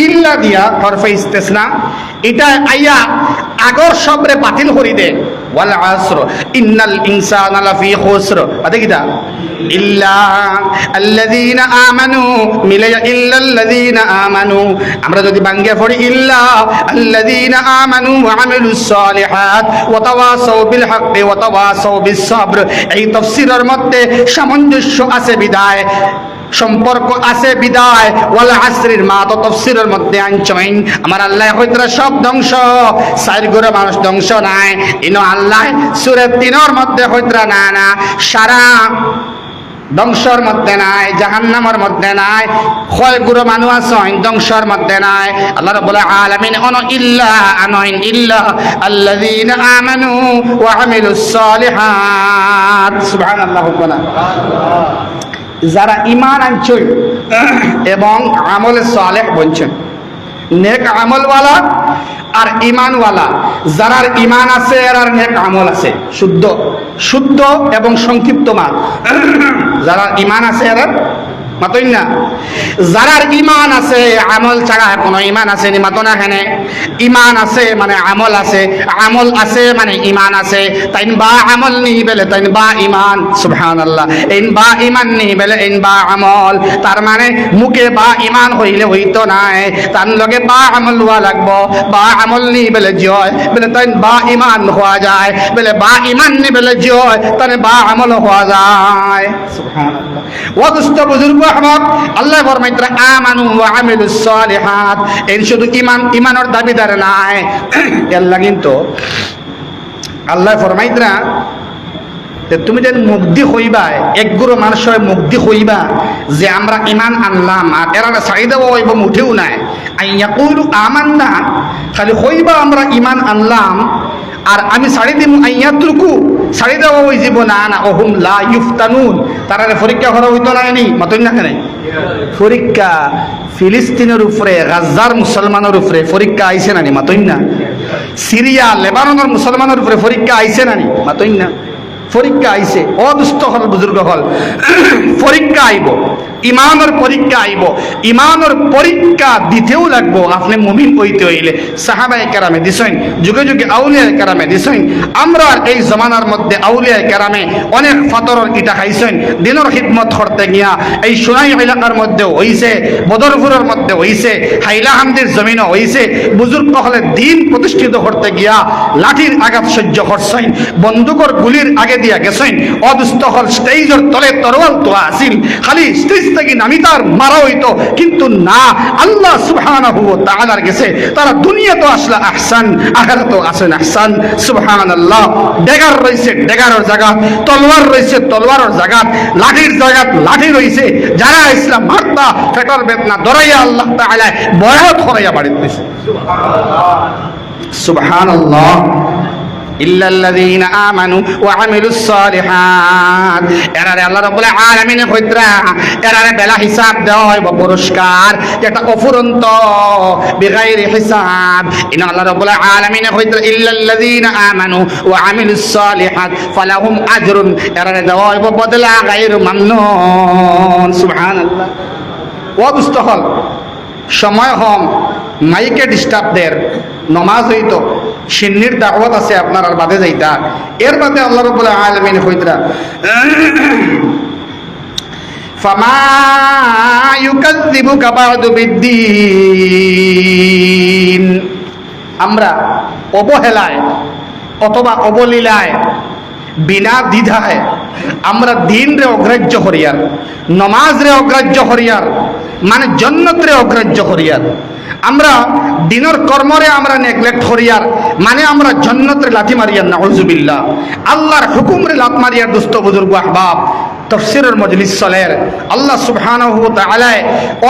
[SPEAKER 1] ইল্লা দিয়া হরফে ইস্তিসনা, এটা আইয়া আগর সবরে বাতিল করি দে। ওয়াল আসর ইন্নাল ইনসানা লাফি খুসর, আদে কিটা ইল্লা আল্লাযীনা আমানু, মিলাইয়া ইল্লাল্লাযীনা আমানু, আমরা যদি বাংলা পড়ি ইল্লা আল্লাযীনা আমানু ওয়া আমিলুস সালিহাত ওয়া তাওয়াসাউ বিল হাক্কি ওয়া তাওয়াসাউ বিস সাবর, এই তাফসীরের মধ্যে সামঞ্জস্য আছে বিদায়, সম্পর্ক আছে বিদায়। ওয়াল আসরির মা তো তাফসীরের মধ্যে আনছেন আমার আল্লাহ হইতরা সব ধ্বংস, চার গুণে মানুষ ধ্বংস নাই, ইনো আল্লাহ সূরা 3 এর মধ্যে হইতরা না না সারা ধ্বংসর মধ্যে নাই, জাহান্নামের মধ্যে নাই, ক্ষয়গুরু মানুষ আছেন ধ্বংসর মধ্যে নাই। আল্লাহ রাব্বুল আলামিন অন ইল্লা আনাইন ইল্লা আল্লাযীনা আমানু ওয়া আমিলুস সালিহাত। সুবহানাল্লাহ। যারা ঈমান আনছেন এবং আমলে সালেহ বনছেন, নেক আমলওয়ালা আর ঈমানওয়ালা, যারার ঈমান আছে আর নেক আমল আছে, শুদ্ধ শুদ্ধ এবং সংক্ষিপ্ত মাত, যারা ঈমান আছে আর মাতই না, যারার ঈমান আছে আমল ছাড়া কোনো ঈমান আছে নি মাতো না। এখানে ঈমান আছে মানে আমল আছে, আমল আছে মানে ঈমান আছে। তাইন বা আমল নি বেলে তাইন বা ঈমান। সুবহানাল্লাহ। ইন বা ঈমান নি বেলে ইন বা আমল। তার মানে মুখে বা ঈমান হইলে হইতো নাই, তার লগে বা আমল হওয়া লাগবো। বা আমল নি বেলে জয় বেলে তাইন বা ঈমান হওয়া যায়, বেলে বা ঈমান নি বেলে জয় তানে বা আমল হওয়া যায়। সুবহানাল্লাহ। ওয়া দুস্ত বুজুর্গ আহমদ আল্লাহ ফরমাইতরা আমানু ওয়া আমিলুস সালিহাত। এই শুধু ঈমানের দাবিদার নাই, আল্লাহ কিন্তু আল্লাহ ফরমাইতরা তুমি যেন মুগ্ধি হইবা, একগুলো মানুষের মুগ্ধি হইবা যে আমরা ঈমান আনলাম আর এরা ছাড়ি দেবো হইব মুঠেও নাই। আইয়াকুলু আমান্না, খালি হইবা আমরা ঈমান আনলাম আর আমি ছাড়ি দিম। আইয়াতুরকু, ছাড়ি দেওয়া ওই জীব না না। ওহুম লা ইফতানুন, তারা পরীক্ষা করা হইতো না নি মাতই না। কেন পরীক্ষা ফিলিস্তিনের উপরে, গাজার মুসলমানের উপরে পরীক্ষা আইছে নানি মাতই না। সিরিয়া লেবাননের মুসলমানের উপরে পরীক্ষা আইছে নানি মাতই না। পরীক্ষা আইছে, অদুস্থ হল বুজুর্গ হল, পরীক্ষা আইব, ইমানের পরীক্ষা আইব। ইমানের পরীক্ষা দিতেও লাগবো আপনি মুমিন হইতে হইলে। সাহাবায়ে কেরামে দিছেন, যুগে যুগে আউলিয়ায়ে কেরামে দিছেন। আমরা এই জমানার মধ্যে আউলিয়ায়ে কেরামে অনেক ফাতরের ইটা খাইছেন দিনের খিদমত করতে গিয়া। এই সোনাই এলাকার মধ্যে হইছে, বদরপুরের মধ্যে হইছে, হাইলাহান্দির জমিনও হইছে। বুজুর্গ হলে দিন প্রতিষ্ঠিত করতে গিয়া লাঠির আঘাত সহ্য করছেন, বন্দুকর গুলির আগে দিয়া গেছেন। অদুস্থ হল স্টেজের তলে তরোয়াল তো আসিল, খালি স্টেজ থেকে নামি তার মারা হইতো, কিন্তু না, আল্লাহ সুবহানাহু ওয়া তাআলার গেছে তারা দুনিয়া তো আসলে আহসান, আখিরাতও আসেন আহসান। সুবহানাল্লাহ। ডেগার রইছে ডেগারের জায়গা, তলোয়ার রইছে তলোয়ারের জায়গা, লাঠির জায়গা লাঠি রইছে। যারা ইসলাম মারতা ফেটার বেদনা দরাইয়া আল্লাহ তাআলা বয়াত করাইয়া বাড়িতে দিয়েছে। সুবহানাল্লাহ। ইল্লাল্লাযীনা আমানু ওয়া আমিলুস সালিহাত। এরারে আল্লাহ রাব্বুল আলামিন কইতরা এরারে বেলা হিসাব দেওয়া হইব পুরস্কার, যেটা অফুরন্ত বিগাইরি হিসাব। ইনা আল্লাহ রাব্বুল আলামিন কইতরা ইল্লাল্লাযীনা আমানু ওয়া আমিলুস সালিহাত ফালাহুম আজরুন। এরারে দেওয়া হইব বদলা গায়রু মামনুন। সুবহানাল্লাহ। ওয়া দুস্তহল সময় হম মাইকে ডিস্টার্ব দের, নমাজ হইতো, সিন্নির দাওয়াত আছে আপনার আর বাদে যাইতা। এর বাদে আল্লাহ রাব্বুল আলামিন কইতরা ফামা ইউকাযযিবুকা বা'দু বিদ্দীন। আমরা অবহেলায় অথবা অবলীলায় বিনা দ্বিধায় আমরা দিন রে অগ্রাহ্য করিয়ার, নমাজ রে অগ্রাহ্য করিয়ার, মানে জন্নত রে অগ্রাহ্য করিয়ার, আমরা দিনের কর্মরে আমরা নেগলেক্ট করিয়ার, মানে আমরা জন্নতরে লাথি মারিয়ার। নাউযুবিল্লাহ। আল্লাহর হুকুমরে লাথ মারিয়ার। দোস্ত বুজুর্গ আহবাব, তাফসীরের মজলিস চলের। আল্লাহ সুবহানাহু ওয়া তাআলা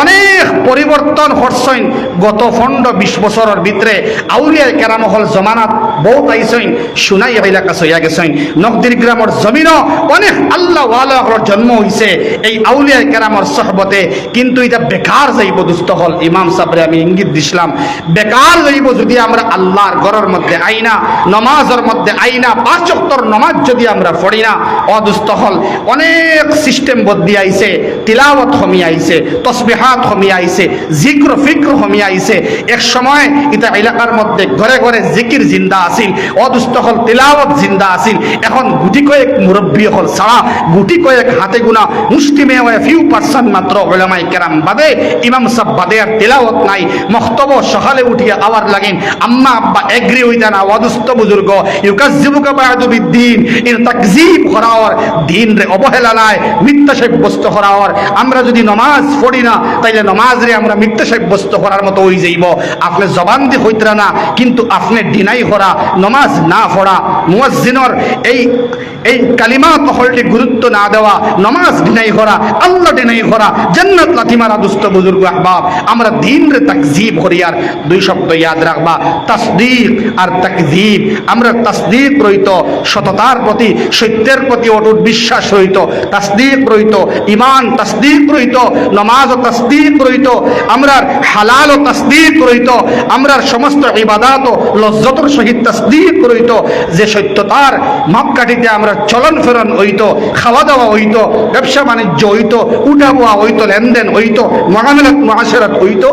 [SPEAKER 1] অনেক পরিবর্তন করছেন গত 15-20 বছরের ভিতরে। আউলিয়া কেরাম হল জমানাত বহুত আইছেন, সুনাই এলাকা সইয়া গেছেন। নকদির গ্রামের জমিনও অনেক আল্লাহ ওয়ালার জন্ম হইছে এই আউলিয়া কেরামের সহবতে। কিন্তু এটা বেকার যাইব দোস্ত হল। ইমাম সাহেবরে আমি ইঙ্গিত দিছিলাম, বেকার যাইব যদি আমরা আল্লাহর ঘরের মধ্যে আইনা, নমাজের মধ্যে আইনা, 5 ওয়াক্তের নমাজ যদি আমরা পড়ি না। অদুস্থ হল অনেক সিস্টেম বদলি আইছে, তিলাওয়াত কমি আইছে, তসবিহাত কমি আইছে, জিক্র ফিক্র কমি আইছে। এক সময় এটা এলাকার মধ্যে ঘরে ঘরে জিকির জিন্দা আছিল, অদুস্থ হল তিলাওয়াত জিন্দা আছিল। এখন গুটি কয়েক মুরব্বী হল ছাড়া, গুটি কয়েক হাতে গুনা মুসলিমে ফিউ পার্সেন্ট মাত্র উলামায়ে কেরাম বাদে, ইমাম সাহেব বাদে আর তিলাওয়াত নাই। মক্তব সকালে উঠিয়া আওয়ার লাগেন, আম্মা আব্বা এগ্রি হইতা না। ওয়াদুস্ত বুজুর্গ ইউকাযযিবুকা বা'দু বিদ্দীন, এর তাকযীব করার, দিন রে অবহেলা নাই, মিথ্যা সাব্যস্ত করার। আমরা যদি নমাজ পড়ি না তাইলে নমাজ রে আমরা মিথ্যা সাব্যস্ত করার মতো হই যাইব। আপনি জবান দিয়ে হইতরা না, কিন্তু আপনি ডিনাই করা, নমাজ না পড়া, মুয়াজ্জিনর এই কালিমা তহলটি গুরুত্ব না দেওয়া, নমাজ ডিনাই করা, আল্লাহ ডিনাই করা, জান্নাত লাথি মারা। দুস্থ বুজুর্গ আহবাব, আমরা দিন রে তাকজিব করিয়ার দুই শব্দ ইয়াদ রাখবা, তাসদীক আর তাকজিব। আমরা তাসদীক রইত সততার প্রতি, সত্যের প্রতি অটুট বিশ্বাস রইত, তাসদীক রইত ইমান, তাসদীক রইত নমাজ ও তাসদীক রইত, আমরার হালাল ও তাসদীক রইত, আমরার সমস্ত ইবাদাত ও লজ্জতর সহিত তাসদীক রইত। যে সত্যতার মাপকাঠিতে আমরা চলন ফেরন হইত, খাওয়া দাওয়া হইত, ব্যবসা বাণিজ্য হইত, উঠা বোয়া হইত, লেনদেন হইত, মুআমালাত মুআশারাত হইত।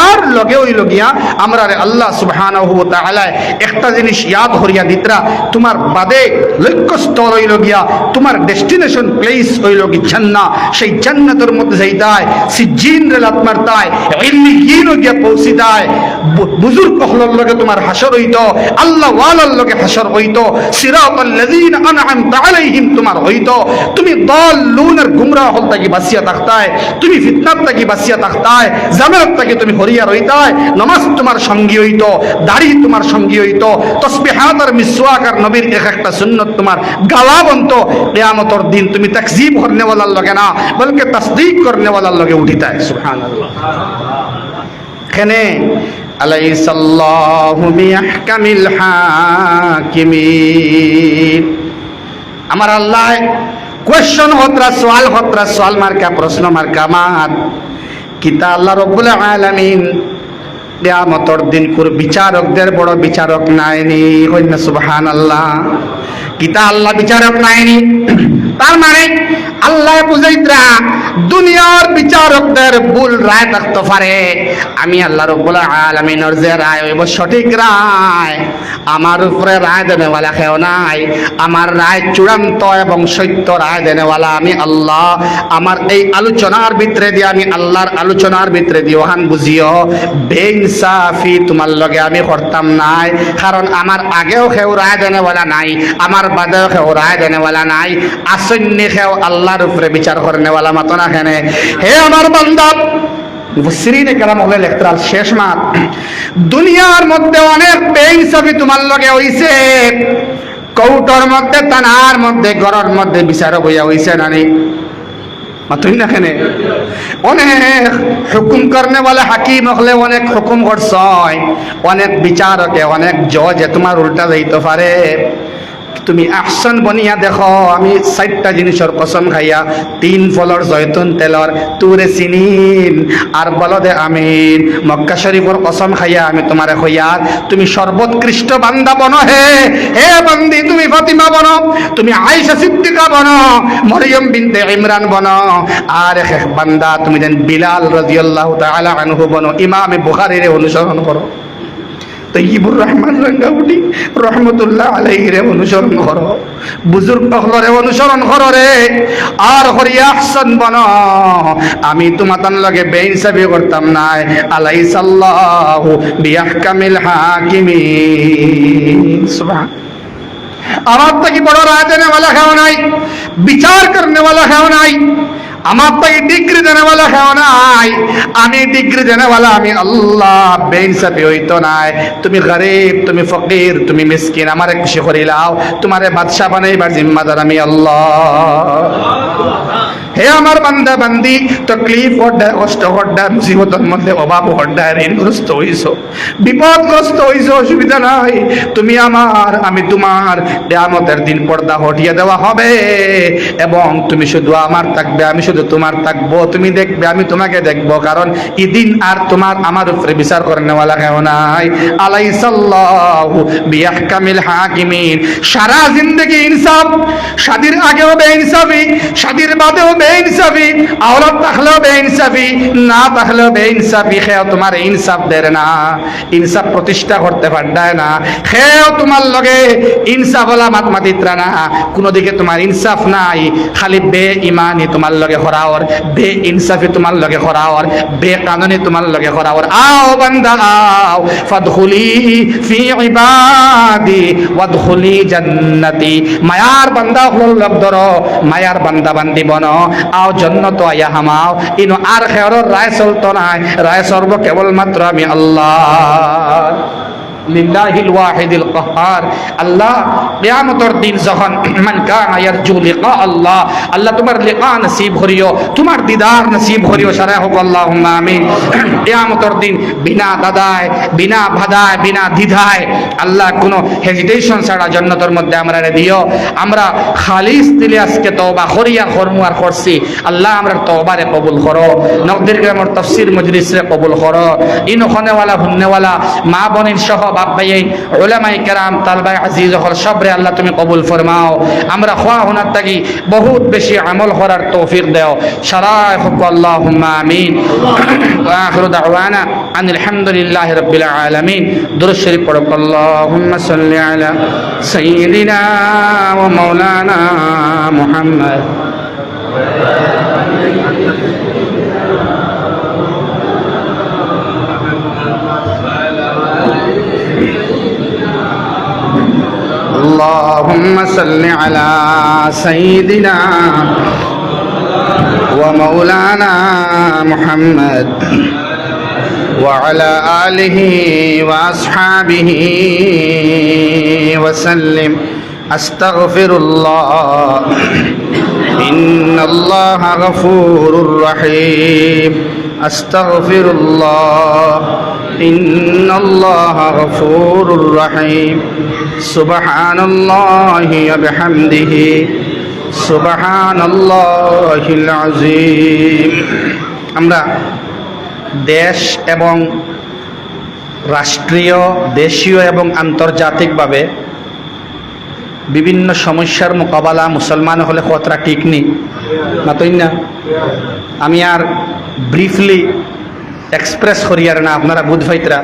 [SPEAKER 1] আর লগে হইল গিয়া আমরা আল্লাহ সুবহানাহু ওয়া তাআলা একটা জিনিস ইয়াদ করিয়া দিতরা, তোমার বাদে লক্ষ্যস্থল হইল গিয়া, তোমার ডেস্টিনেশন প্লেস হইল কি জান্নাত। সেই জান্নাতের মধ্যে যাইতায়, সিজ্জিন রে লাত মারতায়, ইল্লিয়িন গিয়া পৌঁছিতায়, বুজুর্গ হলর লগে তোমার হাসর হইত, আল্লাহ ওয়ালার লগে হাসর হইত, সিরাতাল লাযিনা আনআমতা আলাইহিম তোমার হইত। তুমি দাল্লুনের গুমরাহ হল তাকি বাঁচিয়া থাকতায়, তুমি ফিতনাত তাকি বাঁচিয়া থাকতায়, জামানত তাকি তুমি হরিয়া রইতায়, নামাজ তোমার সঙ্গী হইত, দাড়ি তোমার সঙ্গী হইত, তসবিহাত আর মিসওয়াক আর নবীর এক একটা সুন্নত তোমার গাওয়া বন্ত। কিয়ামতের দিন তুমি তাকজিব করনে ওয়ালার লগে না, বলকে তাসদীক করনে ওয়ালার লগে উঠিতায়। সুবহানাল্লাহ। এখানে আলাইসাল্লাহু বিআহকামিল হাকিমিন, আমার আল্লাহ কোয়েশ্চন হতরা, সোয়াল মার্কা, প্রশ্ন মার্কা মাত কিতা আল্লাহ রব্বুল আলামিন কিয়ামতের দিন কোন বিচারকদের বড় বিচারক নাইনি। কইনা সুবহানাল্লাহ। কিতা আল্লাহ বিচারক নাইনি, তার মানে আল্লাহ বুঝাইতরা দুনিয়ার বিচারকদের ভুল রায় থাকতে পারে, আমি আল্লাহ রাব্বুল আলামিনের যে রায় হইব সঠিক রায়, আমার উপরে রায় দেনেওয়ালা কেউ নাই। আমার রায় চূড়ান্ত এবং সত্য রায় দেনেওয়ালা আমি আল্লাহ। আমার এই আলোচনার ভিতরে দিয়ে, আমি আল্লাহর আলোচনার ভিতরে দিয়ে ওহান বুঝিও বেইনসাফি তোমার লগে আমি করতাম নাই, কারণ আমার আগেও কেউ রায় দেনেওয়ালা নাই, আমার বাদেও কেউ রায় দেনেওয়ালা নাই। আসন্নি কেউ আল্লাহর উপরে বিচার করনেওয়ালা মাতো না কেনে। হে আমার বান্দা, মুফাসসিরিনে কেরাম হলে লেখতরাল শেষ মাত, দুনিয়ার মধ্যে অনেক বেইনসাফি তোমার লগে হইছে, কৌটর মধ্যে, তানার মধ্যে, ঘরের মধ্যে বিচারক হইয়া হইছে নানি মাতুই না কেনে। অনেক হুকুম করনে বলে হাকিম হলে অনেক হুকুম করছয়, অনেক বিচারকে, অনেক জজে তোমার উল্টা যাইতে পারে। তুমি আহসান বনিয়া দেখো, আমি 4টা জিনিসের কসম খাইয়া, 3 ফলর জয়তুন তেলর তুরে চিনিন আর বলদে আমিন, মক্কা শরীফের কসম খাইয়া আমি তোমারে কইয়া, তুমি সর্বোৎকৃষ্ট বান্দা বনো। হে বান্দি, তুমি ফাতিমা বনো, তুমি আয়েশা সিদ্দিকা বনো, মরিয়ম বিনতে ইমরান বনো, আর এক বান্দা তুমি যেন বিলাল রাদিয়াল্লাহু তাআলা আনহু বনো, ইমাম বুখারীর অনুসরণ করো, তৈয়বুর রহমান রঙ্গাউটি রহমতুল্লাহ আলাইহিরে অনুসরণ করো, বুজুর্গ হলরে অনুসরণ করো রে, আর হরিয়া আহসান বনো। আমি তোমাদের লগে বেইনসাফি করতাম নাই। আলাইসাল্লাহু বিআহকামিল হাকিমিন। সুবহান। আমার থেকে বড় রায় দেনেওয়ালা কেউ নাই, বিচার করনেওয়ালা কেউ নাই, আমার থেকে ডিগ্রি দেনেওয়ালা কেউ নাই। আমি ডিগ্রি দেনেওয়ালা আমি আল্লাহ। বেইনসাফি হইতো নাই। তুমি গরিব, তুমি ফকির, তুমি মিসকিন, আমারে খুশি করিলাও, তোমারে বাদশা বানাইবার জিম্মাদার আমি আল্লাহ। হে আমার বান্দা বান্দি, তকলিফ হড্ডা, কষ্ট হড্ডা, মুসিবতের মধ্যে অভাব হড্ডা, ঋণগ্রস্ত হইছো, বিপদগ্রস্ত হইছো, অসুবিধা নাই, তুমি আমার, আমি তোমার। কিয়ামতের দিন পর্দা হটিয়ে দেওয়া হবে এবং তুমি শুধু আমার থাকবে, আমি শুধু তোমার থাকবো, তুমি দেখবে, আমি তোমাকে দেখবো, কারণ এদিন আর তোমার আমার উপরে বিচার করনেওয়ালা কেউ নাই। আলাইসাল্লাহু বিআহকামিল হাকিমিন। সারা জিন্দেগি ইনসাফ, শাদীর আগেও বেইনসাফি, শাদীর বাদেও বেইনসাফি, আওলাদ থাকলেও বেইনসাফি, না থাকলেও বেইনসাফি। খেও তোমার ইনসাফ দেয় না, ইনসাফ প্রতিষ্ঠা করতে পারদায় না। খেও তোমার লগে ইনসাফ ওলা মাতমাতিত্রা না, কোনো দিকে তোমার ইনসাফ নাই, খালি বে ইমানি তোমার লগে খরাওর, বে ইনসাফি তোমার লগে খরাওর, বে কানুনি তোমার লগে খরাওর। আও বান্দা আও, ফাদখুলি ফি ইবাদি ওয়াদখুলি জান্নাতি। মায়ার বান্দা হল লগ ধরো, মায়ার বান্দা বান্দি বনো, আও জন্নত আয়া হামাও। ইনো আর খেয়র রায় চলতো নাই, রায় সর্ব কেবলমাত্র আমি আল্লাহ। লিল্লাহিল ওয়াহিদিল কাহ্হার। আল্লাহ কিয়ামতের দিন যখন মান কানা ইয়ারজু লিকা আল্লাহ, আল্লাহ তোমার লিকা নসিব করিও, তোমার দিদার নসিব করিও, সারা হোক আল্লাহুম্মা আমিন। কিয়ামতের দিন বিনা দাদায়, বিনা বাধায়, বিনা দ্বিধায়, আল্লাহ কোনো হেজিটেশন ছাড়া জান্নাতের মধ্যে আমরা দিও। আমরা খালিস দিলে আজকে তওবা করিয়া করমু আর করছি, আল্লাহ আমরা তওবারে কবুল করো। নকদির গ্রামের তাফসীর মজলিসে কবুল করো। ইন ওখানেওয়ালা হুন্নেওয়ালা মা বোনের সহ বাপ ভাই উলামায়ে কেরাম তালবায়ে আজিজ হল সবরে আল্লাহ তুমি কবুল ফরমাও। আমরা খোয়া হুনার থাকি বহুত বেশি আমল করার তৌফিক দাও, সারায় হোক আল্লাহুম্মা আমিন। ওয়া আখিরু দাওয়ানা আনিল হামদুলিল্লাহি রাব্বিল আলামিন। দুরূদ শরীফ পড়ো। আল্লাহুম্মা সাল্লি আলা সাইয়্যিদিনা ওয়া মাওলানা মুহাম্মদ। اللهم صل على سيدنا ومولانا محمد وعلى آله وأصحابه وسلم. أستغفر الله إن الله غفور رحيم. أستغفر الله إن الله غفور رحيم. سبحان الله وبحمده سبحان الله العظيم. আমরা দেশ এবং রাষ্ট্রীয়, দেশীয় এবং আন্তর্জাতিকভাবে বিভিন্ন সমস্যার মোকাবেলা মুসলমান হলে কতটা ঠিক নেই না তৈ না। আমি আর ব্রিফলি এক্সপ্রেস করি আর না, আপনারা বুধ ভাইতরা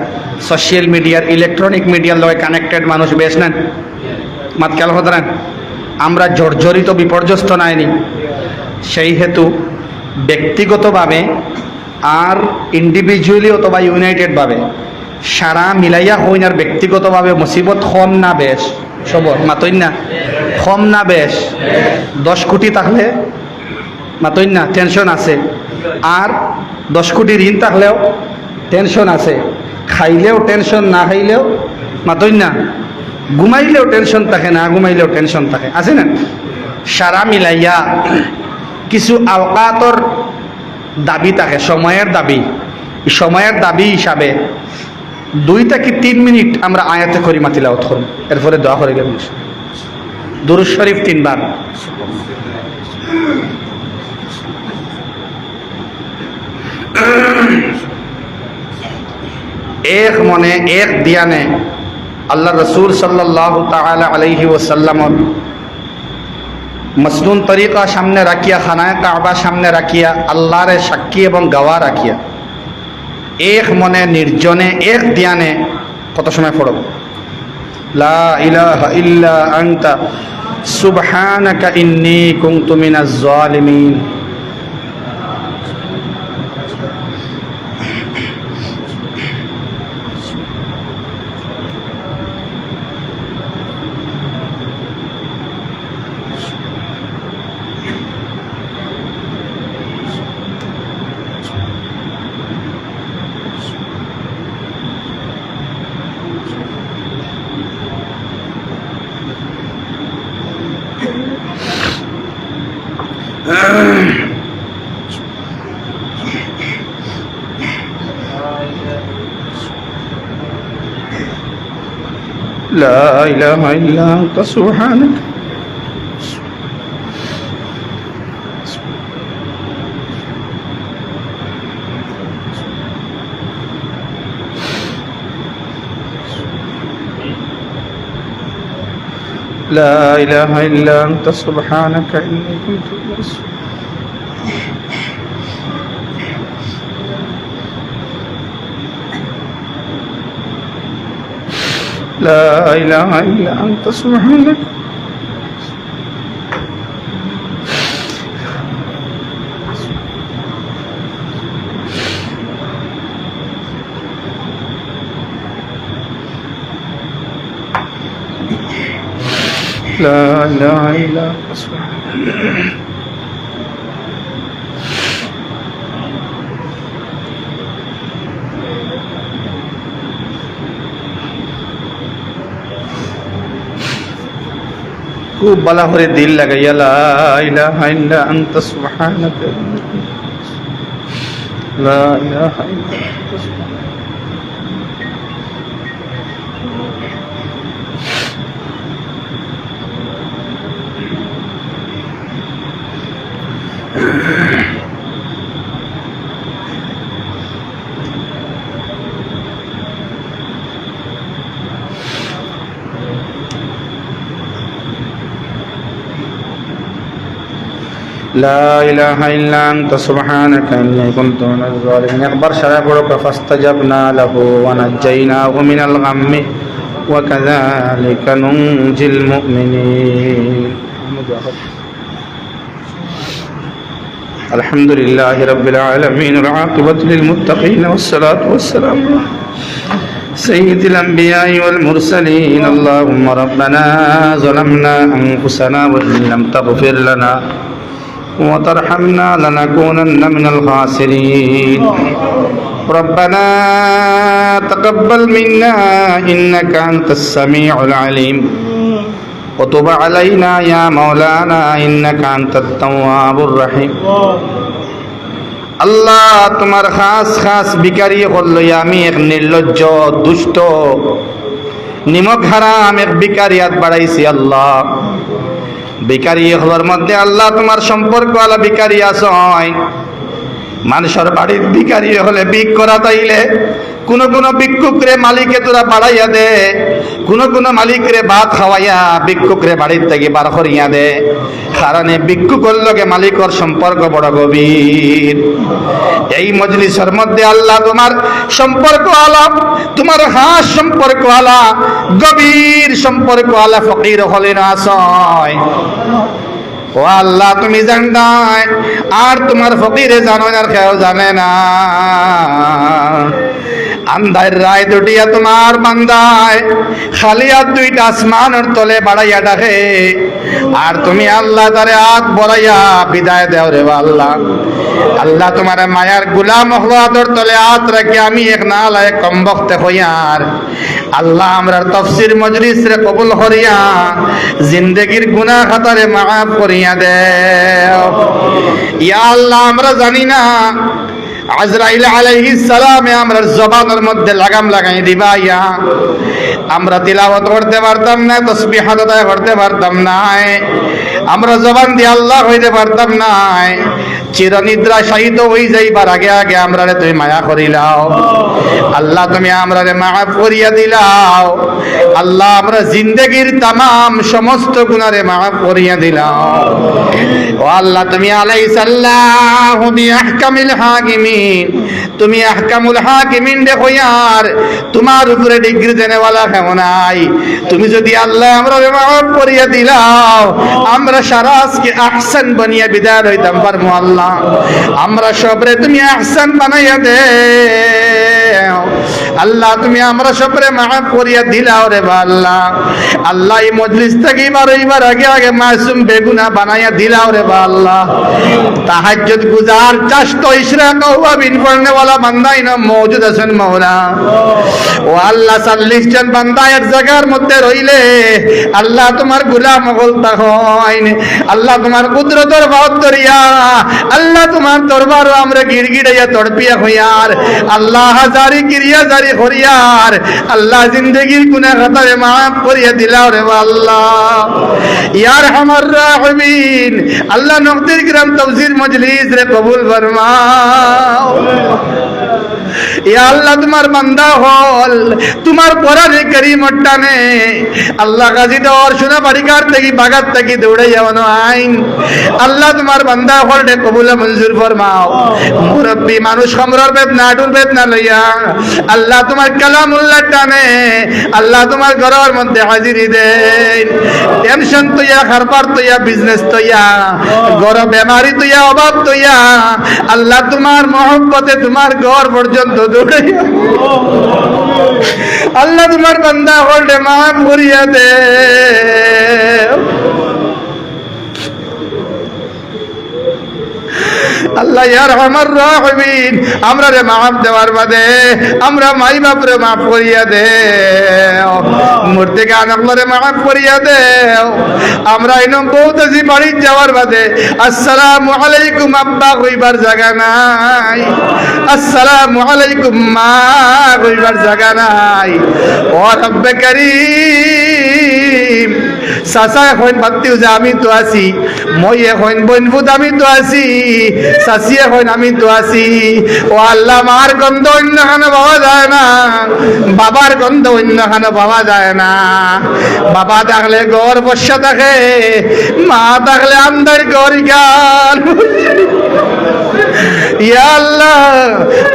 [SPEAKER 1] সোশ্যাল মিডিয়ার, ইলেকট্রনিক মিডিয়ার লগে কানেক্টেড মানুষ বেশ নেন মাত খেয়াল হতরান। আমরা জর্জরিত বিপর্যস্ত নাইনি, সেই হেতু ব্যক্তিগতভাবে আর ইন্ডিভিজুয়ালি অথবা ইউনাইটেডভাবে সারা মিলাইয়া হইন আর ব্যক্তিগতভাবে মুসিবত কম না বেশ সবর মাতই না, কম না বেশ। 10 কোটি থাকলে মাতই না টেনশন আছে, আর 10 কোটি ঋণ থাকলেও টেনশন আছে, খাইলেও টেনশন, না খাইলেও মাতই না, ঘুমাইলেও টেনশন থাকে, না ঘুমাইলেও টেনশন থাকে, আছে না। সারা মিলাইয়া কিছু আওকাতর দাবি থাকে, সময়ের দাবি। সময়ের দাবি হিসাবে 2 থেকে 3 মিনিট আমরা আয়াতে করি মাতিলাওয়াত করব, এরপরে দোয়া করে গেলাম। দুরূদ শরীফ 3 বার। এক মনে এক দিয়ানে আল্লাহ রসুল সাল্লাল্লাহু তাআলা আলাইহি ওয়াসাল্লামর মসনুন তরিকা সামনে রাখিয়া, খানায় কাবা সামনে রাখিয়া, আল্লাহরে সাক্ষী এবং গাওয়া রাখিয়া এক মনে নির্জনে এক ধ্যানে কত সময় পড়ব? লা ইলাহা ইল্লা আনতা সুবহানাকা ইন্নী কুনতু মিনাজ জালিমিন। لا إله إلا أنت سبحانك لا إله إلا أنت سبحانك إني كنت من الظالمين. لا إله إلا أنت سبحانك لا إله إلا أنت سبحانك খুব ভালো করে দিল লাগাইয়া লা ইলাহা ইল্লা আনতা সুবহানাকা লা ইলাহা ইল্লা আনতা সুবহানাকা। لا إله إلا أنت سبحانك إني كنت من الظالمين أخبر شرابك فاستجبنا له ونجيناه من الغم وكذلك ننجي المؤمنين. الحمد لله رب العالمين والعاقبة للمتقين والصلاة والسلام سيد الأنبياء والمرسلين. اللهم ربنا ظلمنا أنفسنا وإن لم تغفر لنا وترحمنا لنكونن من الخاسرين. ربنا تقبل منا إنك أنت السميع العليم وتب علينا يا مولانا إنك أنت التواب الرحيم. আল্লাহ তোমার খাস খাস বিকারি হলো আমি এক নির্লজ্জ দুষ্ট নিমক হারাম এক বিকারিয়াত বাড়াইছি। আল্লাহ ভিখারি হওয়ার মধ্যে আল্লাহ তোমার সম্পর্ক আলা ভিখারি আসয়। মানুষের বাড়ির ভিখারি হলে ভিক করা তাইলে কোন কোন ভিক্ষুকরে মালিকে তোরা বাড়াইয়া দে, কোন কোন মালিকরে ভাত খাওয়াইয়া ভিক্ষুকরে বাড়ির থেকে বার করিয়া দে। কারণে ভিক্ষুকর লগে মালিকর সম্পর্ক বড় গভীর। এই মজলিসের মধ্যে আল্লাহ তোমার সম্পর্ক আলা, তোমার খাস সম্পর্ক আলা, গভীর সম্পর্ক আলা ফকির হলে না আসয়। ও আল্লাহ তুমি জানতাই আর তোমার ফকিরে জানো আর কেউ জানে না। আন্ধার রায় দুটিয়া তোমার বান্দায় খালি হাত দুইটা আসমানের তলে বাড়াইয়া ডাকে আর তুমি আল্লাহ তারে হাত বড়াইয়া বিদায় দেও রে আল্লাহ। আল্লাহ তোমার মায়ার গুলাম হওয়ার তলে হাত রাখি আমি এক না লায় কম বক্তে হইয়ার আল্লাহ আমরার তফসির মজলিস রে কবুল করিয়া জিন্দেগির গুনাহ খাতারে মাফ করিয়া দেও ইয়া আল্লাহ। আমরা জানি না আজরাইল আলাইহিস সালামে আমরা জবানের মধ্যে লাগাম লাগাই দিবা ইয়া আমরা তিলাওয়াত করতে পারতাম না, তাসবিহ আদায় করতে পারতাম না, আমরা জবান দিয়ে আল্লাহ হইতে পারতাম না। চিরনিদ্রা শায়িত হই যাইবার আগে আগে আমরারে তুমি মায়া করিলাও আল্লাহ, তুমি আমরারে মাফ করিয়া দিলাও আল্লাহ। আমরা জিন্দেগির তামাম সমস্ত গুনারে মাফ করিয়া দিলাও ও আল্লাহ। তুমি আলাইসাল্লাহু বিআহকামিল হাকিমিন, তুমি আহকামুল হাকিমিন দেখো ইয়ার, তোমার উপরে ডিগ্রি দেনেওয়ালা কেমন নাই। তুমি যদি আল্লাহ আমরা মাফ করিয়া দিলাও আমরা সারা আজকে আহসান বানিয়া বিদায় হইতাম পারবো আল্লাহ। আমরা সবরে তুমি আহসান বানাইয়া দে আল্লাহ। তুমি আমরা সবরে মাফ করিয়া দিলাও রে আল্লাহ। আল্লাহ এই মজলিস থেকে এইবার আগে আগে মাসুম বেগুনা বানাইয়া দিলাও রে আল্লাহ। তাহাজ্জুদ গুজার চাষ্ট ইশরাক ওয়াবিন পড়নে ওয়ালা বান্দাই না মওজুদ আছেন মাওলা ও আল্লাহ। 40 জন বান্দা এক জায়গার মধ্যে রইলে আল্লাহ তোমার গোলাম বলতা হইন আল্লাহ। তোমার কুদরতের বাহুত দরিয়া আল্লাহ, তোমার দরবার আমরা গিড়গিড়াইয়া তড়পিয়া হইয়ার আল্লাহ হাজারি ক্রিয়া জারি করিয়ার আল্লাহ জিন্দেগির গুনাহ খাতারে মাফ করিয়া দিলাও রে আল্লাহ। ইয়ার হামার রাহিমিন আল্লাহ নকদির গ্রাম তাফসীর মজলিস রে কবুল ফরমাও ইয়া আল্লাহ। তোমার বান্দা হল তোমার কোরআনে কারীম টানে আল্লাহ গাজী দর সোনা বাড়িকার থেকে বাগাত থেকে দৌড়াইয়া বানো আইন আল্লাহ। তোমার বান্দা হল রে কবুল মঞ্জুর ফরমাও। মুরব্বী মানুষ খমরর বেদনা আডুর বেদনা লইয়া আল্লাহ তোমার কালামুল্লাহ টানে আল্লাহ তোমার ঘরের মধ্যে হাজিরি দেন। টেনশন তৈয়া, খারবার তৈয়া, বিজনেস তৈয়া, ঘর বেমারি তৈয়া, অভাব তৈয়া আল্লাহ তোমার মহব্বতে তোমার ঘর পর্যন্ত দৌড়াইয়া আল্লাহ তোমার বান্দা হলে মাফ করিয়া দে। আল্লাহ ইয়া আরহামার রাহিমিন আমরা রে মাফ দেওয়ার বাদে আমরা মাই বাপরে মাফ করিয়া দে, মূর্তি গানগুলোরে মাফ করিয়া দে। আমরা এরকম বহুত আছি বাড়ি যাওয়ার বাদে আসসালামু আলাইকুম আব্বা কইবার জায়গা নাই, আসসালামু আলাইকুম মা কইবার জায়গা নাই। ও রব্বে কারীম চাচা এখন ভাবতেও যে আমি তো আছি, মই এখন বনভূত আমি তো আছি, চাচি এখন আমি তো আছি। ও আল্লাহ মার গন্ধ অন্যখানে পাওয়া যায় না, বাবার গন্ধ অন্যখানে পাওয়া যায় না। বাবা থাকলে ঘর বসা থাকে, মা থাকলে আমদার ঘর গান। ইয়া আল্লাহ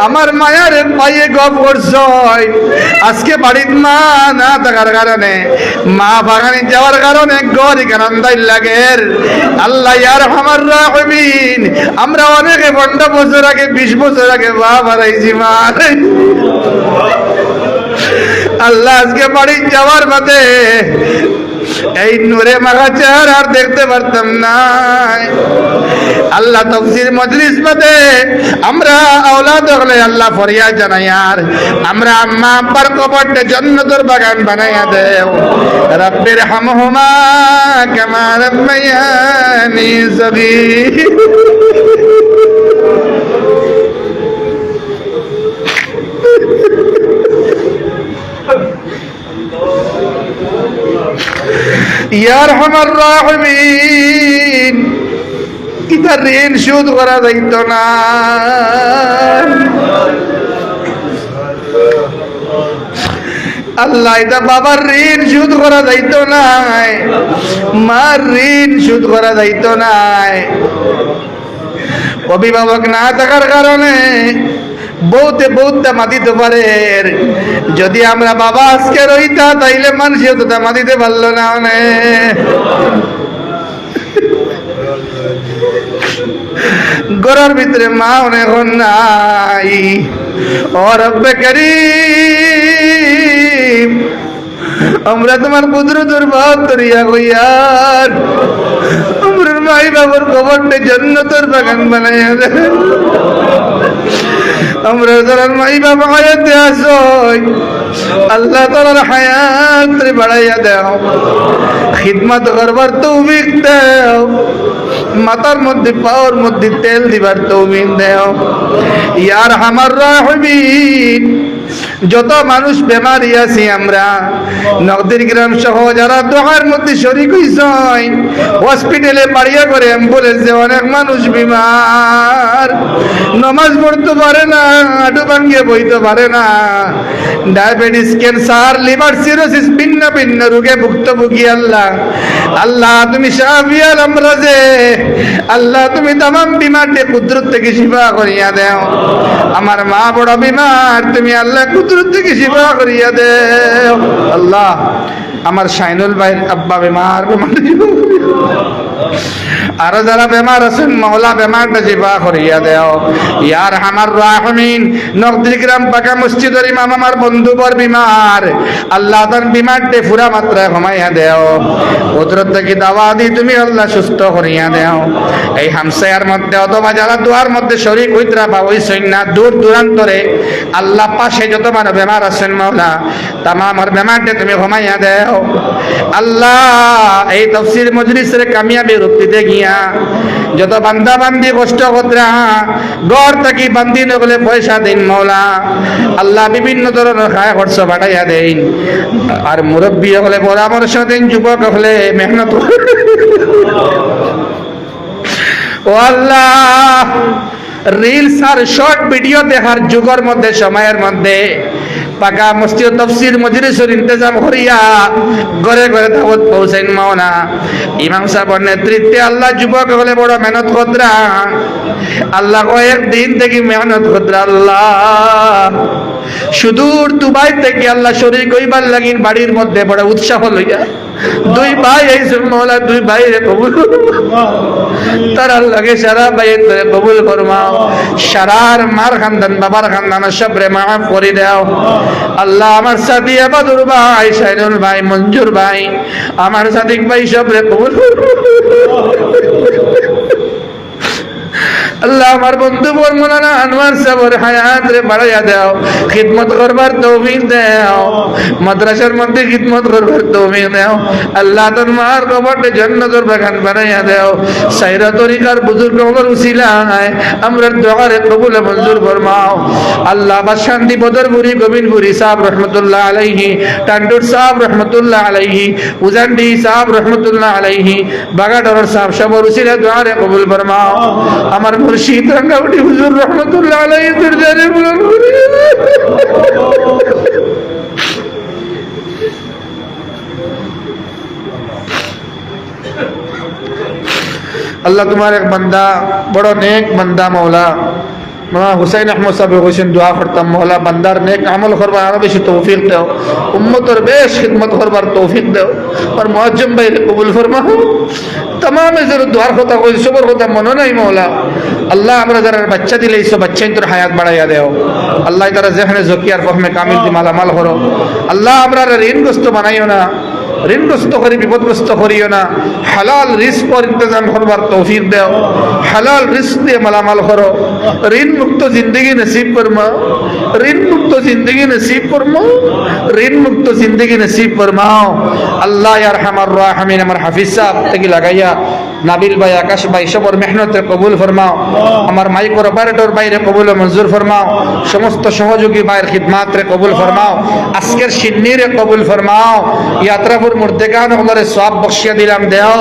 [SPEAKER 1] আমার মায়ের পায়ে গপ করছ, আজকে বাড়ির মা না থাকার কারণে, মা বাগানে যাওয়ার কারণে ঘর কারণদাই লাগে। আল্লাহ ইয়া আরহামার রাহিমিন আমরা অনেকে 15 বছর আগে 20 বছর আগে বাপ হারাইছি, মা আল্লাহ আজকে বাড়ি যাওয়ার বাদে এই নূরে মাখা চেহারা আর দেখতে পারতাম না। আল্লাহ তাফসীর মজলিস বাদে আমরা আওলাদ হলে আল্লাহ ফরিয়াদ জানাই, আর আমরা আম্মা আব্বার কবরটা জান্নাতের বাগান বানাইয়া দেও। রব্বির হামহুমা কামা রাব্বায়ানি সগীর। ইয়া আরহামার রাহিমিন ইতার ঋণ শোধ করা যাইত না, আল্লাহ এটা বাবার ঋণ শোধ করা যাইত না, মার ঋণ শোধ করা যাইত না। অভিভাবক না থাকার কারণে বহুতে বহুত মাতিতে পারে। যদি আমরা বাবা আজকে রইতা তাইলে মানুষ তো মাতিতে পারলো না। গড়ার ভিতরে মা অনেক নাই। ও রব্বে কারীম আমরা তোমার কুদরতের বাত তরিয়া কইয়ার আমরার মাই বাবার কবরটা জান্নাতের বাগান বানাইয়া দে। আমরা যারা মাই বাবা হায়াতে আসো আল্লাহ তাআলার হায়াত বাড়াইয়া দাও, খিদমত করবার তৌফিক দাও, মাথার মধ্যে পাওয়ার মধ্যে তেল দিবার তৌফিক দাও। ইয়া আরহামার রাহিমিন যত মানুষ বেমারি আছি আমরা নগদীর গ্রাম সহ যারা দোয়ার মধ্যে শরীক হইছেন, হসপিটালে বাড়িয়া করে অ্যাম্বুলেন্সে অনেক মানুষ বিমার, নমাজ পড়তে পারে না, হাঁটু ভাঙ্গে বইতে পারে না, ডায়াবেটিস, ক্যান্সার, লিভার সিরোসিস ভিন্ন ভিন্ন রোগে ভুক্তভোগী। আল্লাহ আল্লাহ তুমি শাফিয়াল আমরাজে, আল্লাহ তুমি তামাম বিমারকে কুদরত থেকে শিফা করিয়া দেও। আমার মা বড় বিমার, তুমি আল্লাহ কুদরত থেকে শিফা করিয়া দেও। আল্লাহ আমার শাইনুল ভাই আব্বা বেমার, আরো যারা বেমার আছেন মহলা বেমারটা শিফা করিয়া দেও। ইয়া আরহামার রাহিমিন নগদী গ্রাম পাকা মসজিদের ইমাম আমার বন্ধু বর বিমার, আল্লাহ তার বিমারটে পুরা মাত্রায় কমাইয়া দেও। কুদরত থেকে দাওয়া দি তুমি আল্লাহ সুস্থ করিয়া দেও। এই হামসায়ার মধ্যে অথবা যারা দোয়ার মধ্যে শরীক হইতরা বা হইছেন না দূর দূরান্তরে, আল্লাহ পাশে যত মানুষ বেমার আছেন মওলা তামামের বেমারটে তুমি কমাইয়া দেও। আল্লাহ এই তাফসীর মজলিসের কামিয়াবি রূপটিতে গিয়া যত বান্দা বান্দি কষ্ট কতরা গড় থাকি বান্দি নগলে পয়সা দিন মওলা, আল্লাহ বিভিন্ন ধরনের খায় খরচ বাড়াইয়া দেন। আর মুরব্বী হলে পরামর্শ দিন, যুবক হলে মেহনত। ও আল্লাহ রিলস আর শর্ট ভিডিও দেখার যুগের মধ্যে সময়ের মধ্যে পাকা মসজিদ তাফসীর মজলিসের ইন্তজাম করিয়া ঘরে ঘরে দাওয়াত পৌঁছাইন মাওনা। ইমাম সাহেবের নেতৃত্বে আল্লাহ যুবক হলে বড় মেহনত কতরা, আল্লাহ কয়েক দিন থেকে মেহনত কতরা। আল্লাহ সুদূর দুবাই থেকে আল্লাহ শরীক হইবার লাগিন বাড়ির মধ্যে বড় উৎসাহ লইয়া দুই ভাই এই মওলা, দুই ভাই রে কবুল তারা লাগে সারা ভাইয়ের ধরে কবুল ফরমাও। সারার মার খানদান বাবার খানদান সবরে মাফ করে দাও। আল্লাহ আমার সাথী আবাদুর ভাই, শাইনুল ভাই, মঞ্জুর ভাই, আমার সাদিক ভাই সবরে কবুল।
[SPEAKER 2] আল্লাহ আমার বন্ধু মৌলানা আনোয়ার সাহেবের হায়াত রে বাড়াইয়া দাও, খিদমত করবার তৌফিক দাও, মাদ্রাসার মধ্যে খিদমত করবার তৌফিক দাও। আল্লাহ তোর মার কবরকে জান্নাতের বাগান বানাইয়া দাও। সাইরা তরিকার বুজুর্গদের উসিলায় আমরা দোয়ারে কবুল মঞ্জুর ফরমাও। আল্লাহ বা শান্তি বদরপুরি গোবিন্দপুরি সাহেব রহমতুল্লাহ আলাইহি, টান্ডুর সাহেব রহমতুল্লাহ আলাইহি, উজান্ডি সাহেব রহমতুল্লাহ আলাইহি, বাগাডর সাহেব সবর উসিলা দোয়ারে কবুল ফরমাও। আমার মুর্শিদ রাঙ্গাউটি হুজুর রহমতুল্লাহ আলাইহি দরজারে বুলন্দ করে अल्लाह तुम्हारे एक बंदा बड़ो नेक बंदा मौला मौलाना हुसैन अहमद साहब हुसैन दुआ करता मौला बंदार नेक अमल करवा आरो बेशी तौफीक दो, उम्मतर बेश खिदमत करवार तौफीक दो और मुअज्जम भाई कबूल फरमाओ। तमाम जरूर दुआर होता कोई सबर होता मनो नहीं मौला। अल्लाह हमरा जरा बच्चा दिले इस बच्चे तोर हयात बढ़ाया देओ। अल्लाह तारा ज़हन ज़कियार फहमे कामिल दी माला माल करो। अल्लाह हमरा ऋणग्रस्त बनाइयो ना, ঋণগ্রস্ত করে বিপদগ্রস্ত করিও না। হালাল রিস্ক পর ইন্তজাম করবার তৌফিক দাও। হালাল রিস্ক দিয়ে মালামাল করো। ঋণ মুক্ত জিন্দগি নসিব ফরমাও। ঋণ মুক্ত জিন্দগি নসিব ফরমাও। ঋণ মুক্ত জিন্দগি নসিব ফরমাও। আল্লাহ ইয়া আরহামার রাহিমিন আমার হাফিজ সাহেব থেকে লাগাইয়া নাবিল ভাই আকাশ ভাই সবর মেহনতে কবুল ফরমাও। আমার মাইক্রো অপারেটর বাইরে কবুল মঞ্জুর ফরমাও। সমস্ত সহযোগী ভাইয়ের খিদমাত রে কবুল ফরমাও। আজকের সিন্নিরে কবুল ফরমাও। ইয়াত্রাপুর মুর্দেগান হলরে সওয়াব বখশিয়া দিলাম দেও।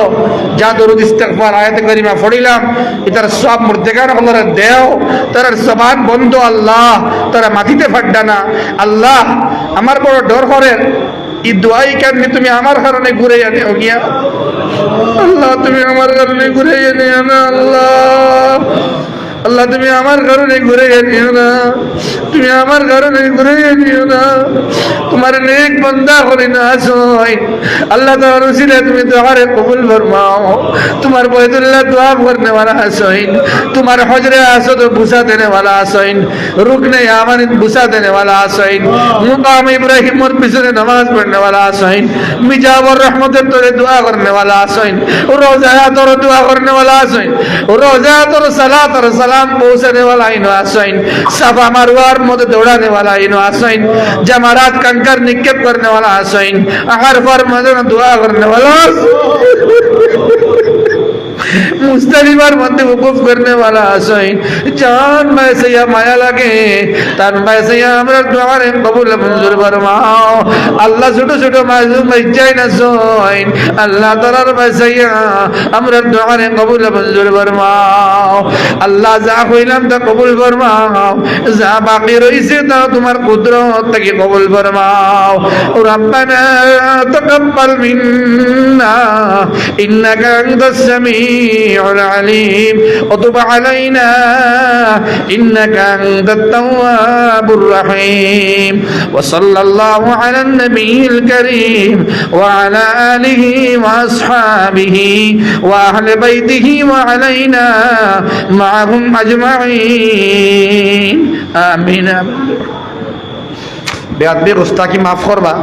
[SPEAKER 2] যা দরুদ ইস্তিগফার আয়াত কারিমা পড়িলাম ইতার সওয়াব মুর্দেগান হলরে দেও। তার জবান বন্ধ আল্লাহ, তারা মাটিতে ফাড্ডা না আল্লাহ। আমার বড় ডর করে এই দোয়াই কারণে তুমি আমার কারণে ঘুরে জানি গিয়া আল্লাহ, তুমি আমার কারণে ঘুরে জানি না আল্লাহ। আল্লাহ তুমি আমার কারণে ঘুরে জানিও না, তুমি আমার কারণে ঘুরে জানিও না। তোমার নেক বান্দা করে না আসই আল্লাহ তাআলা উসিলা তুমি দুআরে কবুল ফরমাও। তোমার বাইতুল্লাহ দুআ করনে वाला हसैन, तुम्हार हजरे असद बुसा देने वाला हसैन, रुकने यामन बुसा देने वाला हसैन, मुकाम इब्राहिम और पिछले नमाज पढ़ने वाला हसैन, मिजावर रहमत तोरे दुआ करने वाला हसैन, रोज़ा तोरे दुआ करने वाला हसैन, रोज़ा तोरे सलात और सलाम पहुंचाने वाला इन हसैन, सफा मरवार मध्य दौड़ाने वाला इन हसैन, जमारात कंकर निक्षेप करने वाला हसैन, हर फर मदन दुआ करने वाला मुस्तलिमार मध्य वकुफ करने वाला हसैन, जान वैसे या माया लगे तन वैसे या हमरा दुआरे कबूल मंजूर फरमाओ। अल्लाह छोटो छोटो मासूम बच्चे न सोइन अल्लाह ताला वैसे या हमरा दुआरे कबूल मंजूर फरमाओ। अल्लाह जा कोइलाम ता कबूल फरमाओ, जा बाकी रईसे ता तुम्हार कुदरत तक कबूल फरमाओ। रब्बना तकब्बल मिन्ना इन्नका अंतस समीउल अलीम वतुब अलैना इन्नका अंतत तव्वाबुर रहीम। व सल्लल्लाहु अला नबियिल करीम व अला आलिहि व अस्हाबिहि व अहले बैतिहि व अलैना माहुम अजमाइन आमीन। बेअदबी गुस्ताखी माफ करबा।